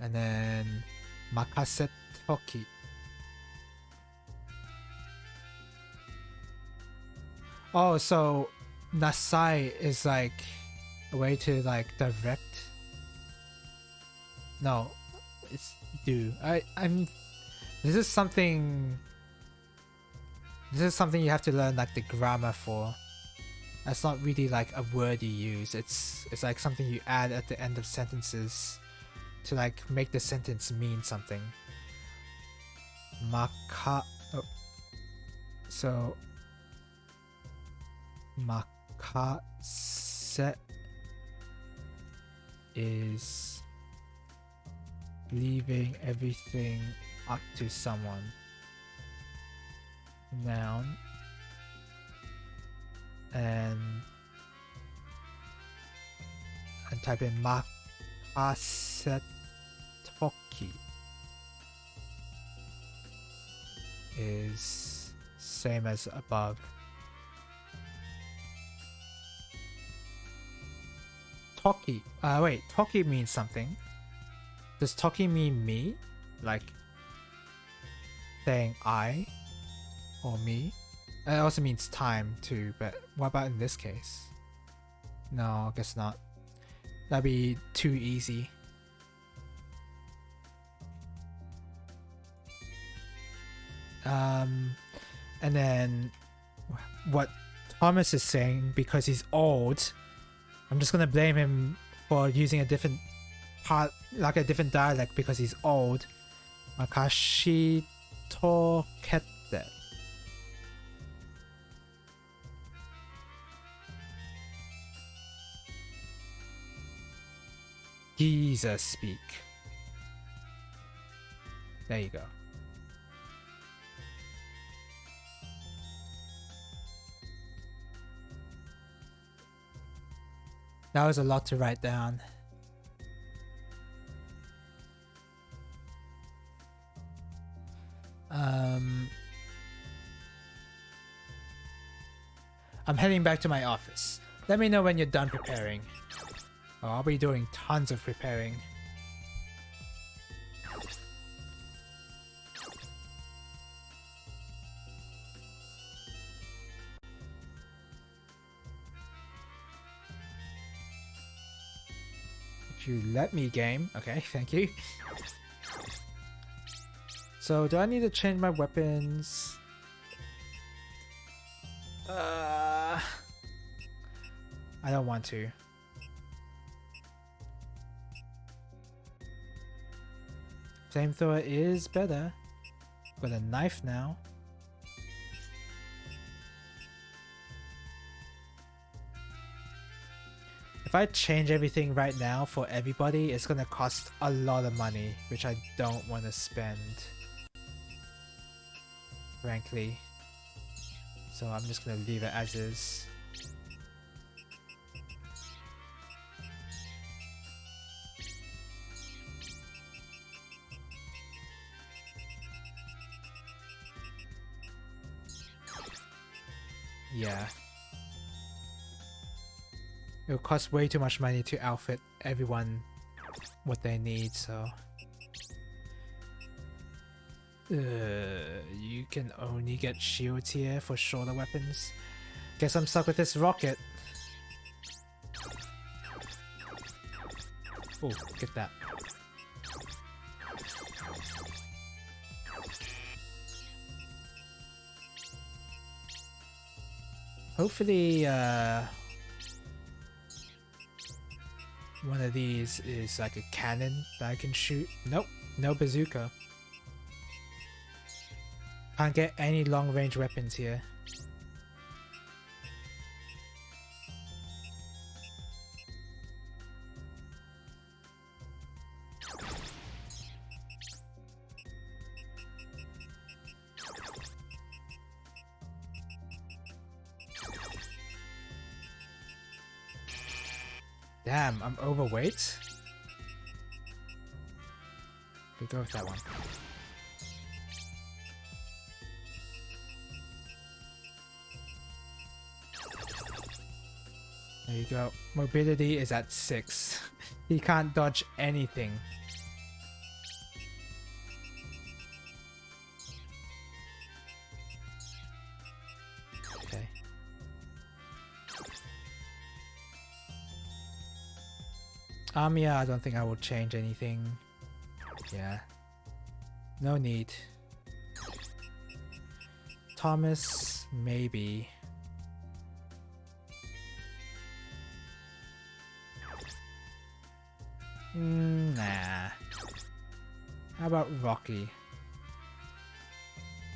and then Makasetoki. Oh, so Nasai is like a way to like direct. No, it's do. This is something you have to learn like the grammar for. That's not really like a word you use. It's like something you add at the end of sentences to like make the sentence mean something. So Makaset is leaving everything up to someone. Noun. And type in Makasetoki is same as above. Toki. Wait, Toki means something. Does Toki mean me? Like saying I or me? It also means time too, but what about in this case? No, I guess not. That'd be too easy. And then what Thomas is saying, because he's old, I'm just gonna blame him for using a different part, like a different dialect, because he's old. Makashi to kette. Jesus speak. There you go. That was a lot to write down. I'm heading back to my office. Let me know when you're done preparing. Oh, I'll be doing tons of preparing. If you let me, game. Okay, thank you. So, do I need to change my weapons? I don't want to. Flamethrower is better. Got a knife now. If I change everything right now for everybody, it's gonna cost a lot of money, which I don't want to spend, frankly. So I'm just gonna leave it as is. Yeah. It'll cost way too much money to outfit everyone what they need, so... you can only get shields here for shorter weapons. Guess I'm stuck with this rocket. Oh, get that. Hopefully, one of these is like a cannon that I can shoot. Nope, no bazooka. Can't get any long-range weapons here. Damn, I'm overweight? We go with that one. There you go. Mobility is at 6. He can't dodge anything. Okay. Yeah, I don't think I will change anything. Yeah. No need. Thomas, maybe. Nah. How about Rocky?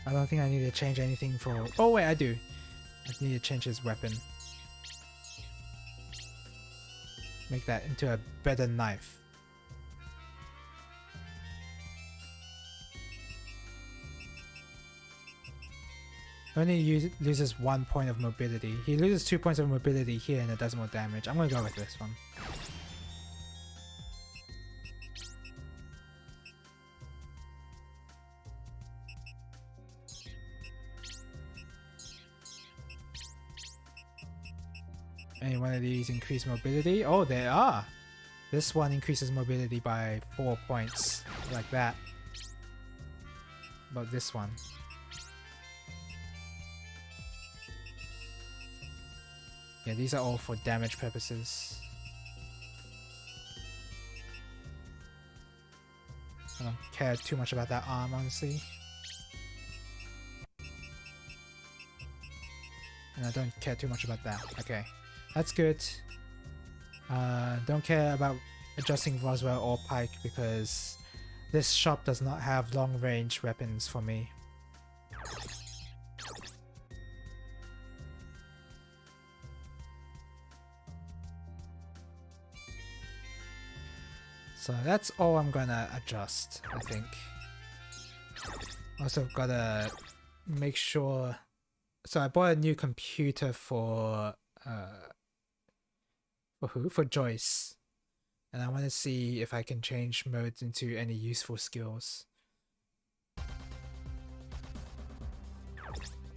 I don't think I need to change anything for... Oh wait, I do. I need to change his weapon. make that into a better knife. Only loses 1 point of mobility. He loses 2 points of mobility here and it does more damage. I'm gonna go with this one. Any one of these increase mobility? Oh, they are! This one increases mobility by 4 points, like that. But this one. Yeah, these are all for damage purposes. I don't care too much about that arm, honestly. And I don't care too much about that. Okay, that's good. Don't care about adjusting Roswell or Pike because this shop does not have long-range weapons for me. So that's all I'm gonna adjust, I think. Also gotta make sure... So I bought a new computer for who? For Joyce. And I want to see if I can change modes into any useful skills.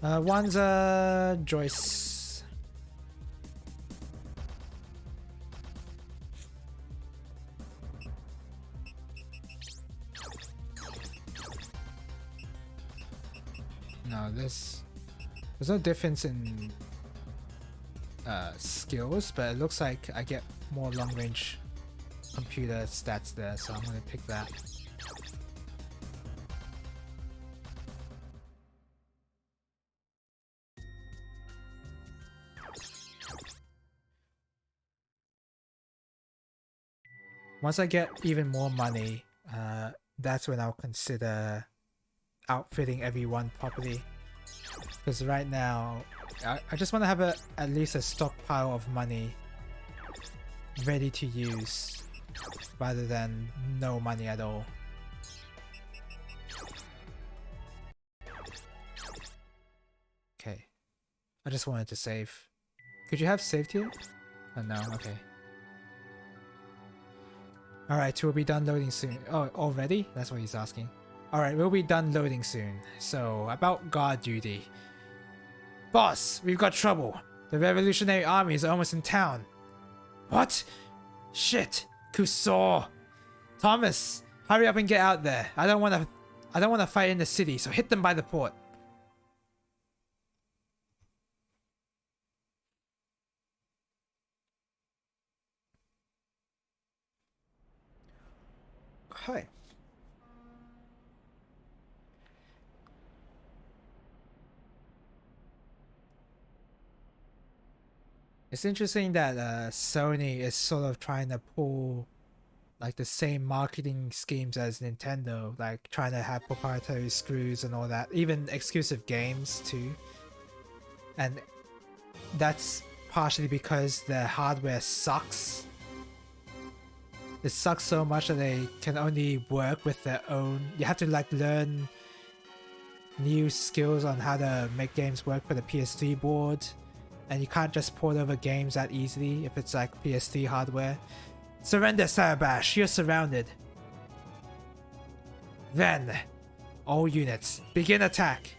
One's Joyce. No, there's no difference in skills, but it looks like I get more long-range computer stats there, so I'm gonna pick that. Once I get even more money, that's when I'll consider outfitting everyone properly. Because right now, I just want to have at least a stockpile of money ready to use, rather than no money at all. Okay, I just wanted to save. Could you have saved here? Oh no, okay. Alright, we'll be done loading soon. Oh, already? That's what he's asking. Alright, we'll be done loading soon. So, about guard duty. Boss, we've got trouble. The Revolutionary Army is almost in town. What? Shit. Kusor. Thomas, hurry up and get out there. I don't want to fight in the city, so hit them by the port. Hi. It's interesting that Sony is sort of trying to pull like the same marketing schemes as Nintendo, like trying to have proprietary screws and all that, even exclusive games too. And that's partially because their hardware sucks. It sucks so much that they can only work with their own. You have to like learn new skills on how to make games work for the PS3 board. And you can't just port over games that easily if it's like PS3 hardware. Surrender, Sarabash, you're surrounded. Then, all units, begin attack.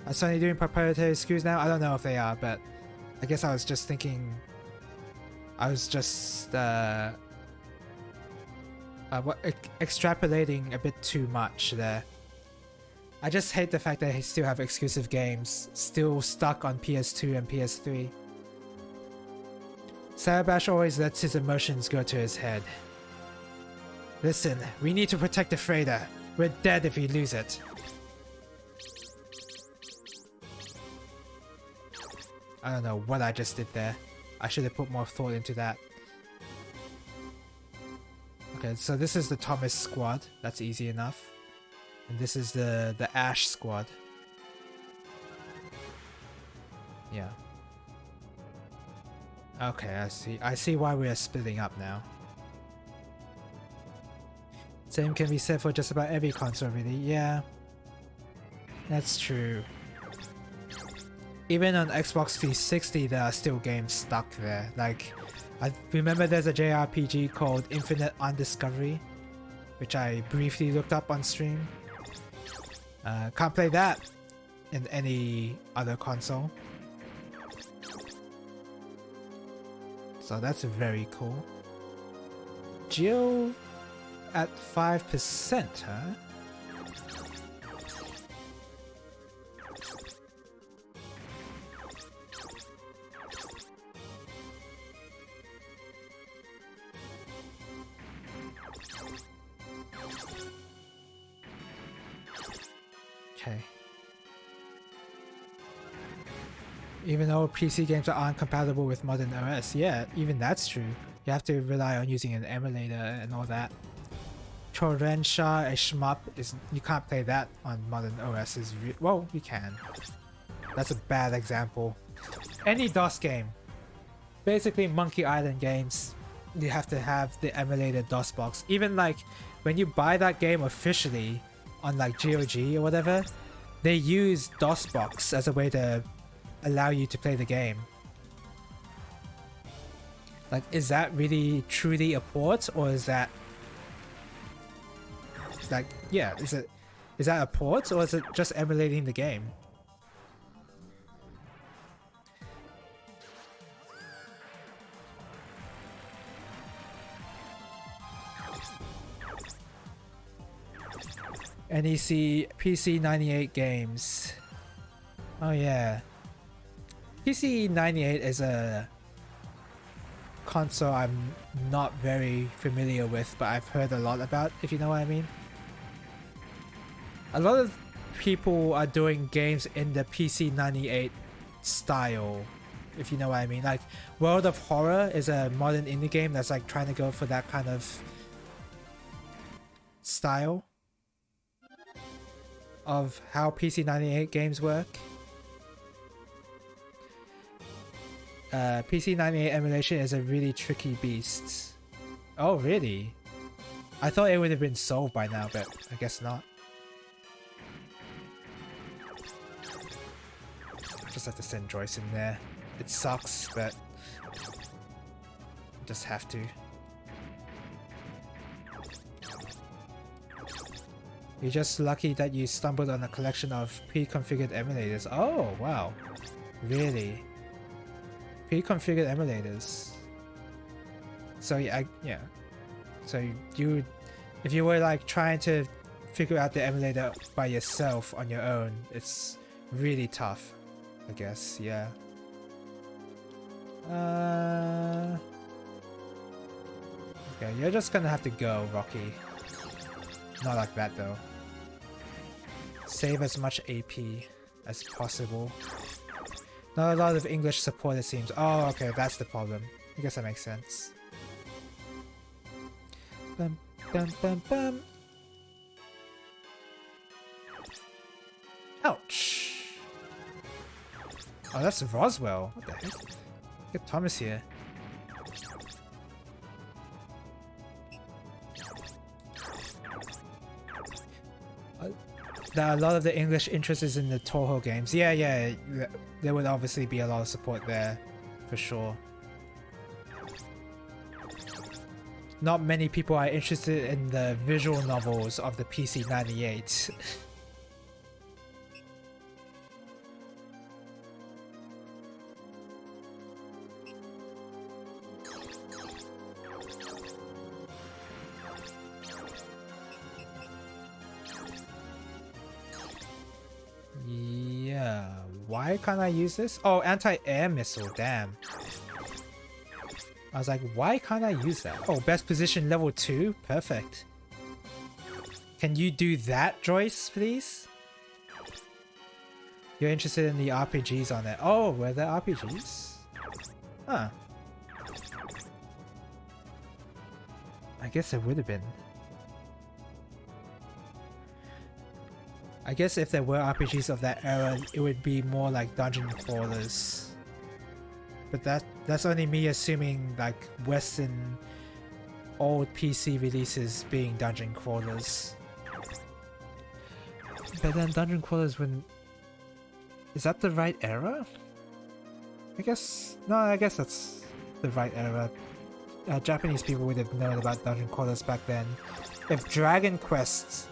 Are Sony doing proprietary SKUs now? I don't know if they are, but I guess I was just thinking... I was just extrapolating a bit too much there. I just hate the fact that they still have exclusive games still stuck on PS2 and PS3. Sarabash always lets his emotions go to his head. Listen, we need to protect the freighter. We're dead if we lose it. I don't know what I just did there. I should have put more thought into that. Okay, so this is the Thomas squad. That's easy enough. And this is the Ash squad. Yeah. Okay, I see. I see why we are splitting up now. Same can be said for just about every console, really. Yeah, that's true. Even on Xbox 360, there are still games stuck there. Like, I remember there's a JRPG called Infinite Undiscovery, which I briefly looked up on stream. Can't play that in any other console. So that's very cool. Geo at 5%, huh? Okay. Even though PC games aren't compatible with modern OS, yeah, even that's true. You have to rely on using an emulator and all that. Torrensha, a shmup, you can't play that on modern OSs. Well, you can. That's a bad example. Any DOS game, basically Monkey Island games, you have to have the emulated DOS box. Even like when you buy that game officially on like GOG or whatever, they use DOS box as a way to allow you to play the game. Like, is that really truly a port, or is that like, yeah, is that a port, or is it just emulating the game? NEC PC 98 games. Oh yeah. PC 98 is a console I'm not very familiar with, but I've heard a lot about, if you know what I mean. A lot of people are doing games in the PC 98 style, if you know what I mean. Like World of Horror is a modern indie game that's like trying to go for that kind of style of how PC 98 games work. PC 98 emulation is a really tricky beast. Oh really? I thought it would have been solved by now, but I guess not. Just have to send Joyce in there. It sucks, but just have to. You're just lucky that you stumbled on a collection of pre-configured emulators. Oh wow, really? Pre-configured emulators. So yeah, yeah. So you, if you were like trying to figure out the emulator by yourself on your own, it's really tough, I guess. Yeah. Okay, you're just gonna have to go, Rocky. Not like that though. Save as much AP as possible. Not a lot of English support, it seems. Oh, okay, that's the problem. I guess that makes sense. Bum, bum, bum, bum. Ouch! Oh, that's Roswell. What the heck? Get Thomas here. A lot of the English interest is in the Toho games. Yeah, yeah, there would obviously be a lot of support there, for sure. Not many people are interested in the visual novels of the PC 98. Yeah, why can't I use this? Oh, anti-air missile, damn. I was like, why can't I use that? Oh, best position level 2? Perfect. Can you do that, Joyce, please? You're interested in the RPGs on it. Oh, were there RPGs? Huh. I guess it would have been. I guess if there were RPGs of that era, it would be more like dungeon crawlers. But that's only me assuming like Western old PC releases being dungeon crawlers. But then dungeon crawlers when... Is that the right era? I guess... No, I guess that's the right era. Japanese people would have known about dungeon crawlers back then. If Dragon Quest...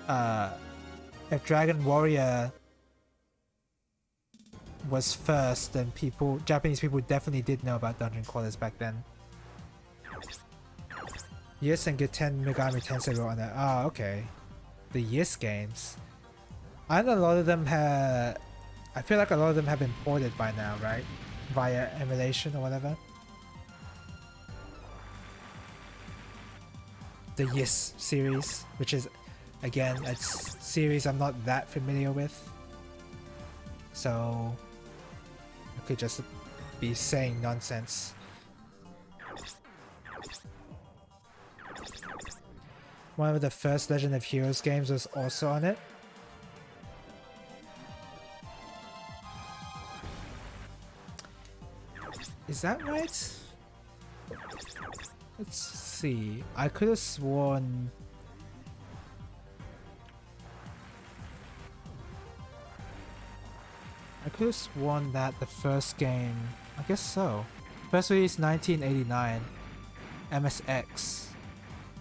if Dragon Warrior was first, then Japanese people definitely did know about dungeon crawlers back then. Yes, and get 10 Megami Tensei wrote on that. Oh, okay. The Yes games. And a lot of them have... I feel like a lot of them have been ported by now, right? Via emulation or whatever. The Yes series, which is, again, a series I'm not that familiar with. So... I could just be saying nonsense. One of the first Legend of Heroes games was also on it. Is that right? Let's see. I could have sworn... I could have sworn that the first game... I guess so. First release 1989. MSX.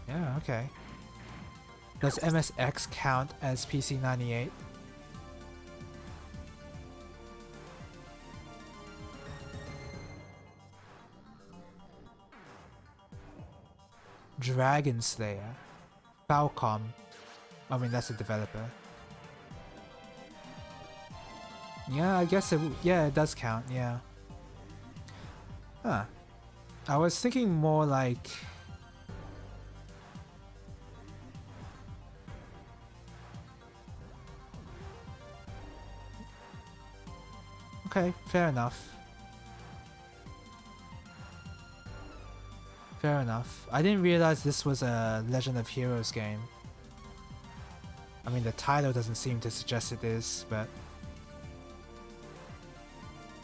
Yeah, okay. Does MSX count as PC98? Dragon Slayer. Falcom. I mean, that's a developer. Yeah, I guess yeah, it does count, yeah. Huh. I was thinking more like... Okay, fair enough. Fair enough. I didn't realize this was a Legend of Heroes game. I mean, the title doesn't seem to suggest it is, but...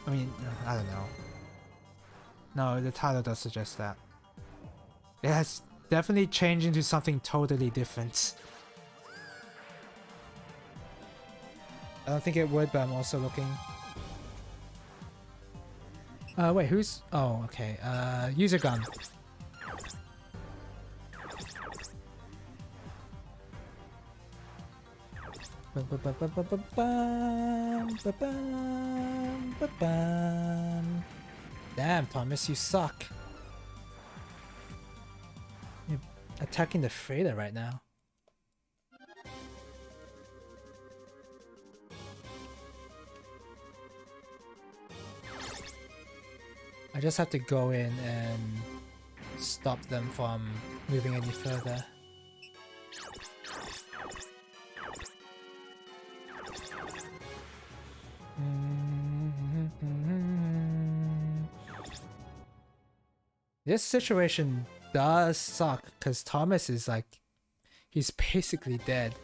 I mean, I don't know. No, the title does suggest that. It has definitely changed into something totally different. I don't think it would, but I'm also looking. Wait, who's... Oh, okay. User gun. Damn, Thomas, you suck. You're attacking the freighter right now. I just have to go in and stop them from moving any further. This situation does suck because Thomas is like, he's basically dead.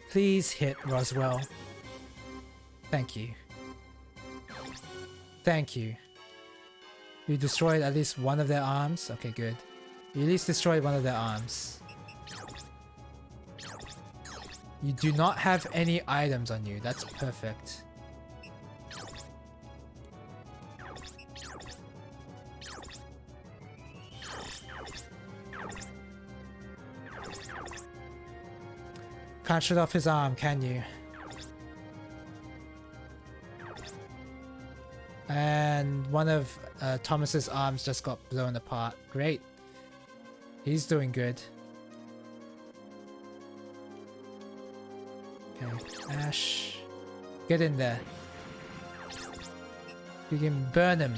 Please hit Roswell. Thank you. Thank you. You destroyed at least one of their arms? Okay, good. You at least destroyed one of their arms. You do not have any items on you. That's perfect. Can't shoot off his arm, can you? And one of Thomas's arms just got blown apart. Great. He's doing good. Okay, Ash. Get in there. You can burn him.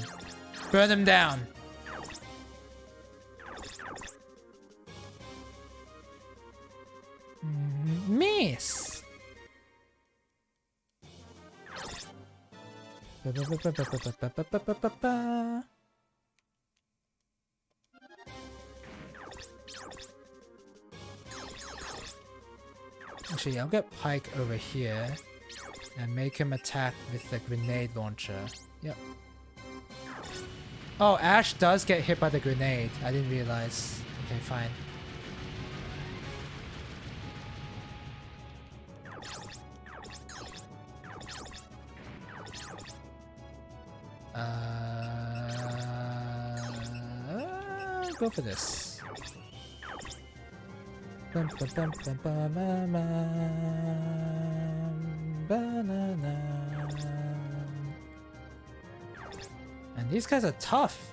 Burn him down. Miss. Actually, I'll get Pike over here and make him attack with the grenade launcher. Yep. Oh, Ash does get hit by the grenade. I didn't realize. Okay, fine. Go for this. And these guys are tough.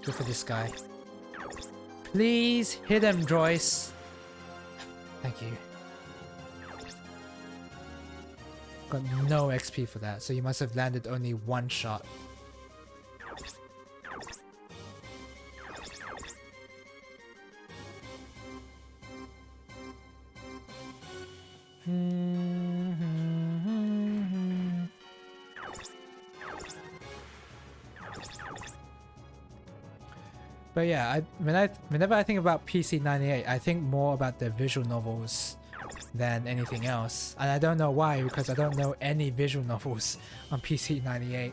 Go for this guy. Please hit him, Joyce. Thank you. Got no XP for that, so you must have landed only one shot. But yeah, whenever I think about PC98, I think more about the visual novels than anything else. And I don't know why, because I don't know any visual novels on PC98.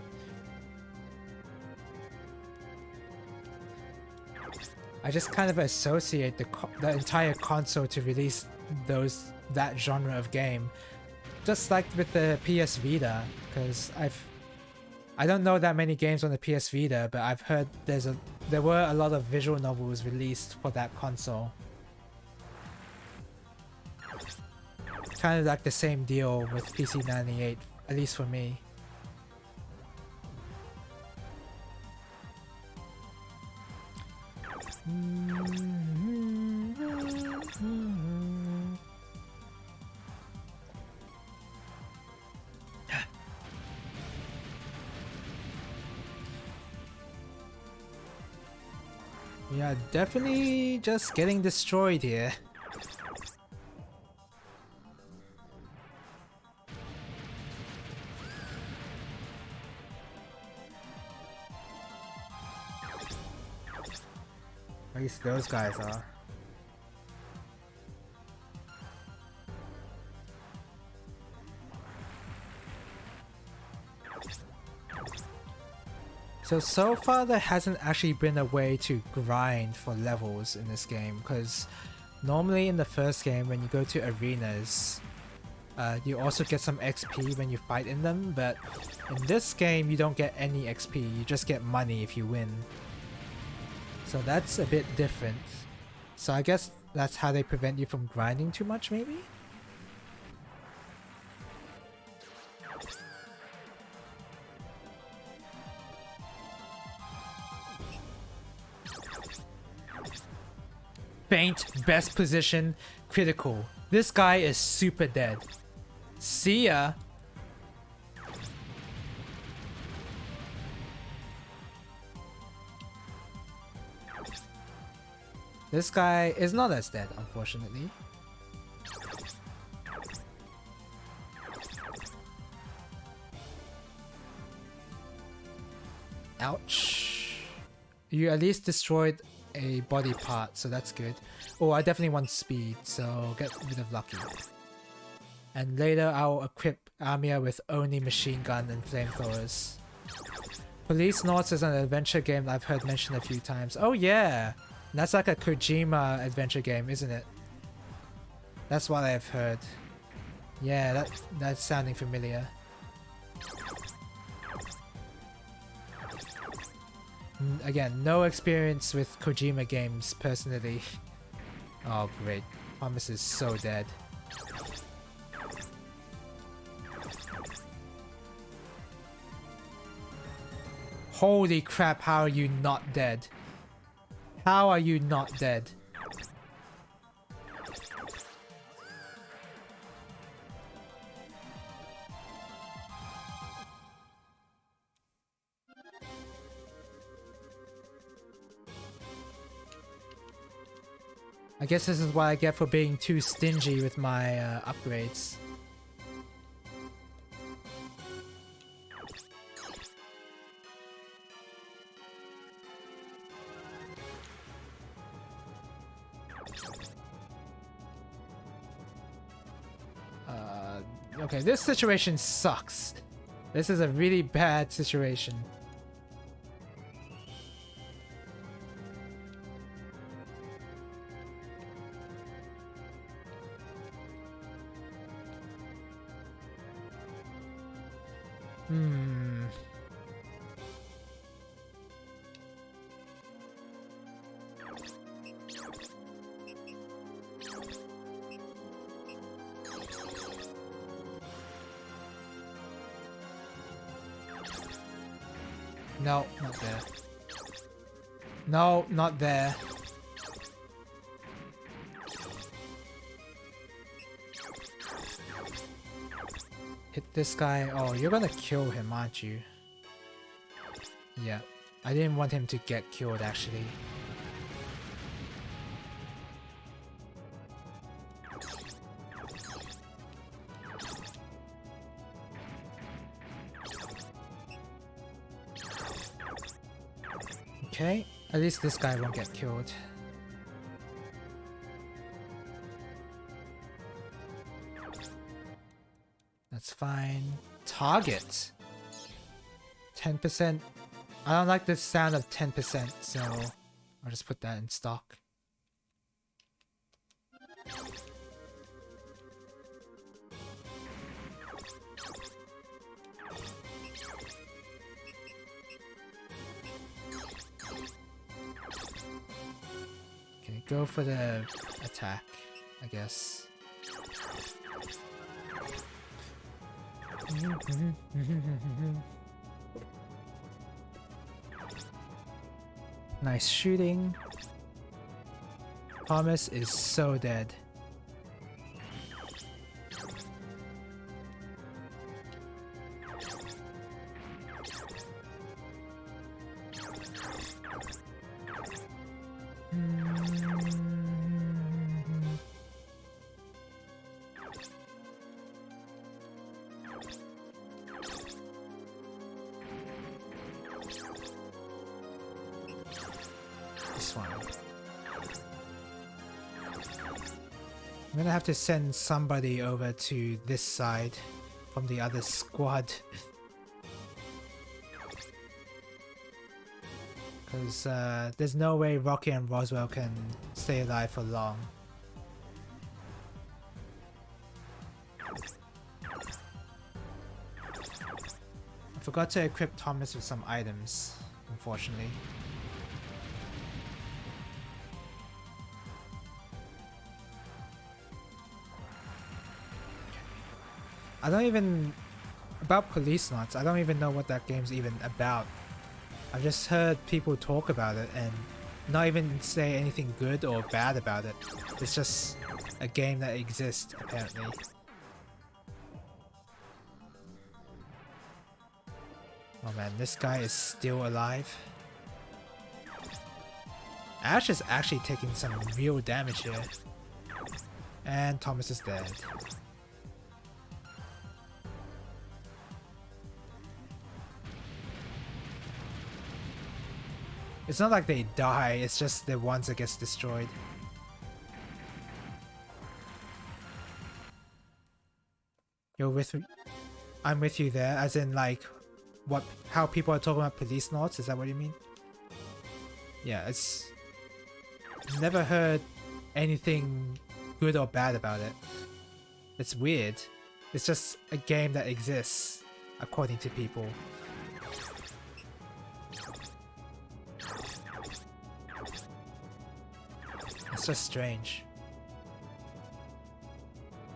I just kind of associate the entire console to release that genre of game. Just like with the PS Vita, because I don't know that many games on the PS Vita, but I've heard there were a lot of visual novels released for that console. Kind of like the same deal with PC98, at least for me. Yeah, definitely just getting destroyed here. At least those guys are. So far there hasn't actually been a way to grind for levels in this game, because normally in the first game when you go to arenas, you also get some XP when you fight in them, but in this game you don't get any XP, you just get money if you win. So that's a bit different. So I guess that's how they prevent you from grinding too much, maybe? Faint, best position, critical. This guy is super dead. See ya! This guy is not as dead, unfortunately. Ouch. You at least destroyed a body part, so that's good. Oh, I definitely want speed, so get rid of Lucky. And later I'll equip Amiya with Oni machine gun and flamethrowers. Police Notes is an adventure game that I've heard mentioned a few times. Oh yeah! That's like a Kojima adventure game, isn't it? That's what I've heard. Yeah, that's sounding familiar. Again, no experience with Kojima games, personally. Oh great, Thomas is so dead. Holy crap, how are you not dead? How are you not dead? I guess this is what I get for being too stingy with my upgrades. Okay, this situation sucks. This is a really bad situation. No, not there. No, not there. Hit this guy. Oh, you're gonna kill him, aren't you? Yeah. I didn't want him to get killed, actually. Okay, at least this guy won't get killed. That's fine. Target! 10%. I don't like the sound of 10%, so I'll just put that in stock. Okay, go for the attack, I guess. Nice shooting. Thomas is so dead. I'm gonna have to send somebody over to this side from the other squad. Because there's no way Rocky and Roswell can stay alive for long. I forgot to equip Thomas with some items, unfortunately. I don't even... About Police Knots, I don't even know what that game's even about. I've just heard people talk about it and not even say anything good or bad about it. It's just a game that exists, apparently. Oh man, this guy is still alive. Ash is actually taking some real damage here. And Thomas is dead. It's not like they die, it's just the ones that gets destroyed. You're with me? I'm with you there, as in like, how people are talking about Police Knots, is that what you mean? Yeah, it's... Never heard anything good or bad about it. It's weird. It's just a game that exists, according to people. It's just strange.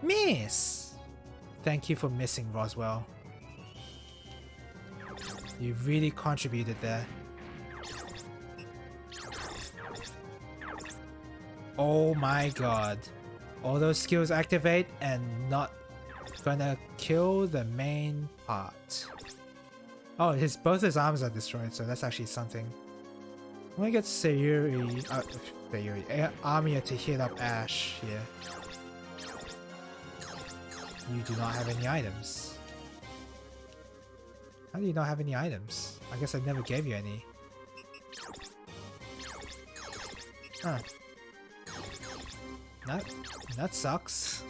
Miss! Thank you for missing, Roswell. You really contributed there. Oh my god. All those skills activate and not gonna kill the main part. Oh, both his arms are destroyed, so that's actually something. I'm gonna get Sayuri, Amiya to heal up Ash here. You do not have any items. How do you not have any items? I guess I never gave you any. Huh. That sucks.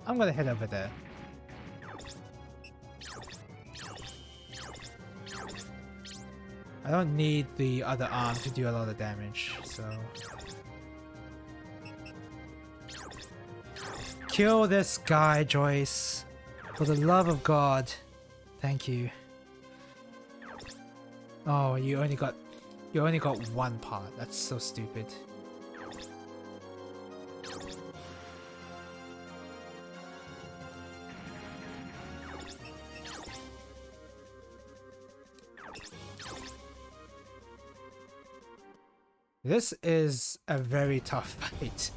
I'm gonna head over there. I don't need the other arm to do a lot of damage, so... Kill this guy, Joyce. For the love of God. Thank you. Oh, you only got one part. That's so stupid. This is a very tough fight.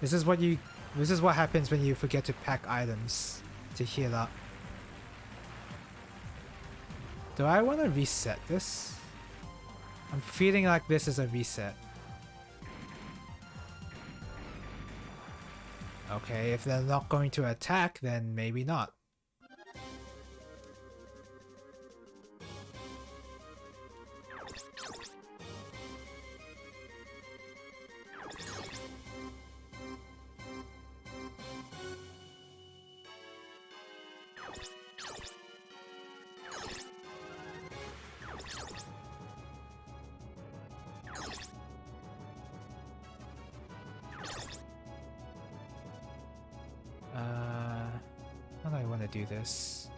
This is what happens when you forget to pack items to heal up. Do I want to reset this? I'm feeling like this is a reset. Okay, if they're not going to attack, then maybe not. How do I want to do this?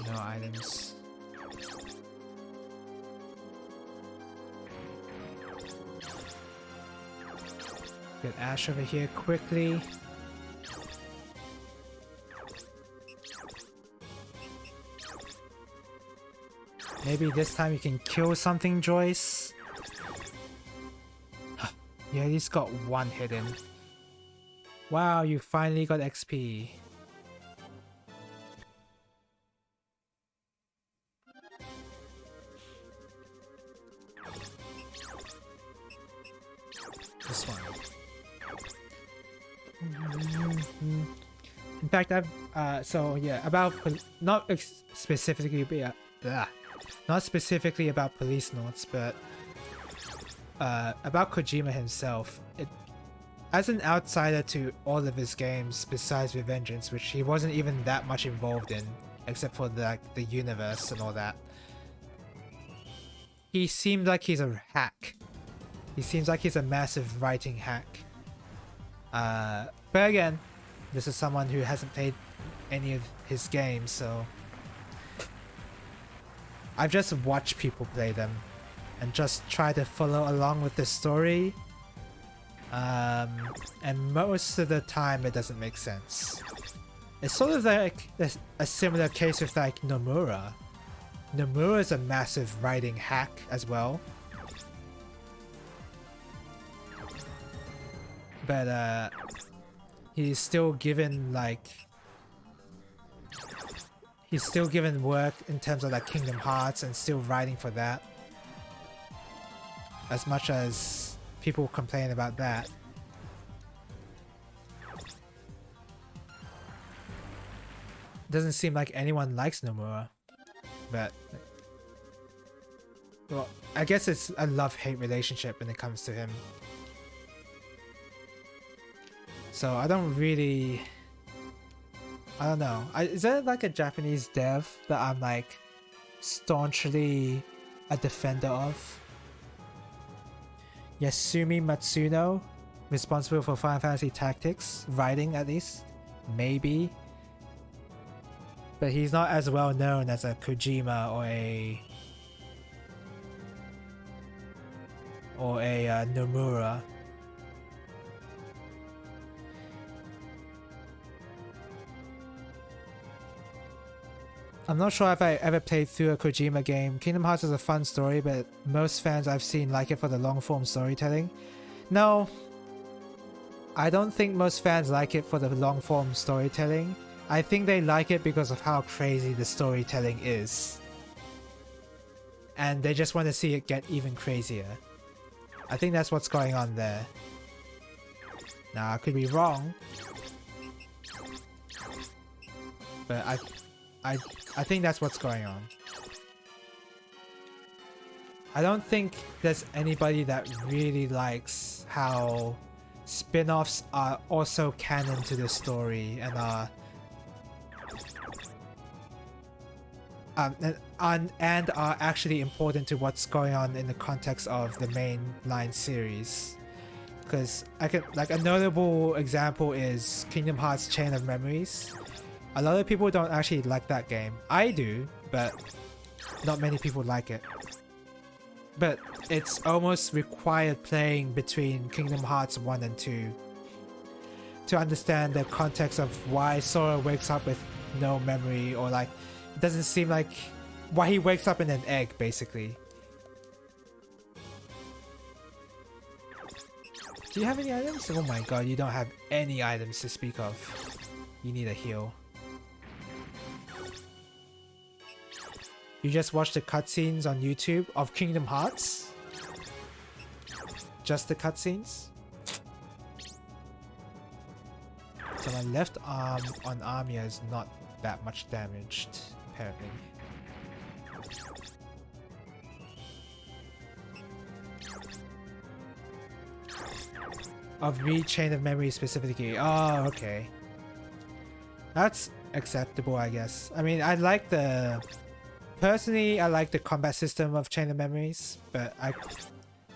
No items. Get Ash over here quickly. Maybe this time you can kill something, Joyce. You at least got one hidden. Wow, you finally got XP. This one. In fact, I've so yeah, about not specifically not specifically about police notes, but about Kojima himself. As an outsider to all of his games besides Revengeance, which he wasn't even that much involved in, except for the universe and all that, he seemed like he's a hack. He seems like he's a massive writing hack. But again, this is someone who hasn't played any of his games, so I've just watched people play them and just try to follow along with the story. And most of the time it doesn't make sense. It's sort of like a similar case with like Nomura. Nomura is a massive writing hack as well. But he's still given like work in terms of like Kingdom Hearts and still writing for that. As much as people complain about that. Doesn't seem like anyone likes Nomura. But well, I guess it's a love-hate relationship when it comes to him. So I don't know. Is there like a Japanese dev that I'm like staunchly a defender of? Yasumi Matsuno, responsible for Final Fantasy Tactics, writing at least? Maybe. But he's not as well known as a Kojima or a Nomura. I'm not sure if I ever played through a Kojima game. Kingdom Hearts is a fun story, but most fans I've seen like it for the long-form storytelling. No, I don't think most fans like it for the long-form storytelling. I think they like it because of how crazy the storytelling is. and they just want to see it get even crazier. I think that's what's going on there. Now, I could be wrong, but I think that's what's going on. I don't think there's anybody that really likes how spin-offs are also canon to the story and are and are actually important to what's going on in the context of the mainline series. Because a notable example is Kingdom Hearts Chain of Memories. A lot of people don't actually like that game. I do, but not many people like it. But it's almost required playing between Kingdom Hearts 1 and 2 to understand the context of why Sora wakes up with no memory, or like it doesn't seem like why he wakes up in an egg, basically. Do you have any items? Oh my god, you don't have any items to speak of. You need a heal. You just watch the cutscenes on YouTube of Kingdom Hearts? Just the cutscenes? So my left arm on Armia is not that much damaged, apparently. Of Chain of Memory specifically. Oh, okay. That's acceptable, I guess. I mean, I like the... Personally, I like the combat system of Chain of Memories, but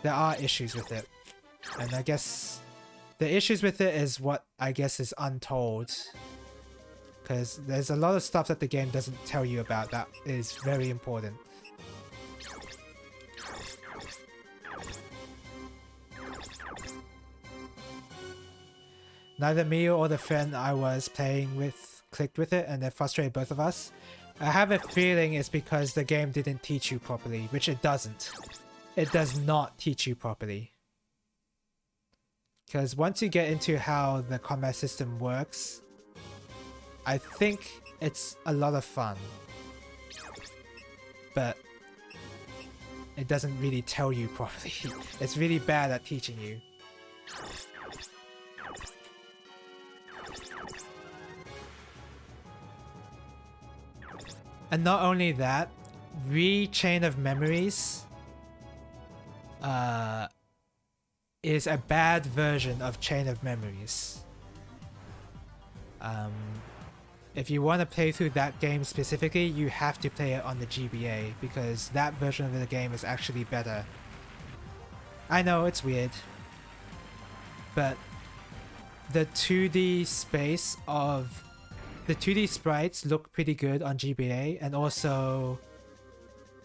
there are issues with it. And I guess the issues with it is what I guess is untold. Because there's a lot of stuff that the game doesn't tell you about that is very important. Neither me or the friend I was playing with clicked with it, and it frustrated both of us. I have a feeling it's because the game didn't teach you properly, which it doesn't. It does not teach you properly. Because once you get into how the combat system works, I think it's a lot of fun. But it doesn't really tell you properly. It's really bad at teaching you. And not only that, Chain of Memories is a bad version of Chain of Memories. If you want to play through that game specifically, you have to play it on the GBA, because that version of the game is actually better. I know, it's weird, but the 2D space of the 2D sprites look pretty good on GBA, and also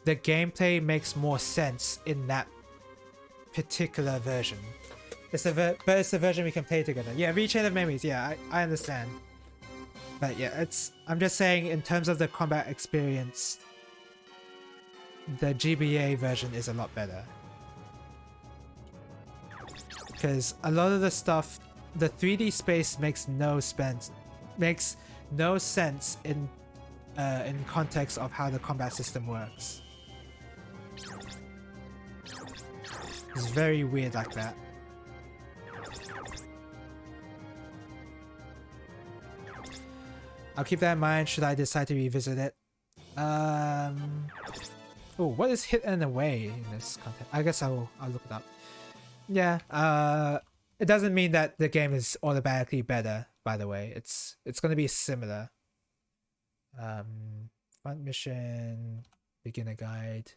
the gameplay makes more sense in that particular version. But it's the version we can play together. Yeah, Chain of Memories, yeah, I understand. But yeah, I'm just saying, in terms of the combat experience, the GBA version is a lot better. Because a lot of the stuff, the 3D space makes no sense in context of how the combat system works. It's very weird like that. I'll keep that in mind should I decide to revisit it. Oh, what is hit and away in this content? I guess I'll look it up. Yeah, it doesn't mean that the game is automatically better, by the way. It's gonna be similar. Front mission, beginner guide,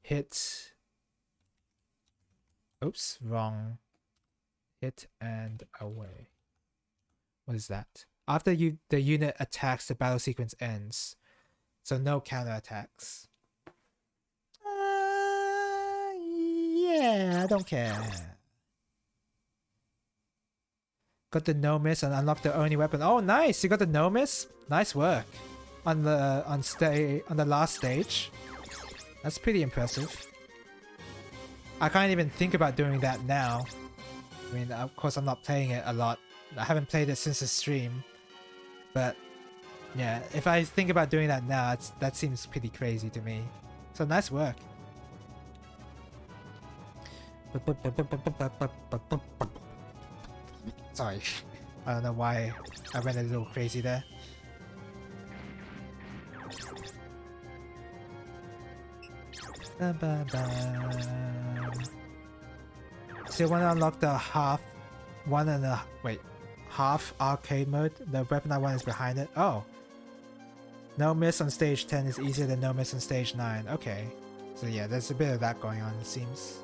hit. Oops, wrong. Hit and away. What is that? After the unit attacks, the battle sequence ends. So no counterattacks. Yeah, I don't care. Got the no miss and unlocked the only weapon. Oh, nice! You got the no miss. Nice work on the last stage. That's pretty impressive. I can't even think about doing that now. I mean, of course, I'm not playing it a lot. I haven't played it since the stream. But yeah, if I think about doing that now, that seems pretty crazy to me. So nice work. Sorry. I don't know why I went a little crazy there. Still want to unlock the half arcade mode. The weapon I want is behind it. Oh. No miss on stage 10 is easier than no miss on stage 9. Okay. So yeah, there's a bit of that going on, it seems.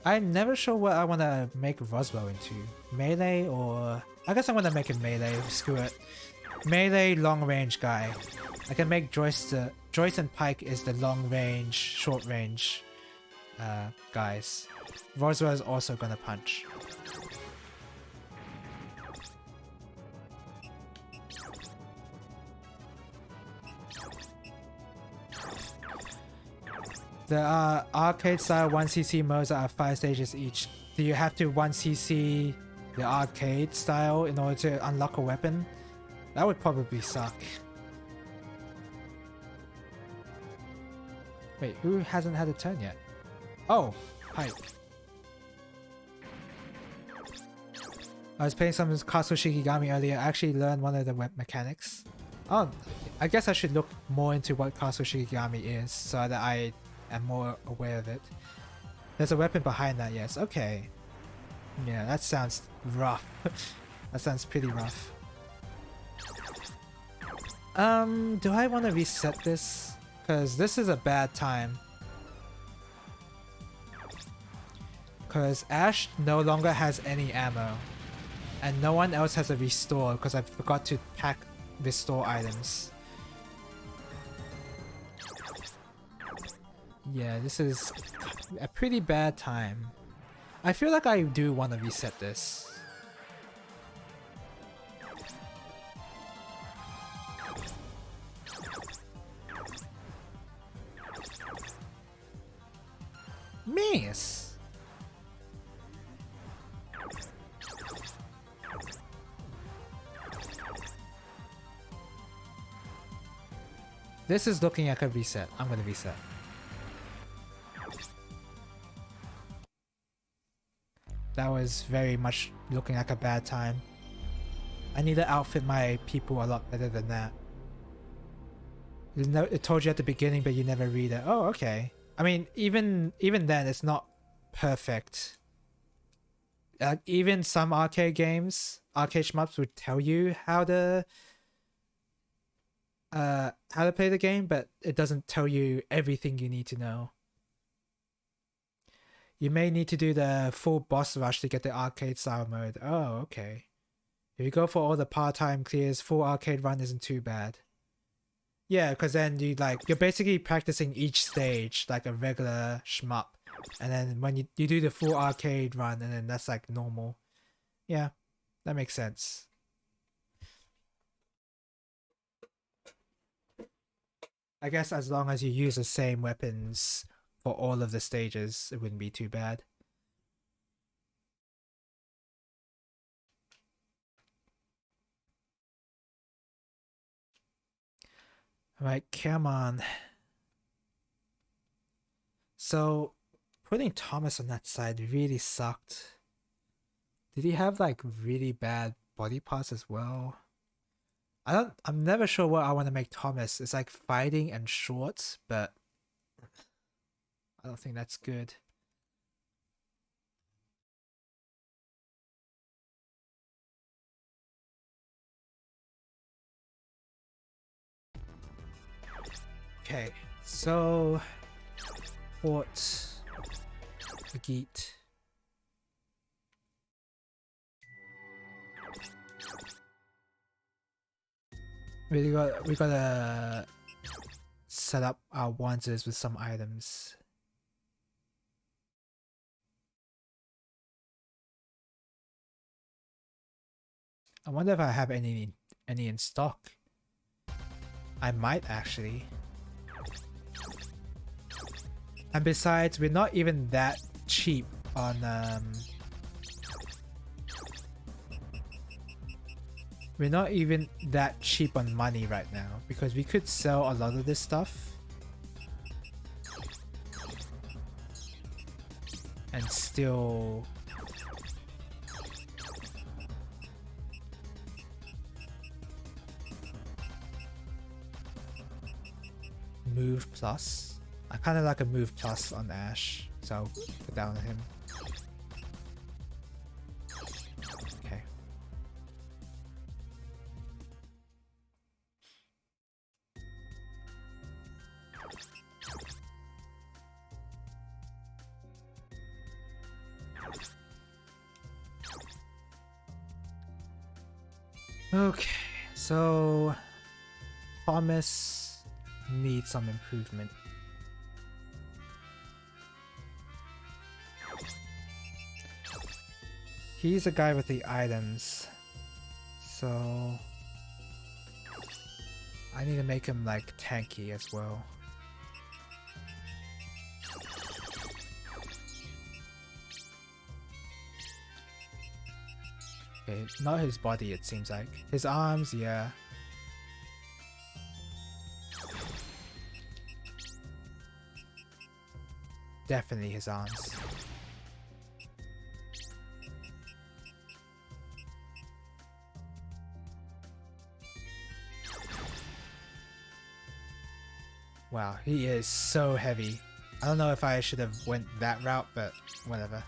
I'm never sure what I want to make Roswell into. Melee or... I guess I want to make it melee. Screw it. Melee long range guy. I can make Joyce and Pike is the long range, short range guys. Roswell is also gonna punch. There are arcade style 1cc modes that are 5 stages each. Do you have to 1cc the arcade style in order to unlock a weapon? That would probably suck. Wait, who hasn't had a turn yet? Oh, Pike. I was playing some Castle Shikigami earlier. I actually learned one of the web mechanics. Oh, I guess I should look more into what Castle Shikigami is so that I am more aware of it. There's a weapon behind that, yes. Okay. Yeah, that sounds rough. That sounds pretty rough. Do I want to reset this? Because this is a bad time. Because Ash no longer has any ammo. And no one else has a restore because I forgot to pack restore items. Yeah, this is a pretty bad time. I feel like I do want to reset this. Miss! This is looking like a reset. I'm gonna reset. That was very much looking like a bad time. I need to outfit my people a lot better than that. It told you at the beginning, but you never read it. Oh, okay. I mean, even then, it's not perfect. Even some arcade games, arcade shmups would tell you how to play the game, but it doesn't tell you everything you need to know. You may need to do the full boss rush to get the arcade style mode. Oh, okay. If you go for all the part-time clears, full arcade run isn't too bad. Yeah, because then you're basically practicing each stage like a regular shmup. And then when you do the full arcade run, and then that's like normal. Yeah, that makes sense. I guess as long as you use the same weapons for all of the stages, it wouldn't be too bad. Alright, come on. So, putting Thomas on that side really sucked. Did he have like really bad body parts as well? I'm never sure what I want to make Thomas. It's like fighting and short, but I don't think that's good. Okay, so what Geet. We gotta set up our wanters with some items. I wonder if I have any in stock. I might actually. And besides, we're not even that cheap on We're not even that cheap on money right now because we could sell a lot of this stuff and still move plus. I kind of like a move plus on Ash, so I'll put that on him. Okay. Okay, so Thomas needs some improvement. He's a guy with the items, so I need to make him like tanky as well. Okay, not his body it seems like. His arms, yeah. Definitely his arms. Wow, he is so heavy. I don't know if I should have went that route, but whatever.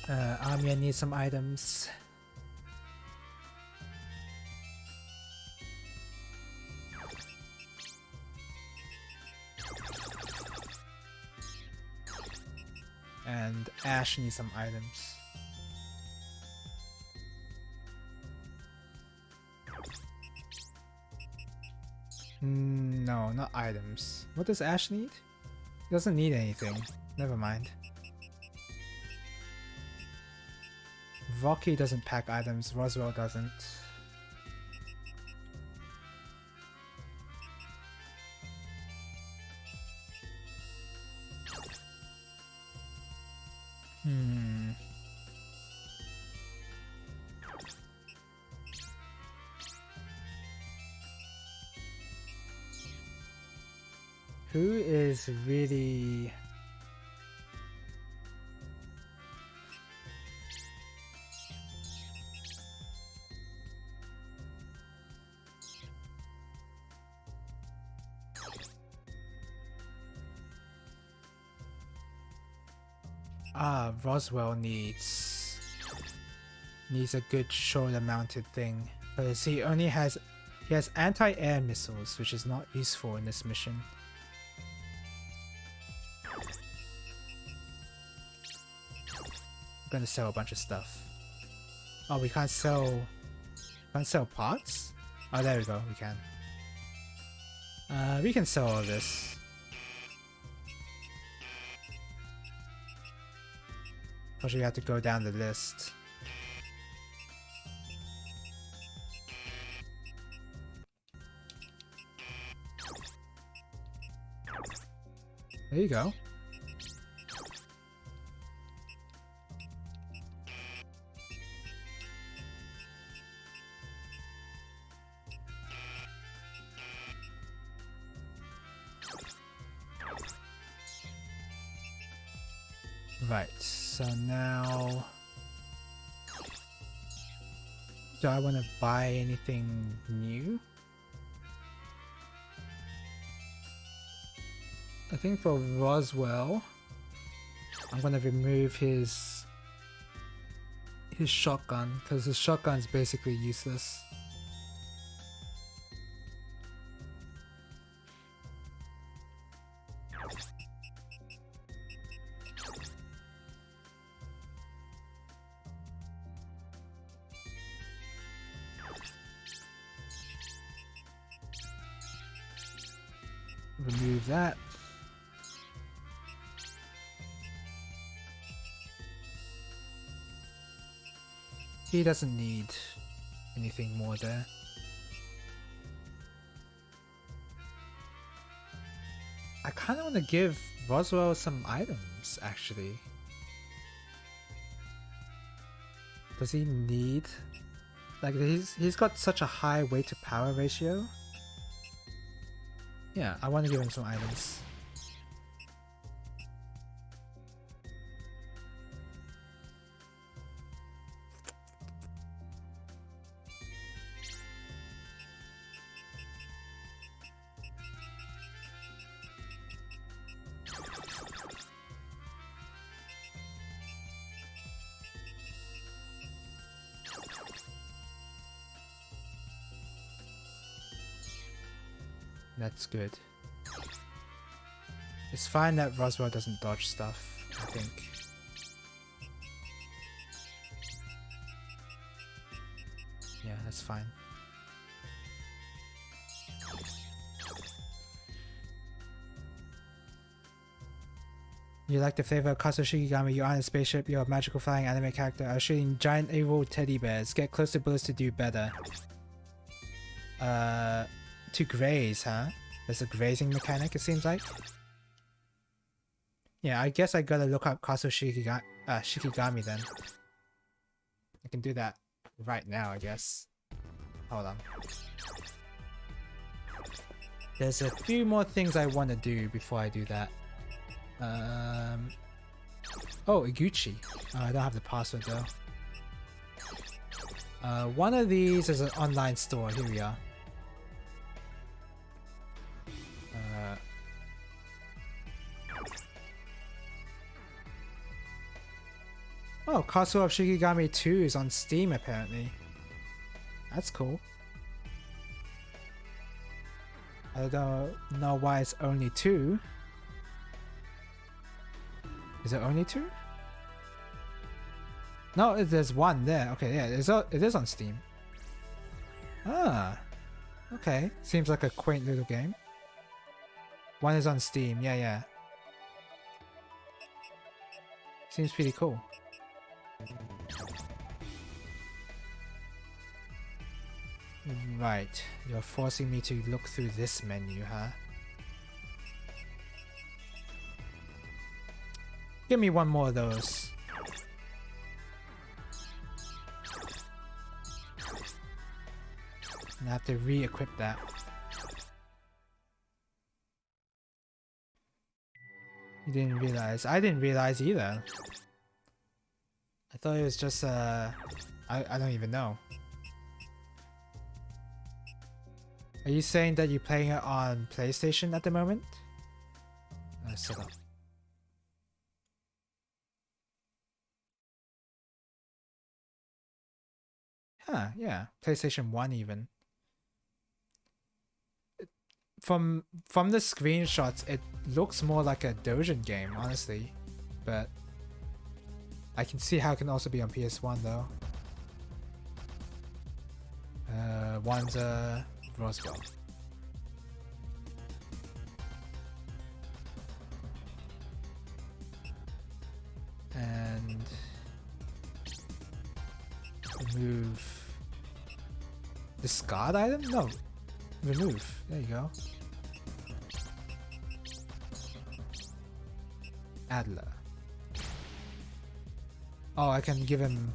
Amia needs some items. And Ash needs some items. No, not items. What does Ash need? He doesn't need anything. Never mind. Rocky doesn't pack items, Roswell doesn't. Who is really... Roswell needs a good shoulder mounted thing. Because he has anti-air missiles, which is not useful in this mission. I'm gonna sell a bunch of stuff. Oh, we can't sell parts? Oh, there we go, we can. We can sell all this. Actually, we have to go down the list. There you go. Right, so now... Do I want to buy anything new? I think for Roswell, I'm going to remove his shotgun, because his shotgun is basically useless. Remove that. He doesn't need anything more there. I kind of want to give Roswell some items, actually. Does he need... Like, he's got such a high weight to power ratio. Yeah, I want to give him some items. That's good. It's fine that Roswell doesn't dodge stuff, I think. Yeah, that's fine. You like the flavor of Kaso Shikigami, you're on a spaceship, you're a magical flying anime character, are shooting giant evil teddy bears. Get close to bullets to do better. To graze, huh? There's a grazing mechanic, it seems like. Yeah, I guess I gotta look up Kaso Shikigami then. I can do that right now, I guess. Hold on. There's a few more things I want to do before I do that. Oh, Iguchi. I don't have the password though. One of these is an online store. Here we are. Oh, Castle of Shikigami 2 is on Steam apparently. That's cool. I don't know why it's only 2. Is it only 2? No, there's 1 there. Okay, yeah, it is on Steam. Ah, okay. Seems like a quaint little game. 1 is on Steam. Yeah. Seems pretty cool. Right, you're forcing me to look through this menu, huh? Give me one more of those. And I have to re-equip that. You didn't realize. I didn't realize either. I thought it was just I don't even know. Are you saying that you're playing it on PlayStation at the moment? Set up. Huh, yeah. PlayStation 1 even. From the screenshots, it looks more like a Dojin game, honestly. But I can see how it can also be on PS1 though. One's a Roswell. And remove discard item? No, remove. There you go. Adler. Oh, I can give him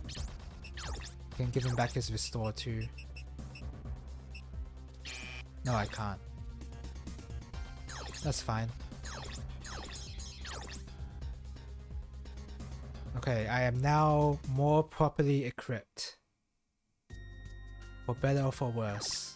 back his restore too. No, I can't. That's fine. Okay, I am now more properly equipped. For better or for worse.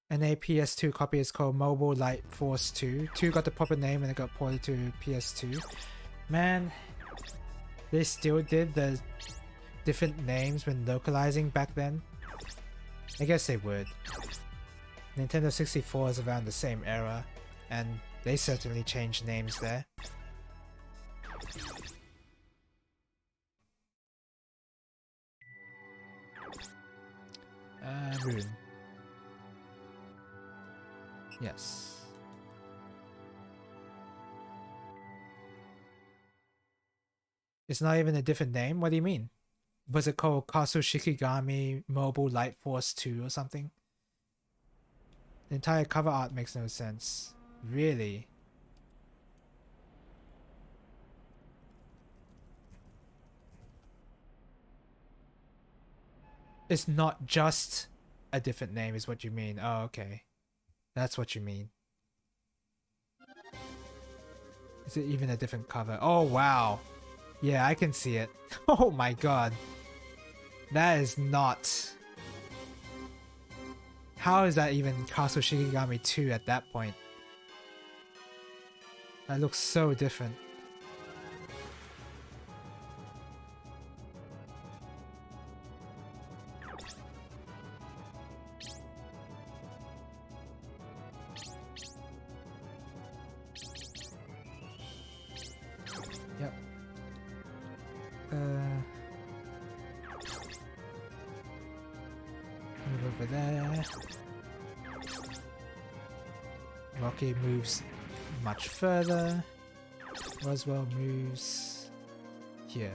NAPS2 copy is called Mobile Light Force 2. 2 got the proper name and it got ported to PS2. Man, they still did the different names when localizing back then. I guess they would. Nintendo 64 is around the same era, and they certainly changed names there. Room. Yes. It's not even a different name? What do you mean? was it called Kasu Shikigami Mobile Light Force 2 or something? The entire cover art makes no sense. Really? It's not just a different name is what you mean. Oh, okay. That's what you mean. Is it even a different cover? Oh, wow. Yeah, I can see it. Oh my god. That is not... How is that even Kasu Shikigami 2 at that point? That looks so different. Yep. Move over there. Rocky moves much further. Roswell moves here.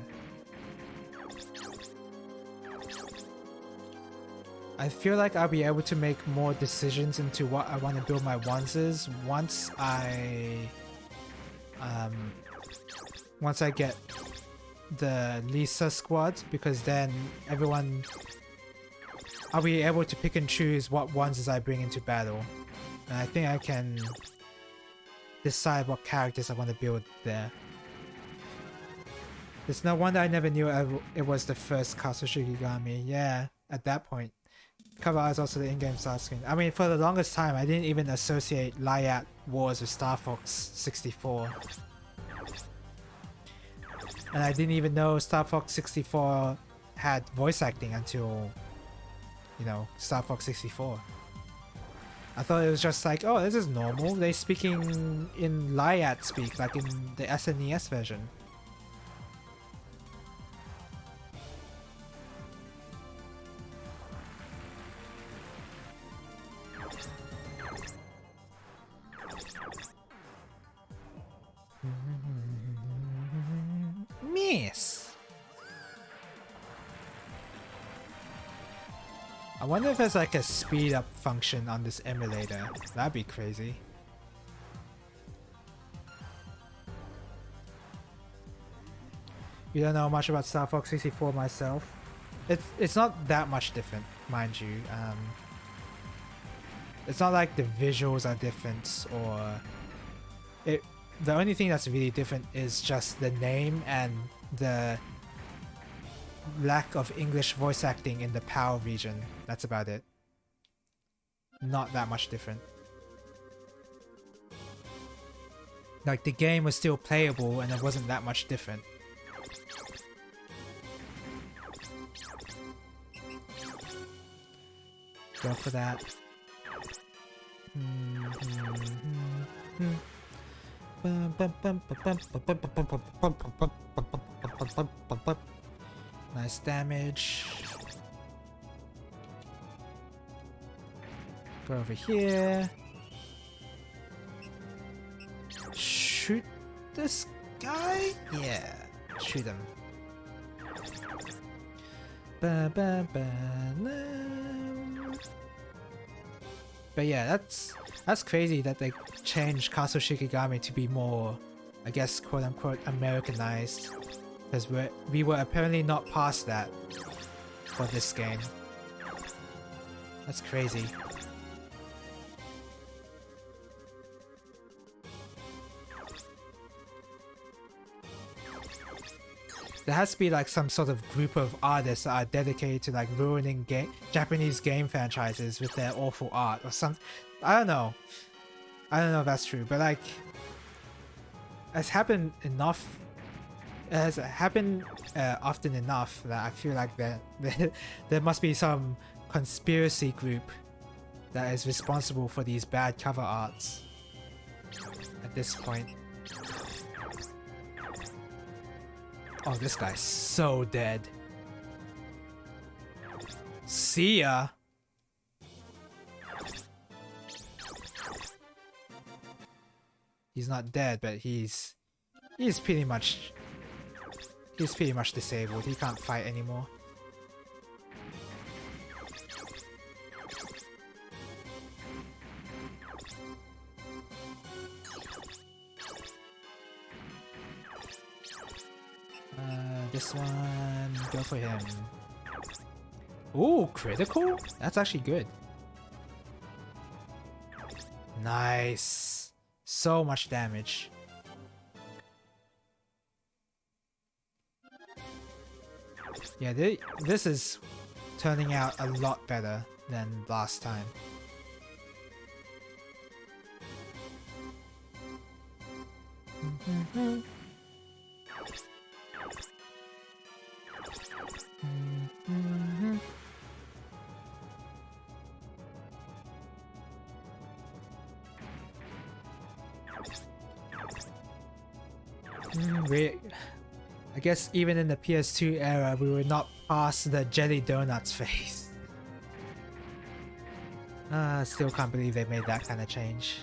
I feel like I'll be able to make more decisions into what I want to build my oneses once I get the Lisa squad, because then I'll be able to pick and choose what oneses I bring into battle. And I think I can decide what characters I want to build there. It's no wonder I never knew it was the first Kasu Shikigami. Yeah, at that point. Cover art is also the in-game start screen. I mean, for the longest time, I didn't even associate Lyat Wars with Star Fox 64. And I didn't even know Star Fox 64 had voice acting until, you know, Star Fox 64. I thought it was just like, oh, this is normal. They speaking in Lyat speak, like in the SNES version. Miss! I wonder if there's like a speed up function on this emulator. That'd be crazy. You don't know much about Star Fox 64 myself. It's not that much different, mind you. It's not like the visuals are different or the only thing that's really different is just the name and the lack of English voice acting in the PAL region. That's about it. Not that much different. Like, the game was still playable and it wasn't that much different. Go for that. Nice damage. Go over here. Shoot this guy? Yeah, shoot him. But yeah, that's crazy that they changed Kazu Shikigami to be more, I guess, quote-unquote Americanized, because we were apparently not past that for this game. That's crazy. There has to be like some sort of group of artists that are dedicated to like ruining Japanese game franchises with their awful art or something. I don't know. I don't know if that's true, but like, it's happened enough. It has happened often enough that I feel like there must be some conspiracy group that is responsible for these bad cover arts at this point. Oh, this guy's so dead. See ya. He's not dead, but he's pretty much disabled. He can't fight anymore. this one, go for him. Ooh, critical? That's actually good. Nice. So much damage. Yeah, this is turning out a lot better than last time. I guess even in the PS2 era, we were not past the jelly donuts phase. Still can't believe they made that kind of change.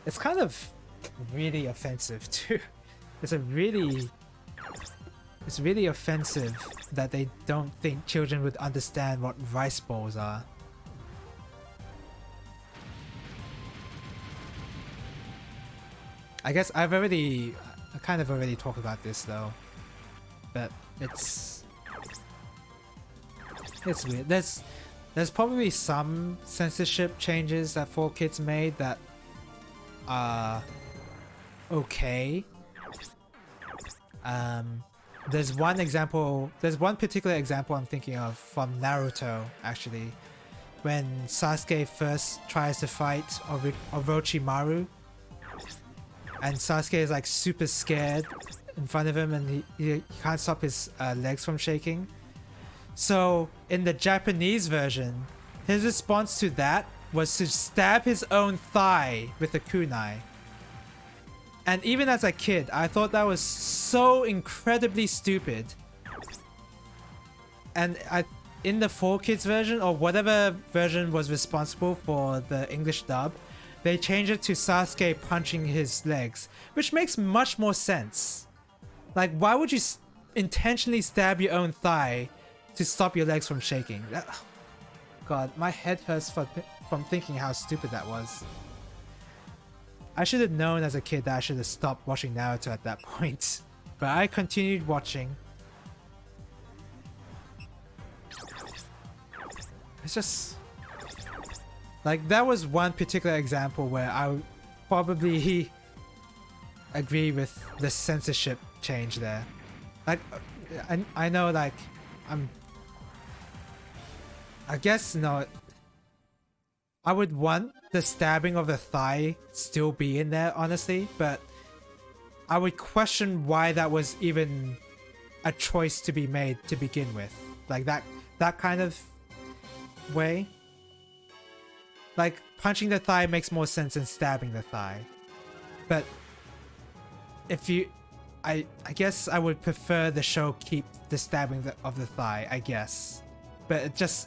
It's kind of really offensive too. It's really offensive that they don't think children would understand what rice balls are. I guess I kind of already talked about this though, but it's weird. There's probably some censorship changes that 4Kids made that are okay. There's one particular example I'm thinking of from Naruto actually, when Sasuke first tries to fight Orochimaru. And Sasuke is like super scared in front of him and he can't stop his legs from shaking. So in the Japanese version, his response to that was to stab his own thigh with a kunai. And even as a kid, I thought that was so incredibly stupid. And in the 4Kids version, or whatever version was responsible for the English dub, they changed it to Sasuke punching his legs, which makes much more sense. Like, why would you intentionally stab your own thigh to stop your legs from shaking? God, my head hurts from thinking how stupid that was. I should have known as a kid that I should have stopped watching Naruto at that point. But I continued watching. It's just... like, that was one particular example where I would probably agree with the censorship change there. Like, I know, like, I guess, no, I would want the stabbing of the thigh still be in there, honestly, but I would question why that was even a choice to be made to begin with. Like, that kind of way. Like, punching the thigh makes more sense than stabbing the thigh. But if you... I guess I would prefer the show keep the stabbing of the thigh, I guess. But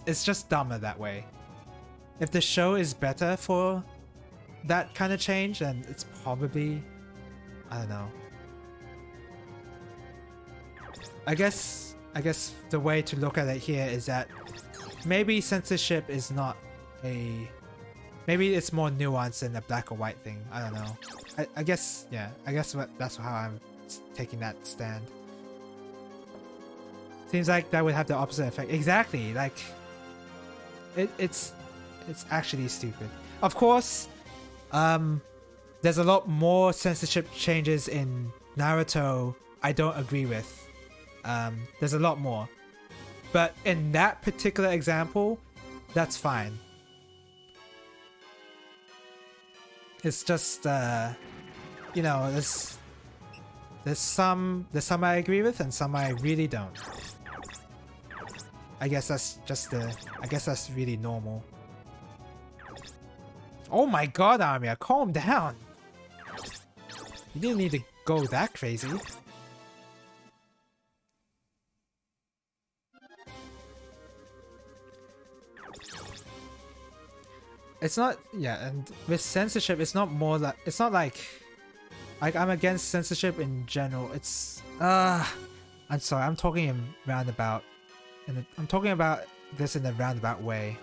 it's just dumber that way. If the show is better for that kind of change, then it's probably... I don't know. I guess the way to look at it here is that maybe censorship is not a... maybe it's more nuanced than a black or white thing. I don't know. I guess, yeah. I guess that's how I'm taking that stand. Seems like that would have the opposite effect. Exactly. Like, it's actually stupid. Of course, there's a lot more censorship changes in Naruto I don't agree with. There's a lot more. But in that particular example, that's fine. It's just, you know, there's some I agree with and some I really don't. I guess that's just I guess that's really normal. Oh my god, Amia, calm down. You didn't need to go that crazy. It's not, yeah, and with censorship, it's not more like, it's not like I'm against censorship in general. It's, I'm sorry, I'm talking in roundabout, I'm talking about this in a roundabout way.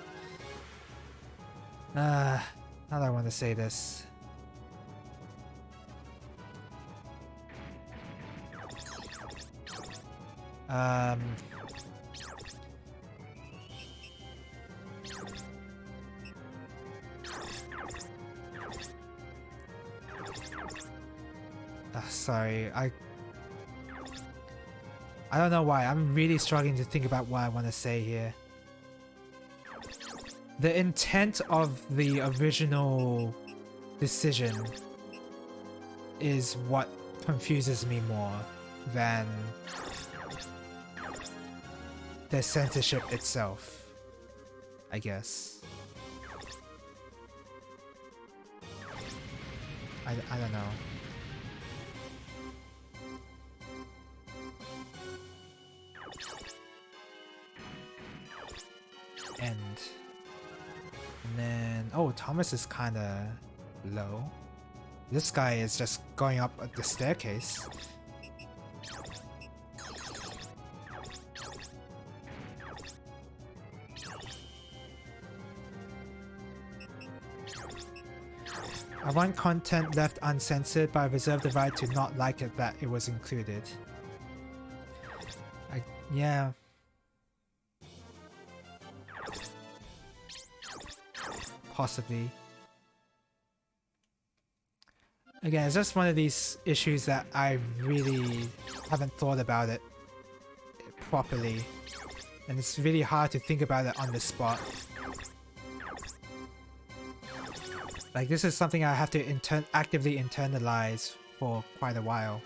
How do I want to say this? Sorry, I don't know why. I'm really struggling to think about what I want to say here. The intent of the original decision is what confuses me more than the censorship itself, I guess. I don't know. And then, oh, Thomas is kind of low. This guy is just going up the staircase. I want content left uncensored, but I reserve the right to not like it that it was included. Yeah. Possibly. Again, it's just one of these issues that I really haven't thought about it properly. And it's really hard to think about it on the spot. Like, this is something I have to actively internalize for quite a while.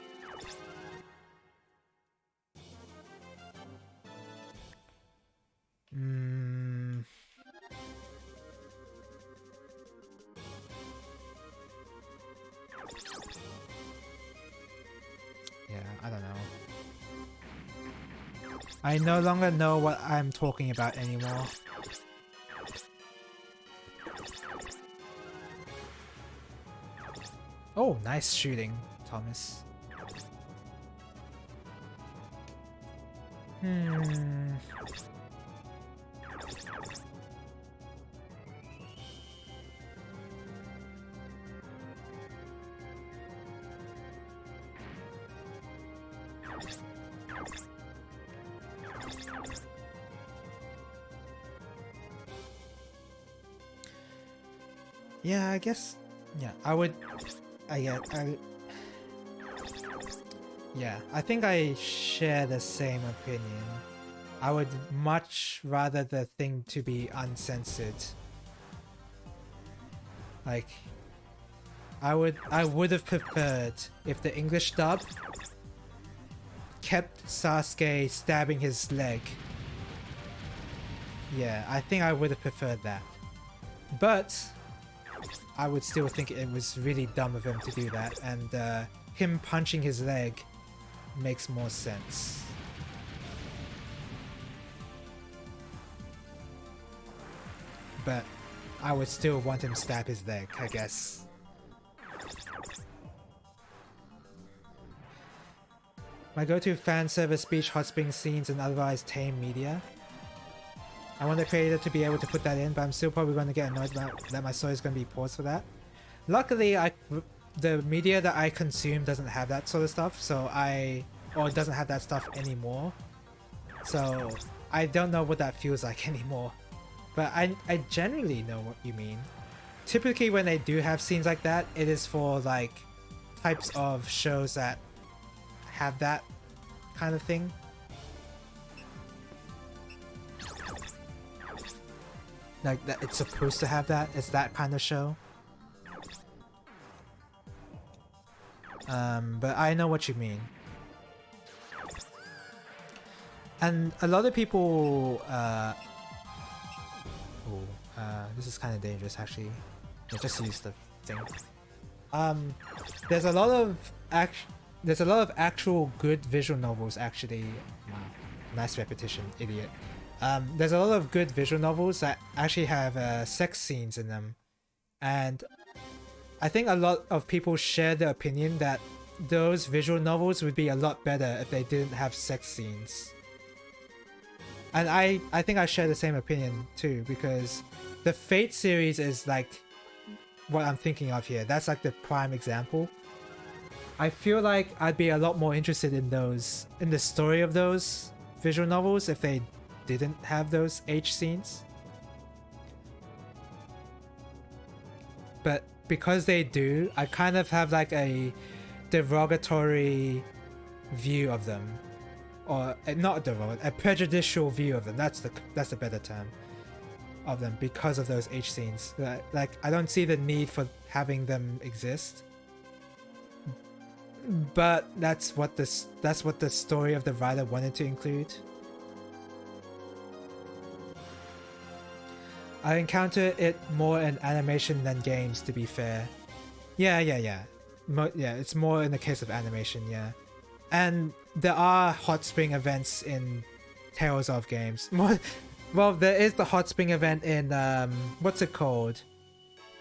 Yeah, I don't know. I no longer know what I'm talking about anymore. Oh, nice shooting, Thomas. Yeah, I guess. Yeah, I think I share the same opinion. I would much rather the thing to be uncensored. Like, I would have preferred if the English dub kept Sasuke stabbing his leg. Yeah, I think I would have preferred that. But I would still think it was really dumb of him to do that, and him punching his leg makes more sense. But I would still want him to stab his leg, I guess. My go-to fan service speech, hot spring scenes, and otherwise tame media. I want the creator to be able to put that in, but I'm still probably going to get annoyed that my story is going to be paused for that. Luckily, the media that I consume doesn't have that sort of stuff, or doesn't have that stuff anymore. So I don't know what that feels like anymore. But I generally know what you mean. Typically when they do have scenes like that, it is for like types of shows that have that kind of thing. Like that, it's supposed to have that. It's that kind of show. But I know what you mean. And a lot of people, this is kind of dangerous actually. I just use the thing. There's a lot of actual good visual novels actually. Wow, nice repetition, idiot. There's a lot of good visual novels that actually have sex scenes in them, and I think a lot of people share the opinion that those visual novels would be a lot better if they didn't have sex scenes. And I think I share the same opinion too, because the Fate series is like what I'm thinking of here. That's like the prime example. I feel like I'd be a lot more interested in those, in the story of those visual novels if they didn't have those H scenes. But because they do, I kind of have like a derogatory view of them, or not derogatory, a prejudicial view of them. That's the better term of them because of those H scenes. Like I don't see the need for having them exist. But that's what the story of the writer wanted to include. I encounter it more in animation than games, to be fair. Yeah. Yeah, it's more in the case of animation, yeah. And there are hot spring events in Tales of games. Well, there is the hot spring event in, what's it called?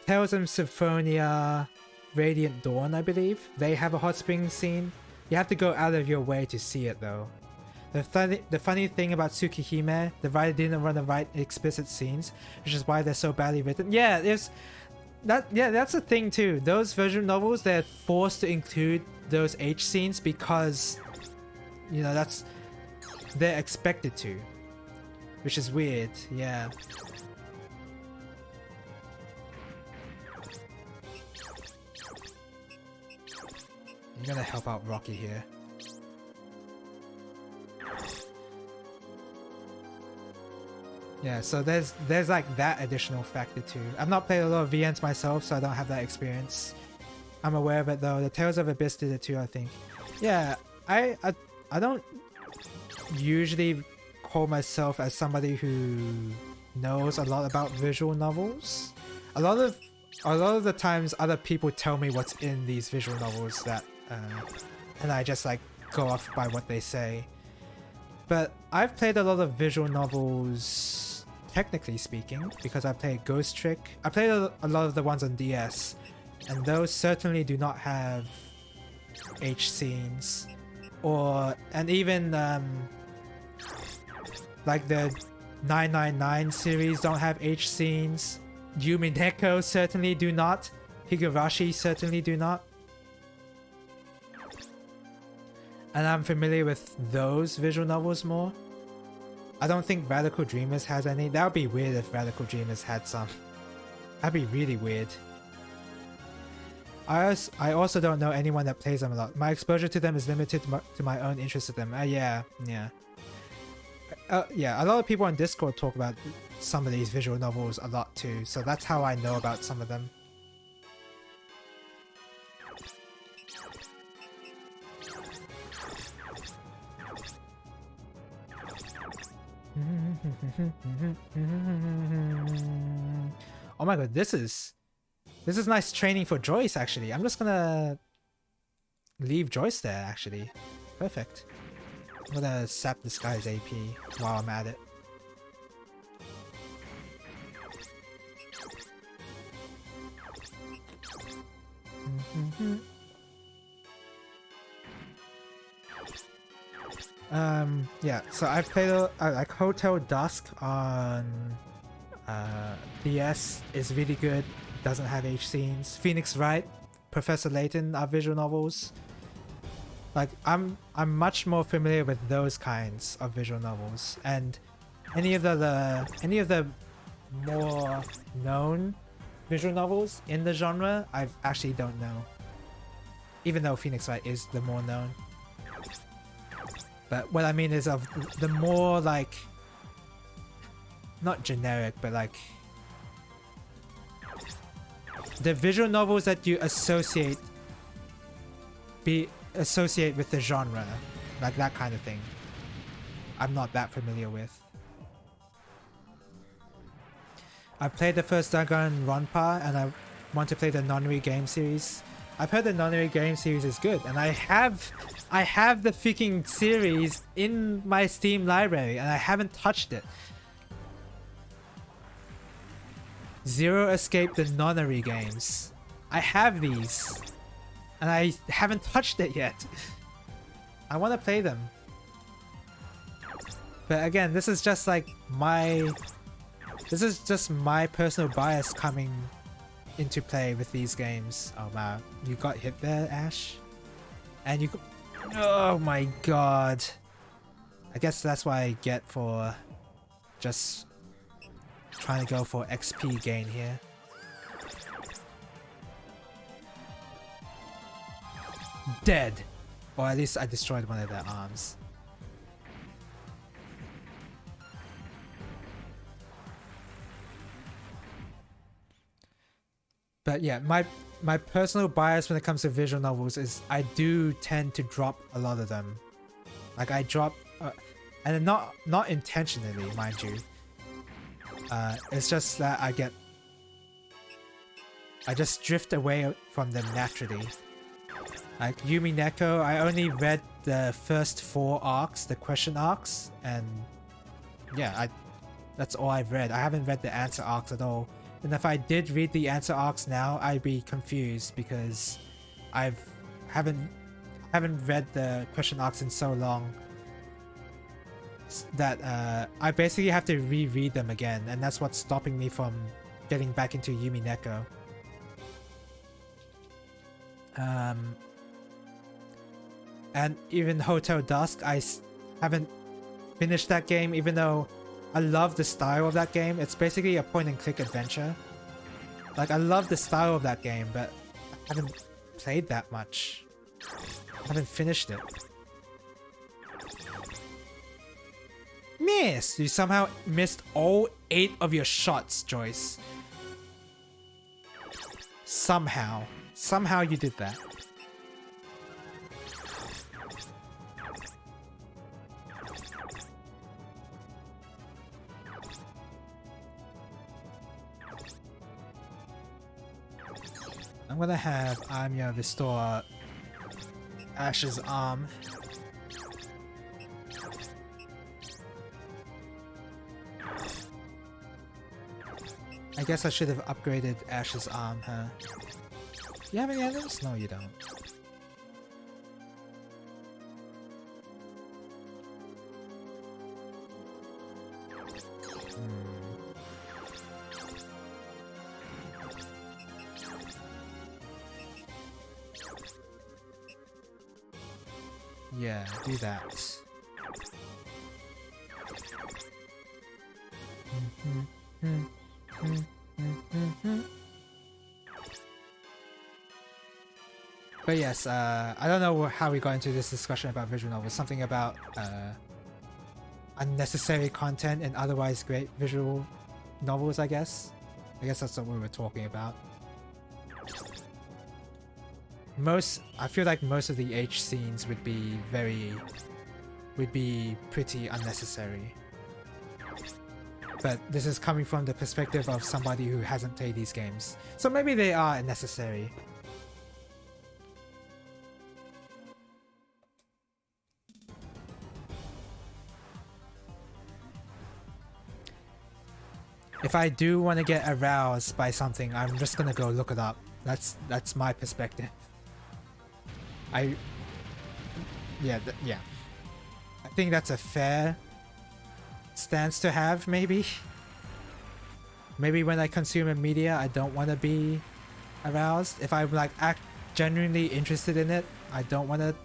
Tales of Symphonia Radiant Dawn, I believe. They have a hot spring scene. You have to go out of your way to see it, though. The funny thing about Tsukihime, the writer didn't want to write explicit scenes, which is why they're so badly written. Yeah, that's the thing too. Those visual novels, they're forced to include those H scenes because, you know, they're expected to, which is weird. Yeah. You're gonna help out Rocky here. Yeah, so there's like that additional factor too. I've not played a lot of VNs myself, so I don't have that experience. I'm aware of it though. The Tales of Abyss did it too, I think. Yeah, I don't usually call myself as somebody who knows a lot about visual novels. A lot of the times other people tell me what's in these visual novels that and I just like go off by what they say. But I've played a lot of visual novels, technically speaking, because I played Ghost Trick. I played a lot of the ones on DS, and those certainly do not have H scenes, and even like the 999 series don't have H scenes. Yumi Neko certainly do not. Higurashi certainly do not. And I'm familiar with those visual novels more. I don't think Radical Dreamers has any. That would be weird if Radical Dreamers had some. That'd be really weird. I also don't know anyone that plays them a lot. My exposure to them is limited to my own interest in them. Yeah. Yeah, a lot of people on Discord talk about some of these visual novels a lot too, so that's how I know about some of them. Oh my god, this is nice training for Joyce actually. I'm just gonna leave Joyce there actually. Perfect. I'm gonna sap this guy's AP while I'm at it. Yeah, so I've played like Hotel Dusk on DS is really good. Doesn't have H scenes. Phoenix Wright, Professor Layton are visual novels. Like I'm much more familiar with those kinds of visual novels, and any of the more known visual novels in the genre I actually don't know. Even though Phoenix Wright is the more known. But what I mean is of the more like, not generic, but like the visual novels that you associate with the genre, like that kind of thing. I'm not that familiar with. I played the first Danganronpa and I want to play the Nonary game series. I've heard the Nonary game series is good, and I have the freaking series in my Steam library and I haven't touched it. Zero Escape the Nonary games. I have these and I haven't touched it yet. I want to play them. But again, this is just like my This is just my personal bias coming into play with these games. Oh wow, you got hit there, Ash? And you... Oh my god. I guess that's what I get for just trying to go for XP gain here. Dead! Or at least I destroyed one of their arms. But yeah, my personal bias when it comes to visual novels is I do tend to drop a lot of them. Like I drop, and not intentionally, mind you. It's just that I just drift away from them naturally. Like Yumi Neko, I only read the first 4 arcs, the question arcs, and yeah, that's all I've read. I haven't read the answer arcs at all. And if I did read the answer arcs now, I'd be confused because I haven't read the question arcs in so long that I basically have to reread them again, and that's what's stopping me from getting back into Yumi Neko. And even Hotel Dusk, I haven't finished that game, even though I love the style of that game. It's basically a point-and-click adventure. Like, I love the style of that game, but I haven't played that much. I haven't finished it. Miss! You somehow missed all 8 of your shots, Joyce. Somehow. Somehow you did that. I'm gonna have Anya restore Ash's arm. I guess I should have upgraded Ash's arm, huh? Do you have any items? No, you don't. Yeah, do that. But yes, I don't know how we got into this discussion about visual novels. Something about unnecessary content and otherwise great visual novels, I guess. I guess that's what we were talking about. I feel like most of the H scenes would be pretty unnecessary. But this is coming from the perspective of somebody who hasn't played these games. So maybe they are necessary. If I do want to get aroused by something, I'm just gonna go look it up. That's my perspective. Yeah. I think that's a fair stance to have, maybe. Maybe when I consume a media, I don't want to be aroused. If I'm like genuinely interested in it, I don't want to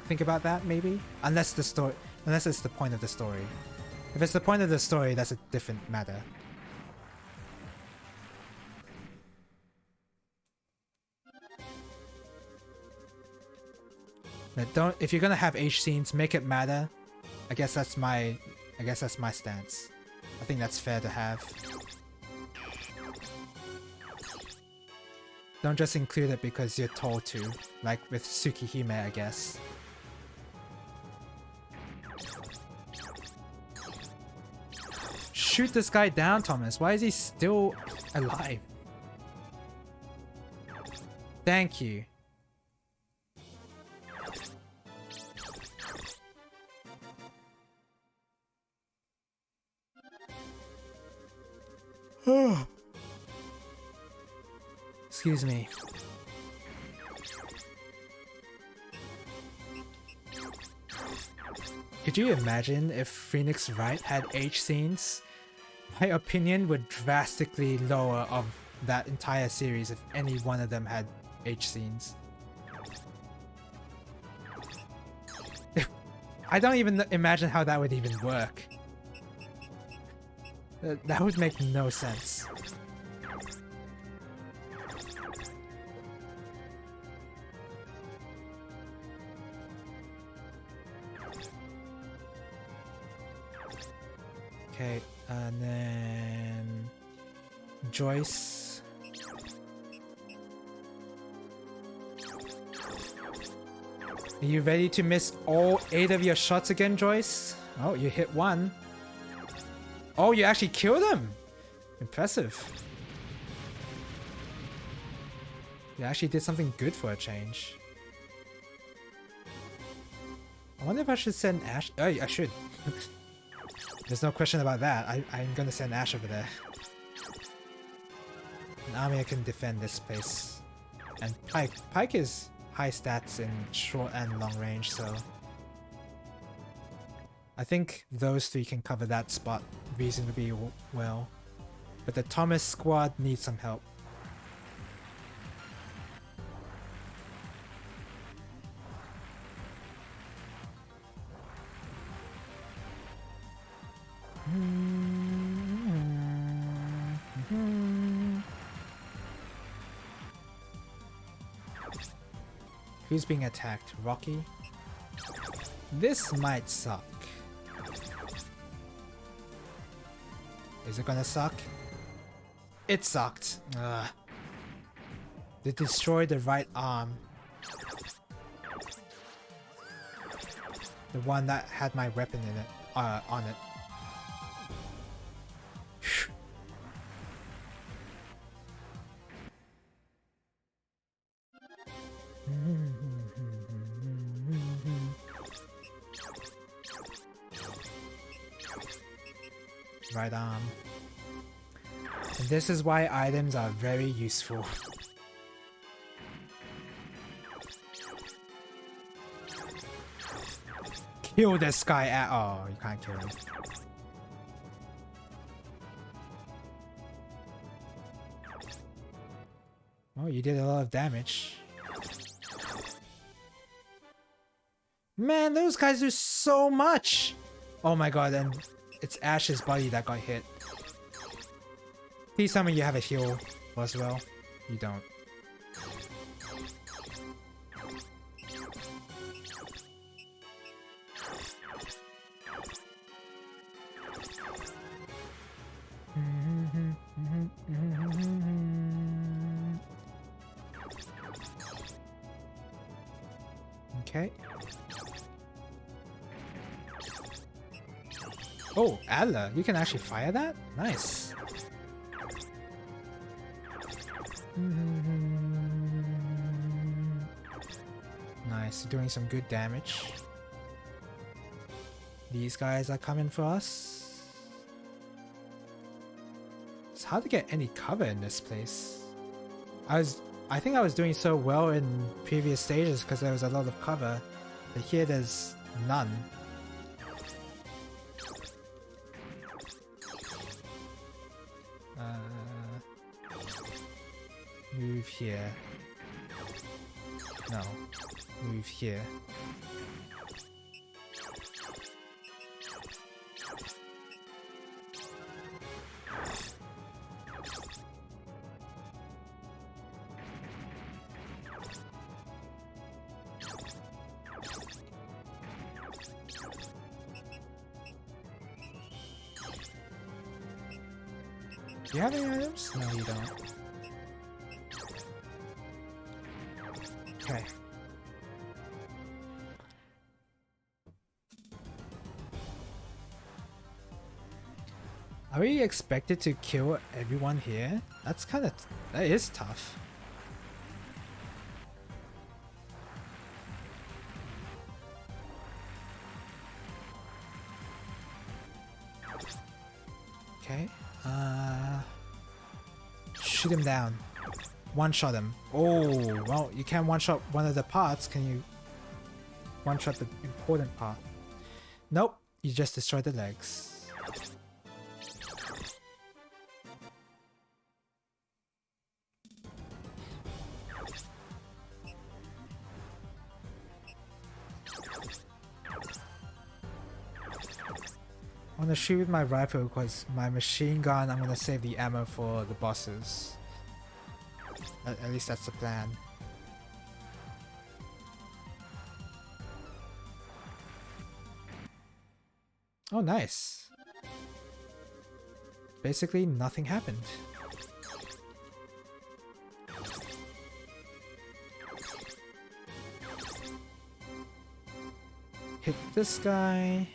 think about that, maybe. Unless it's the point of the story. If it's the point of the story, that's a different matter. But if you're gonna have H scenes, make it matter. I guess that's my stance. I think that's fair to have. Don't just include it because you're told to, like with Tsukihime, I guess. Shoot this guy down, Thomas. Why is he still alive? Thank you. Excuse me. Could you imagine if Phoenix Wright had H scenes? my opinion would drastically lower of that entire series if any one of them had H scenes. I don't even imagine how that would even work. That would make no sense. Okay, and then Joyce. Are you ready to miss all 8 of your shots again, Joyce? Oh, you hit 1. Oh, you actually killed him! Impressive. You actually did something good for a change. I wonder if I should send Ash. Oh, I should. There's no question about that. I'm gonna send Ash over there. An army can defend this place. And Pike. Pike is high stats in short and long range, so I think those 3 can cover that spot reasonably well. But the Thomas squad needs some help. Who's being attacked? Rocky? This might suck. Is it gonna suck? It sucked. Ugh. They destroyed the right arm. The one that had my weapon in it, on it. Right arm. And this is why items are very useful. Kill this guy at— oh, you can't kill him. Oh, you did a lot of damage. Man, those guys do so much! Oh my god, and it's Ash's body that got hit. Please tell me you have a heal as well. You don't. Okay. Oh, Adler, you can actually fire that? Nice. Nice, doing some good damage. These guys are coming for us. It's hard to get any cover in this place. I think I was doing so well in previous stages because there was a lot of cover, but here there's none. Move here. No. Move here. Do you have any items? No, you don't. Okay. Are we expected to kill everyone here? That's kind of— that is tough. Okay. Shoot him down. One-shot him. Oh, well, you can't one-shot one of the parts. Can you one-shot the important part? Nope. You just destroyed the legs. I want to shoot with my rifle because my machine gun, I'm going to save the ammo for the bosses. At least that's the plan. Oh, nice. Basically, nothing happened. Hit this guy.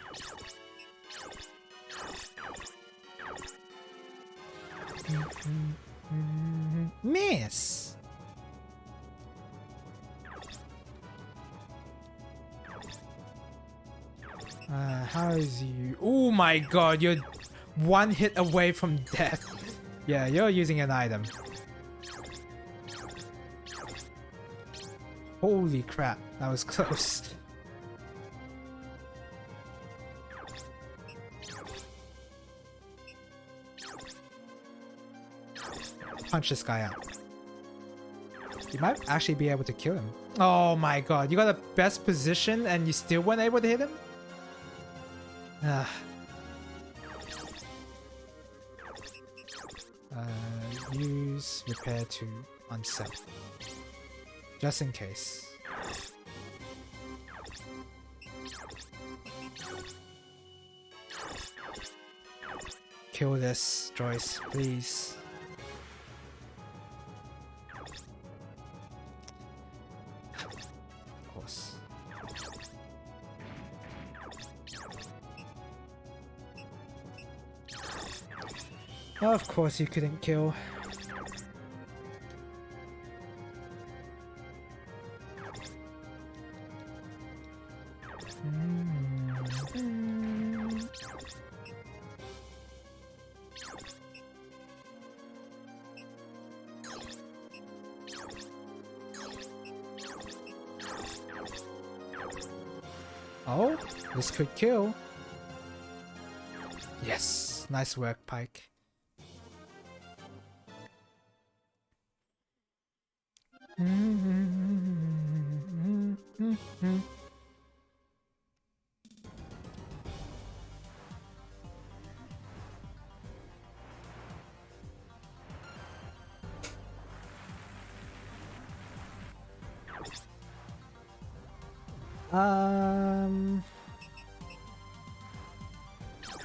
Miss! How is you? Oh my god, you're one hit away from death. Yeah, you're using an item. Holy crap, that was close. Punch this guy out. You might actually be able to kill him. Oh my god, you got the best position and you still weren't able to hit him? Use repair to unset. Just in case. Kill this, Joyce, please. Of course. Of course you couldn't kill. Oh, this could kill. Yes, nice work, Pike.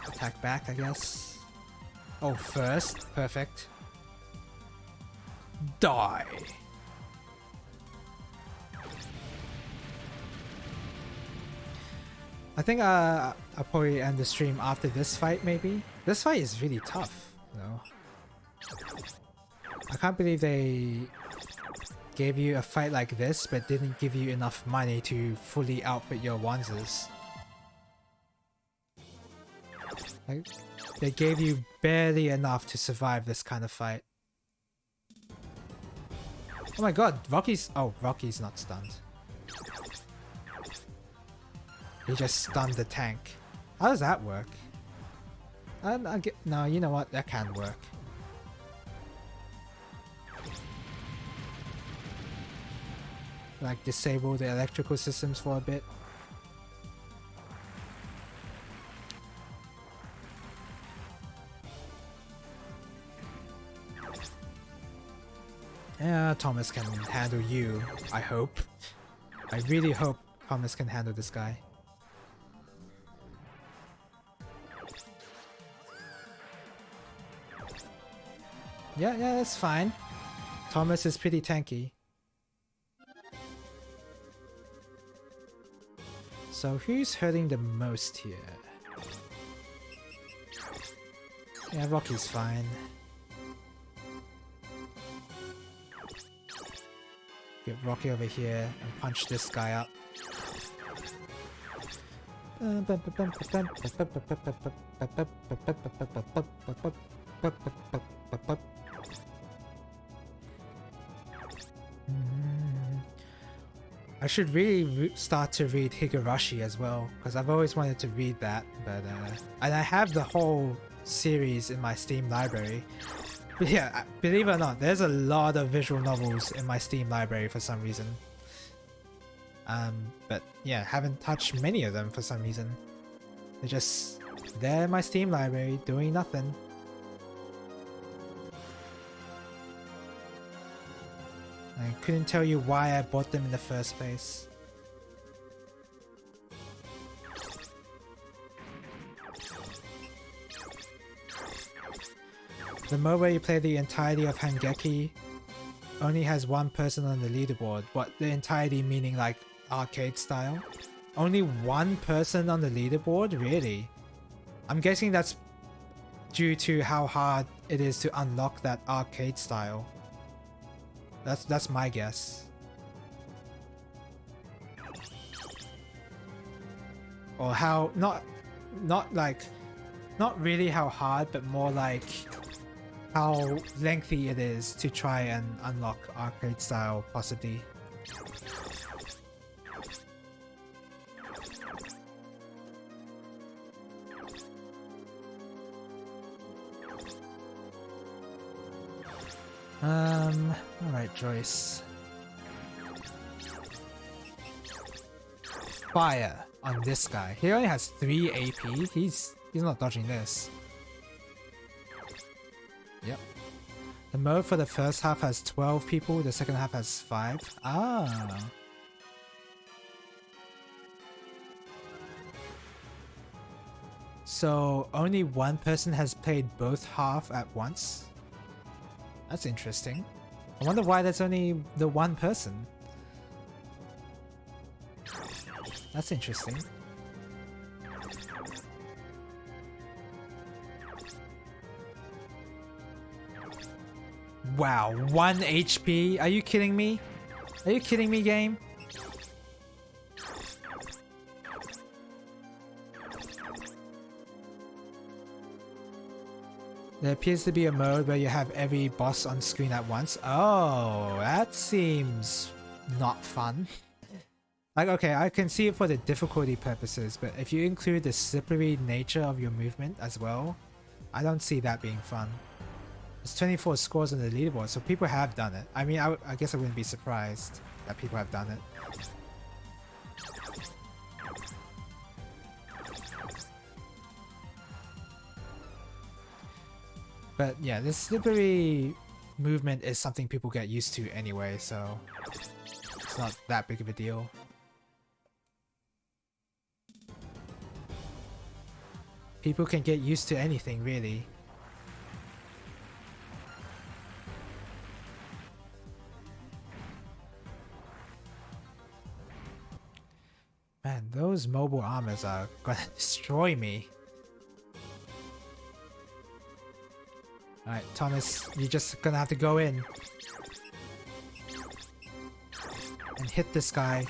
Attack back, I guess. Oh, first. Perfect. Die. I think I'll probably end the stream after this fight, maybe. This fight is really tough, you know. I can't believe they gave you a fight like this, but didn't give you enough money to fully outfit your Wanzers. Like, they gave you barely enough to survive this kind of fight. Oh my god, Rocky's... Oh, Rocky's not stunned. He just stunned the tank. How does that work? I get... No, you know what? That can work. Like, disable the electrical systems for a bit. Yeah, Thomas can handle you, I hope. I really hope Thomas can handle this guy. Yeah, that's fine. Thomas is pretty tanky. So who's hurting the most here? Yeah, Rocky's fine. Get Rocky over here and punch this guy up. I should really start to read Higurashi as well, because I've always wanted to read that, but and I have the whole series in my Steam library. But yeah, believe it or not, there's a lot of visual novels in my Steam library for some reason. But yeah, haven't touched many of them for some reason. They're just there in my Steam library doing nothing. I couldn't tell you why I bought them in the first place. The mode where you play the entirety of Hangeki only has one person on the leaderboard. What, the entirety meaning like arcade style? Only one person on the leaderboard? Really? I'm guessing that's due to how hard it is to unlock that arcade style. That's my guess. Or how, not really how hard, but more like how lengthy it is to try and unlock arcade style possibly. Alright, Joyce. Fire on this guy. He only has 3 AP. He's not dodging this. Yep. The mode for the first half has 12 people, the second half has 5. Ah. So only one person has played both half at once? That's interesting. I wonder why that's only the one person. That's interesting. Wow, 1 HP? Are you kidding me? Are you kidding me, game? There appears to be a mode where you have every boss on screen at once. Oh, that seems not fun. Like, okay, I can see it for the difficulty purposes, but if you include the slippery nature of your movement as well, I don't see that being fun. There's 24 scores on the leaderboard, so people have done it. I mean, I guess I wouldn't be surprised that people have done it. But yeah, this slippery movement is something people get used to anyway, so it's not that big of a deal. People can get used to anything, really. Man, those mobile armors are gonna destroy me. Alright, Thomas, you're just gonna have to go in and hit this guy.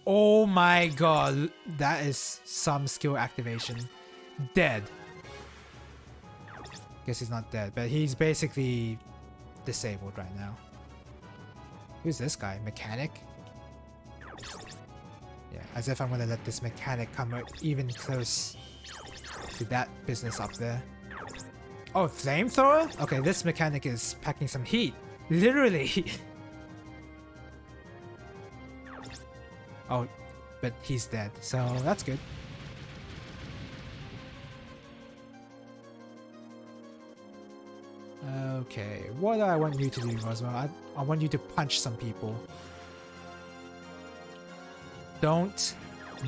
Oh my god, that is some skill activation. Dead. Guess he's not dead, but he's basically disabled right now. Who's this guy? Mechanic? Yeah, as if I'm gonna let this mechanic come even close to that business up there. Oh, flamethrower? Okay, this mechanic is packing some heat. Literally. Oh, but he's dead, so that's good. Okay, what do I want you to do, Roswell? I want you to punch some people. Don't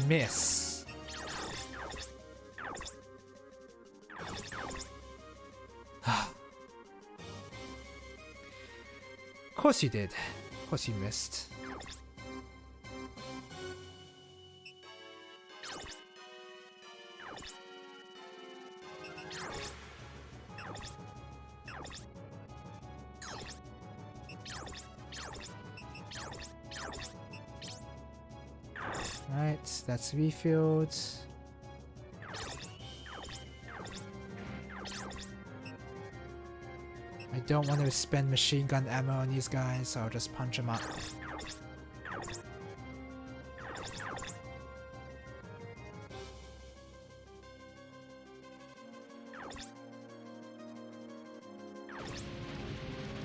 miss. Of course you did. Of course you missed. Right, that's refilled. I don't want to spend machine gun ammo on these guys, so I'll just punch them up.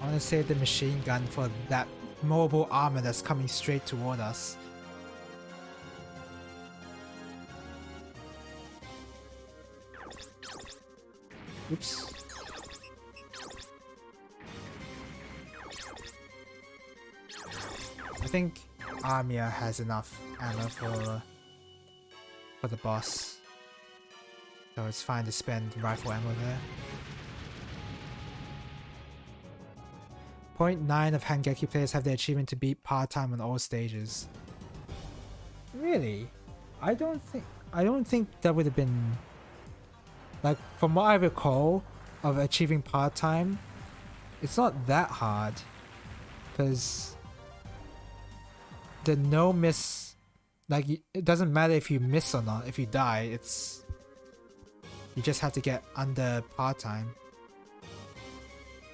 I want to save the machine gun for that mobile armor that's coming straight toward us. Oops. I think Armia has enough ammo for the boss. So it's fine to spend rifle ammo there. 0.9 of Hangeki players have the achievement to beat part-time on all stages. Really? I don't think that would have been, like, from what I recall of achieving part-time, it's not that hard, because the no miss, like, it doesn't matter if you miss or not. If you die, you just have to get under part-time.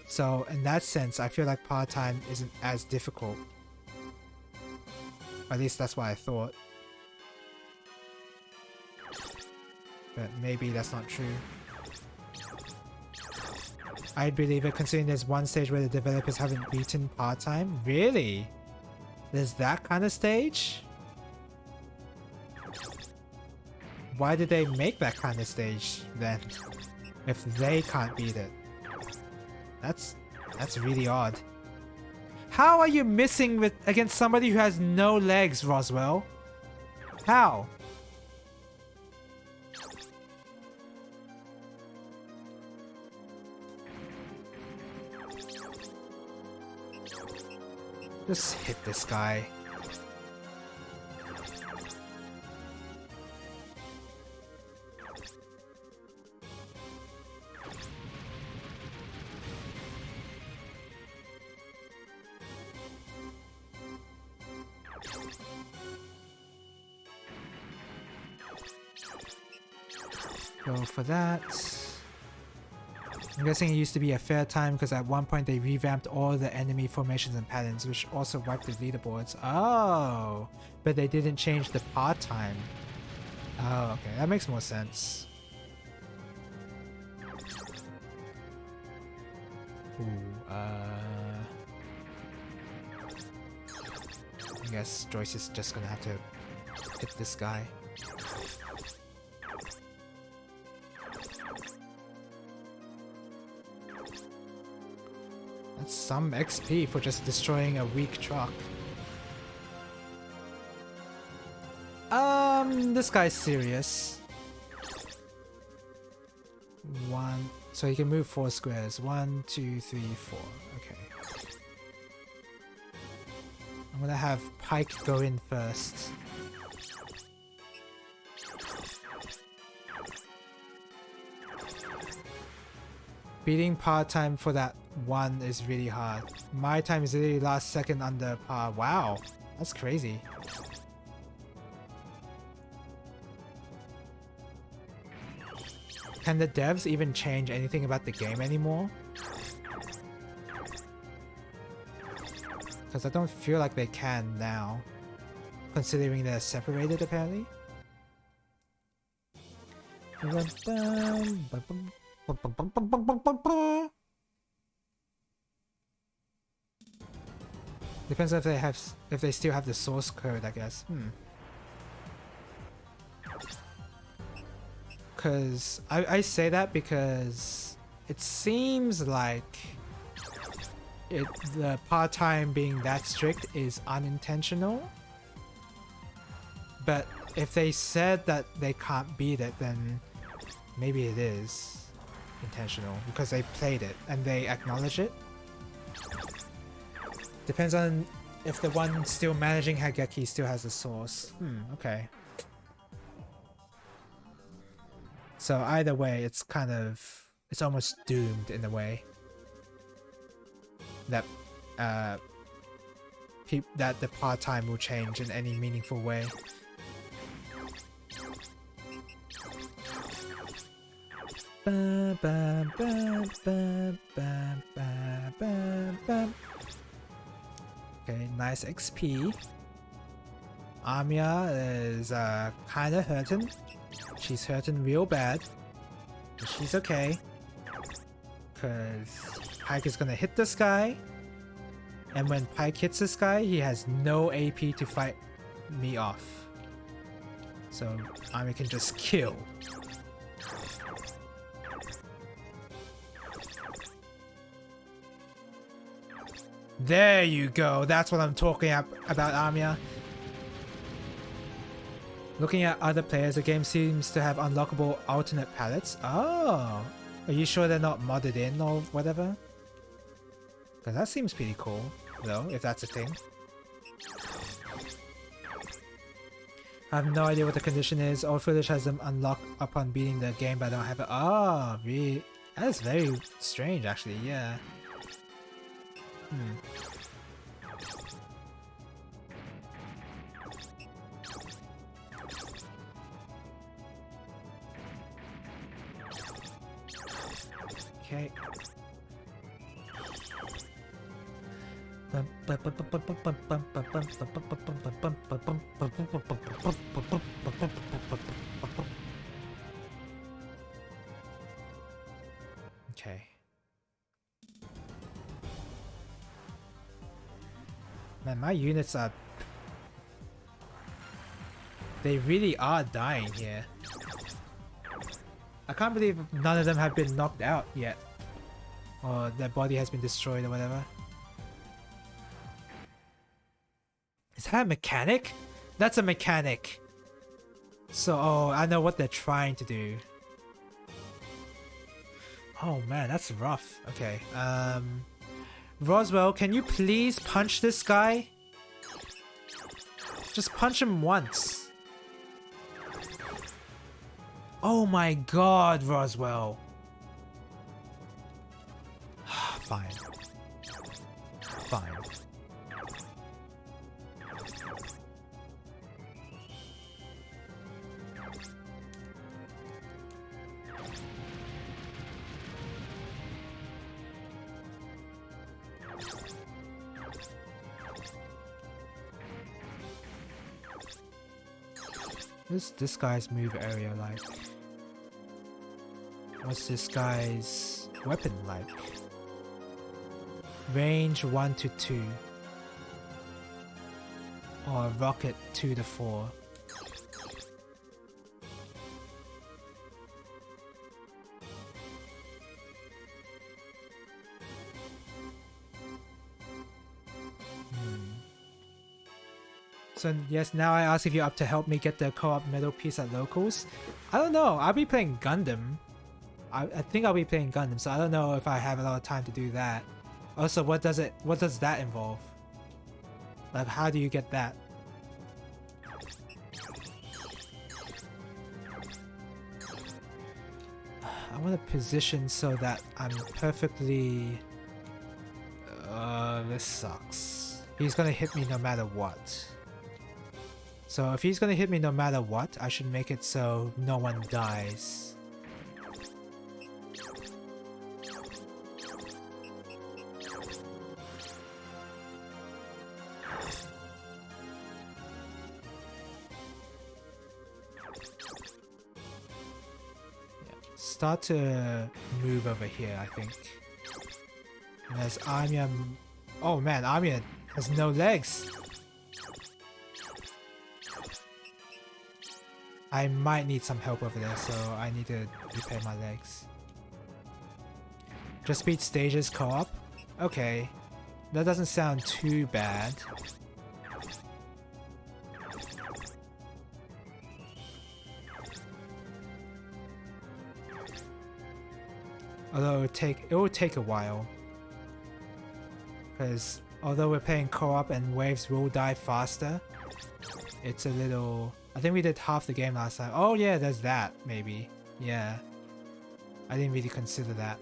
So in that sense, I feel like part-time isn't as difficult. At least that's what I thought. But maybe that's not true. I'd believe it, considering there's one stage where the developers haven't beaten part-time. Really? There's that kind of stage? Why did they make that kind of stage then? If they can't beat it? That's really odd. How are you missing against somebody who has no legs, Roswell? How? Just hit this guy. Go for that. I'm guessing it used to be a fair time because at one point they revamped all the enemy formations and patterns, which also wiped the leaderboards. Oh, but they didn't change the part time. Oh, okay, that makes more sense. Ooh, I guess Joyce is just gonna have to hit this guy. That's some XP for just destroying a weak truck. This guy's serious. So he can move 4 squares. 1, 2, 3, 4. Okay. I'm gonna have Pike go in first. Beating par time for that one is really hard. My time is literally last second under par. Wow, that's crazy. Can the devs even change anything about the game anymore? Because I don't feel like they can now, considering they're separated apparently. Depends if they still have the source code, I guess. Because I say that because it seems like the part-time being that strict is unintentional. But if they said that they can't beat it, then maybe it is intentional because they played it and they acknowledge it. Depends on if the one still managing Hageki still has a source. Okay. So either way, it's almost doomed in a way. That that the part-time will change in any meaningful way. Okay, nice XP. Amiya is kinda hurting. She's hurting real bad. But she's okay. Cause Pike is gonna hit this guy. And when Pike hits this guy, he has no AP to fight me off. So Amiya can just kill. There you go. That's what I'm talking about, Amia. Looking at other players, the game seems to have unlockable alternate palettes. Oh, are you sure they're not modded in or whatever? Because that seems pretty cool, though, if that's a thing. I have no idea what the condition is. All footage has them unlocked upon beating the game, but I don't have it. Oh, really? That is very strange, actually, yeah. Okay. Okay. Man, my units are... They really are dying here. I can't believe none of them have been knocked out yet. Or their body has been destroyed or whatever. Is that a mechanic? That's a mechanic. So, oh, I know what they're trying to do. Oh man, that's rough. Okay, Roswell, can you please punch this guy? Just punch him once. Oh my god, Roswell. Fine. Fine. What's this guy's move area like? What's this guy's weapon like? Range 1 to 2. Or rocket 2 to 4. So yes, now I ask if you're up to help me get the co-op medal piece at locals. I don't know. I'll be playing Gundam. I think I'll be playing Gundam, so I don't know if I have a lot of time to do that. Also, what does that involve? Like, how do you get that? I want to position so that I'm perfectly... this sucks. He's gonna hit me no matter what. So if he's gonna hit me no matter what, I should make it so no one dies. Start to move over here, I think. And as Anya... Oh man, Anya has no legs! I might need some help over there, so I need to repair my legs. Just beat stages co-op? Okay. That doesn't sound too bad. Although it will take a while. Because although we're playing co-op and waves will die faster, it's a little... I think we did half the game last time. Oh yeah, there's that, maybe. Yeah. I didn't really consider that.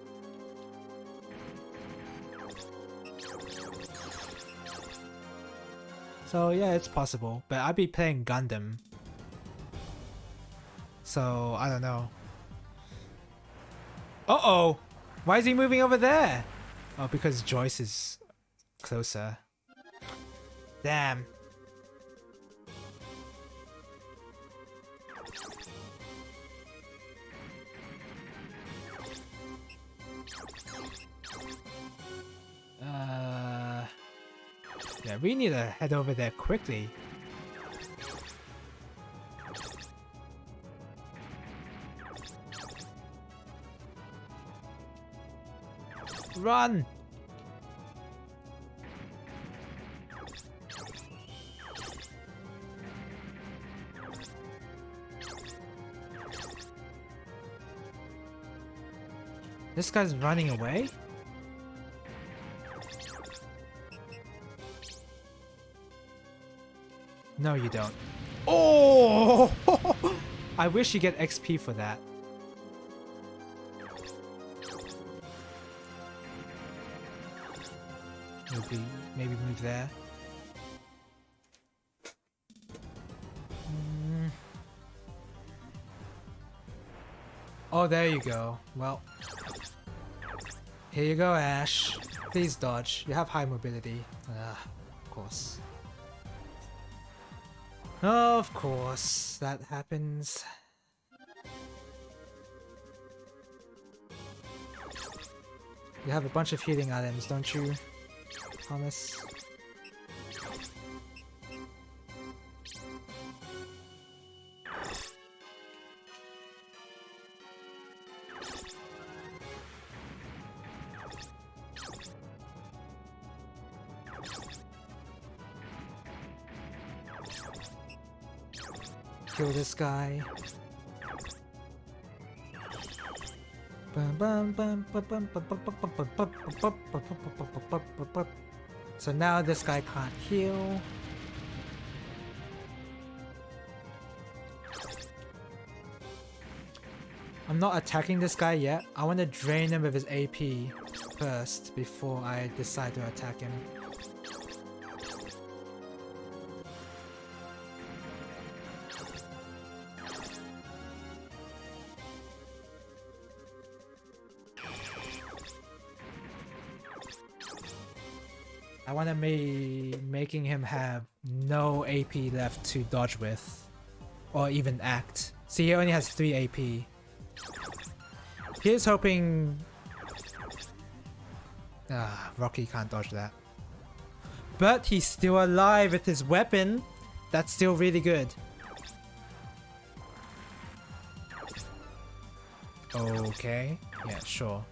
So yeah, it's possible. But I'd be playing Gundam. So, I don't know. Uh-oh! Why is he moving over there? Oh, because Joyce is closer. Damn. Yeah, we need to head over there quickly. Run! This guy's running away? No, you don't. Oh! I wish you get XP for that. Maybe move there. Oh, there you go. Well, here you go, Ash. Please dodge. You have high mobility. Of course. Of course, that happens. You have a bunch of healing items, don't you, Thomas? Kill this guy. So now this guy can't heal. I'm not attacking this guy yet. I want to drain him of his AP first before I decide to attack him. I want to making him have no AP left to dodge with, or even act. See, he only has 3 AP. Here's hoping... Rocky can't dodge that. But he's still alive with his weapon. That's still really good. Okay. Yeah, sure.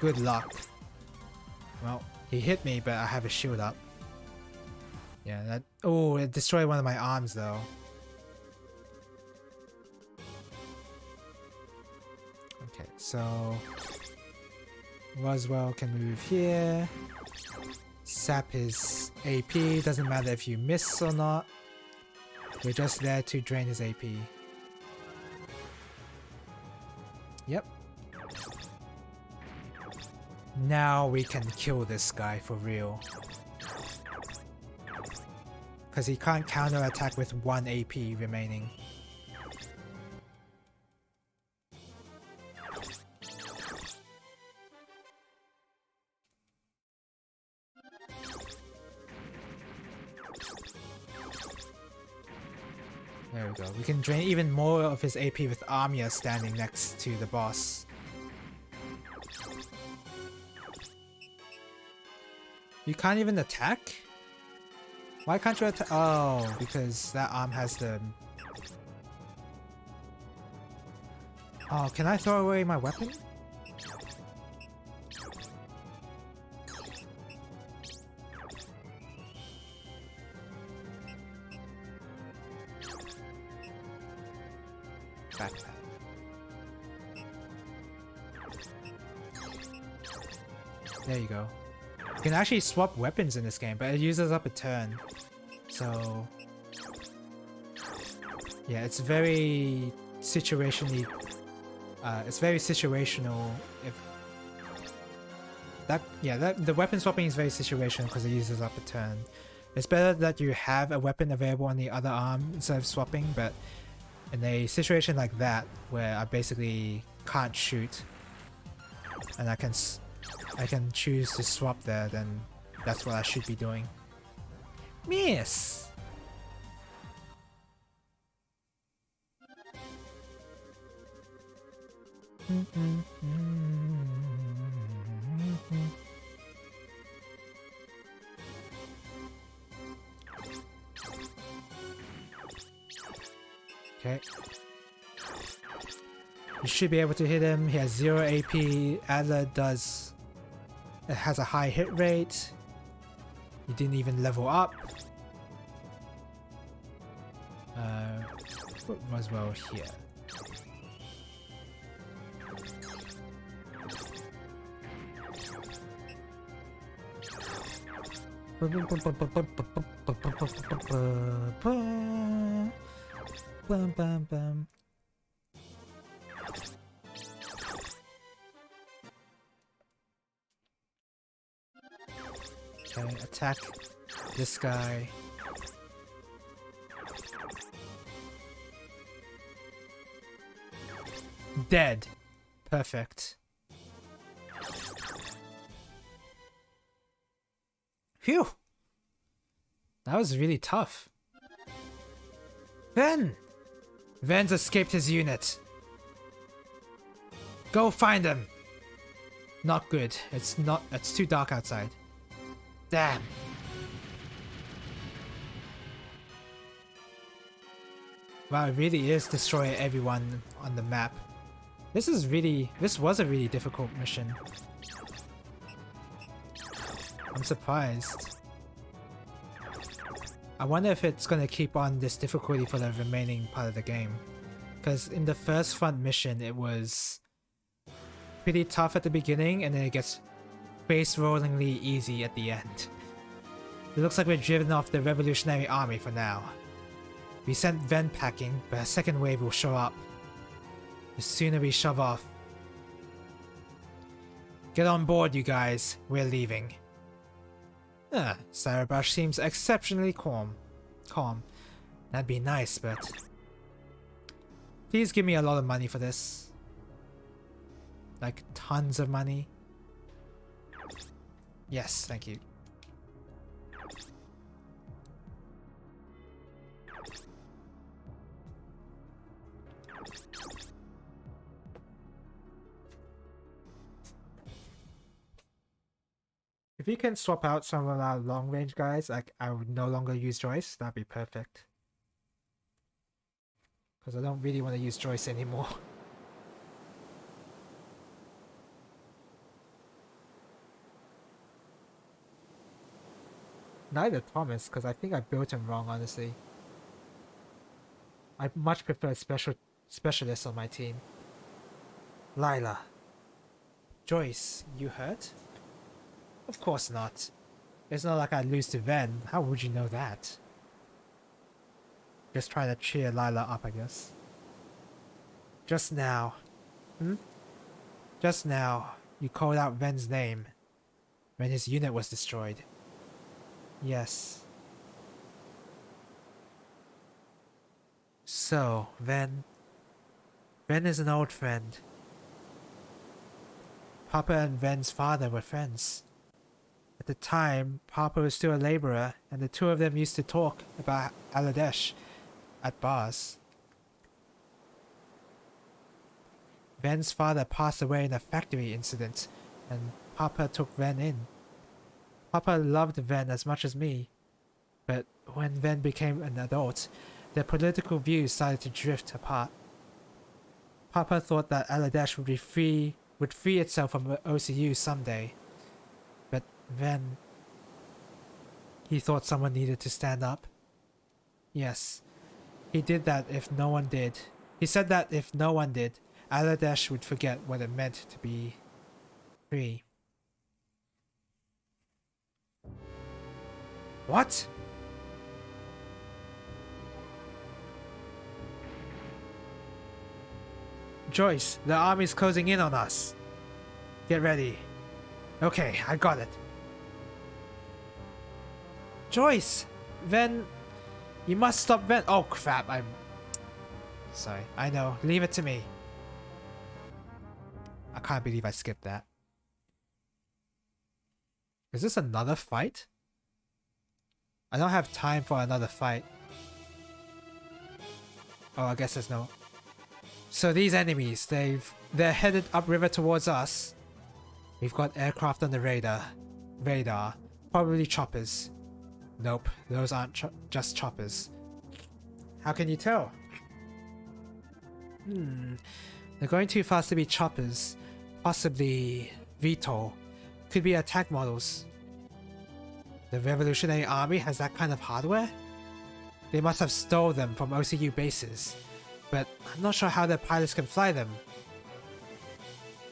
Good luck. Well, he hit me, but I have a shield up. Yeah, that... Oh, it destroyed one of my arms, though. Okay, so... Roswell can move here. Sap his AP. Doesn't matter if you miss or not. We're just there to drain his AP. Yep. Now we can kill this guy for real. Because he can't counter-attack with 1 AP remaining. There we go. We can drain even more of his AP with Armia standing next to the boss. You can't even attack? Why can't you attack? Oh, because that arm has the... Oh, can I throw away my weapon? Backpack. There you go. You can actually swap weapons in this game, but it uses up a turn. So... yeah, it's very situationally... it's very situational if... the weapon swapping is very situational because it uses up a turn. It's better that you have a weapon available on the other arm instead of swapping, but in a situation like that, where I basically can't shoot, and I can choose to swap there, then that's what I should be doing. Miss! Okay. You should be able to hit him. He has 0 AP. Adler does... It has a high hit rate. He didn't even level up. Put Roswell here. Bum, bum, bum. Okay, attack this guy. Dead. Perfect. Phew! That was really tough. Ven! Ven's escaped his unit. Go find him! Not good. It's too dark outside. Damn. Wow, it really is destroying everyone on the map. This was a really difficult mission. I'm surprised. I wonder if it's gonna keep on this difficulty for the remaining part of the game. Because in the first front mission, it was pretty tough at the beginning, and then it gets face-rollingly easy at the end. It looks like we're driven off the Revolutionary Army for now. We sent Ven packing, but a second wave will show up. The sooner we shove off. Get on board, you guys. We're leaving. Sarabash seems exceptionally calm. That'd be nice, but... Please give me a lot of money for this. Like, tons of money. Yes, thank you. If you can swap out some of our long-range guys, like I would no longer use Joyce, that'd be perfect. Because I don't really want to use Joyce anymore. Neither Thomas, because I think I built him wrong, honestly. I much prefer specialists on my team. Lila. Joyce, you hurt? Of course not. It's not like I'd lose to Ven. How would you know that? Just trying to cheer Lila up, I guess. Just now. Just now, you called out Ven's name when his unit was destroyed. Yes. So, Ven is an old friend. Papa and Ven's father were friends. At the time, Papa was still a laborer, and the two of them used to talk about Aladesh at bars. Ven's father passed away in a factory incident, and Papa took Ven in. Papa loved Ven as much as me, but when Ven became an adult, their political views started to drift apart. Papa thought that Aladesh would free itself from OCU someday. Then he thought someone needed to stand up. Yes, he did that if no one did. He said that if no one did, Aladesh would forget what it meant to be free. What? Joyce, the army's closing in on us. Get ready. Okay, I got it. Joyce! Ven... You must stop Ven... Oh crap, I'm... Sorry, I know. Leave it to me. I can't believe I skipped that. Is this another fight? I don't have time for another fight. Oh, I guess there's no... So these enemies, they're headed upriver towards us. We've got aircraft on the radar. Probably choppers. Nope, those aren't just choppers. How can you tell? They're going too fast to be choppers. Possibly VTOL. Could be attack models. The Revolutionary Army has that kind of hardware? They must have stole them from OCU bases. But I'm not sure how their pilots can fly them.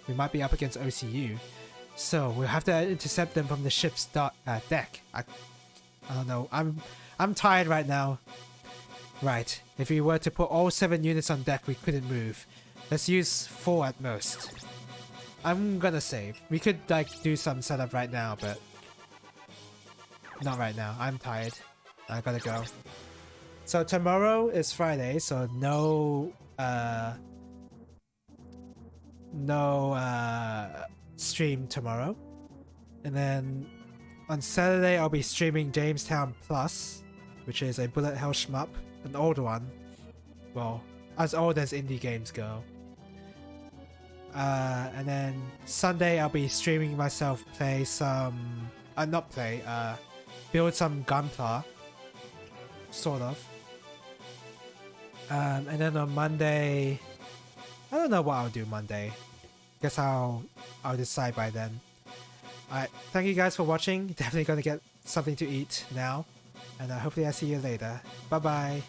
We might be up against OCU. So we'll have to intercept them from the ship's deck. I don't know. I'm tired right now. Right. If we were to put all 7 units on deck, we couldn't move. Let's use 4 at most. I'm gonna save. We could like do some setup right now, but not right now. I'm tired. I gotta go. So tomorrow is Friday, so no stream tomorrow. And then on Saturday I'll be streaming Jamestown Plus, which is a bullet hell shmup, an old one. Well, as old as indie games go. And then Sunday I'll be streaming myself play some build some Gunpla. Sort of. And then on Monday, I don't know what I'll do Monday. Guess I'll decide by then. Alright, thank you guys for watching. Definitely gonna get something to eat now. And hopefully I see you later. Bye bye.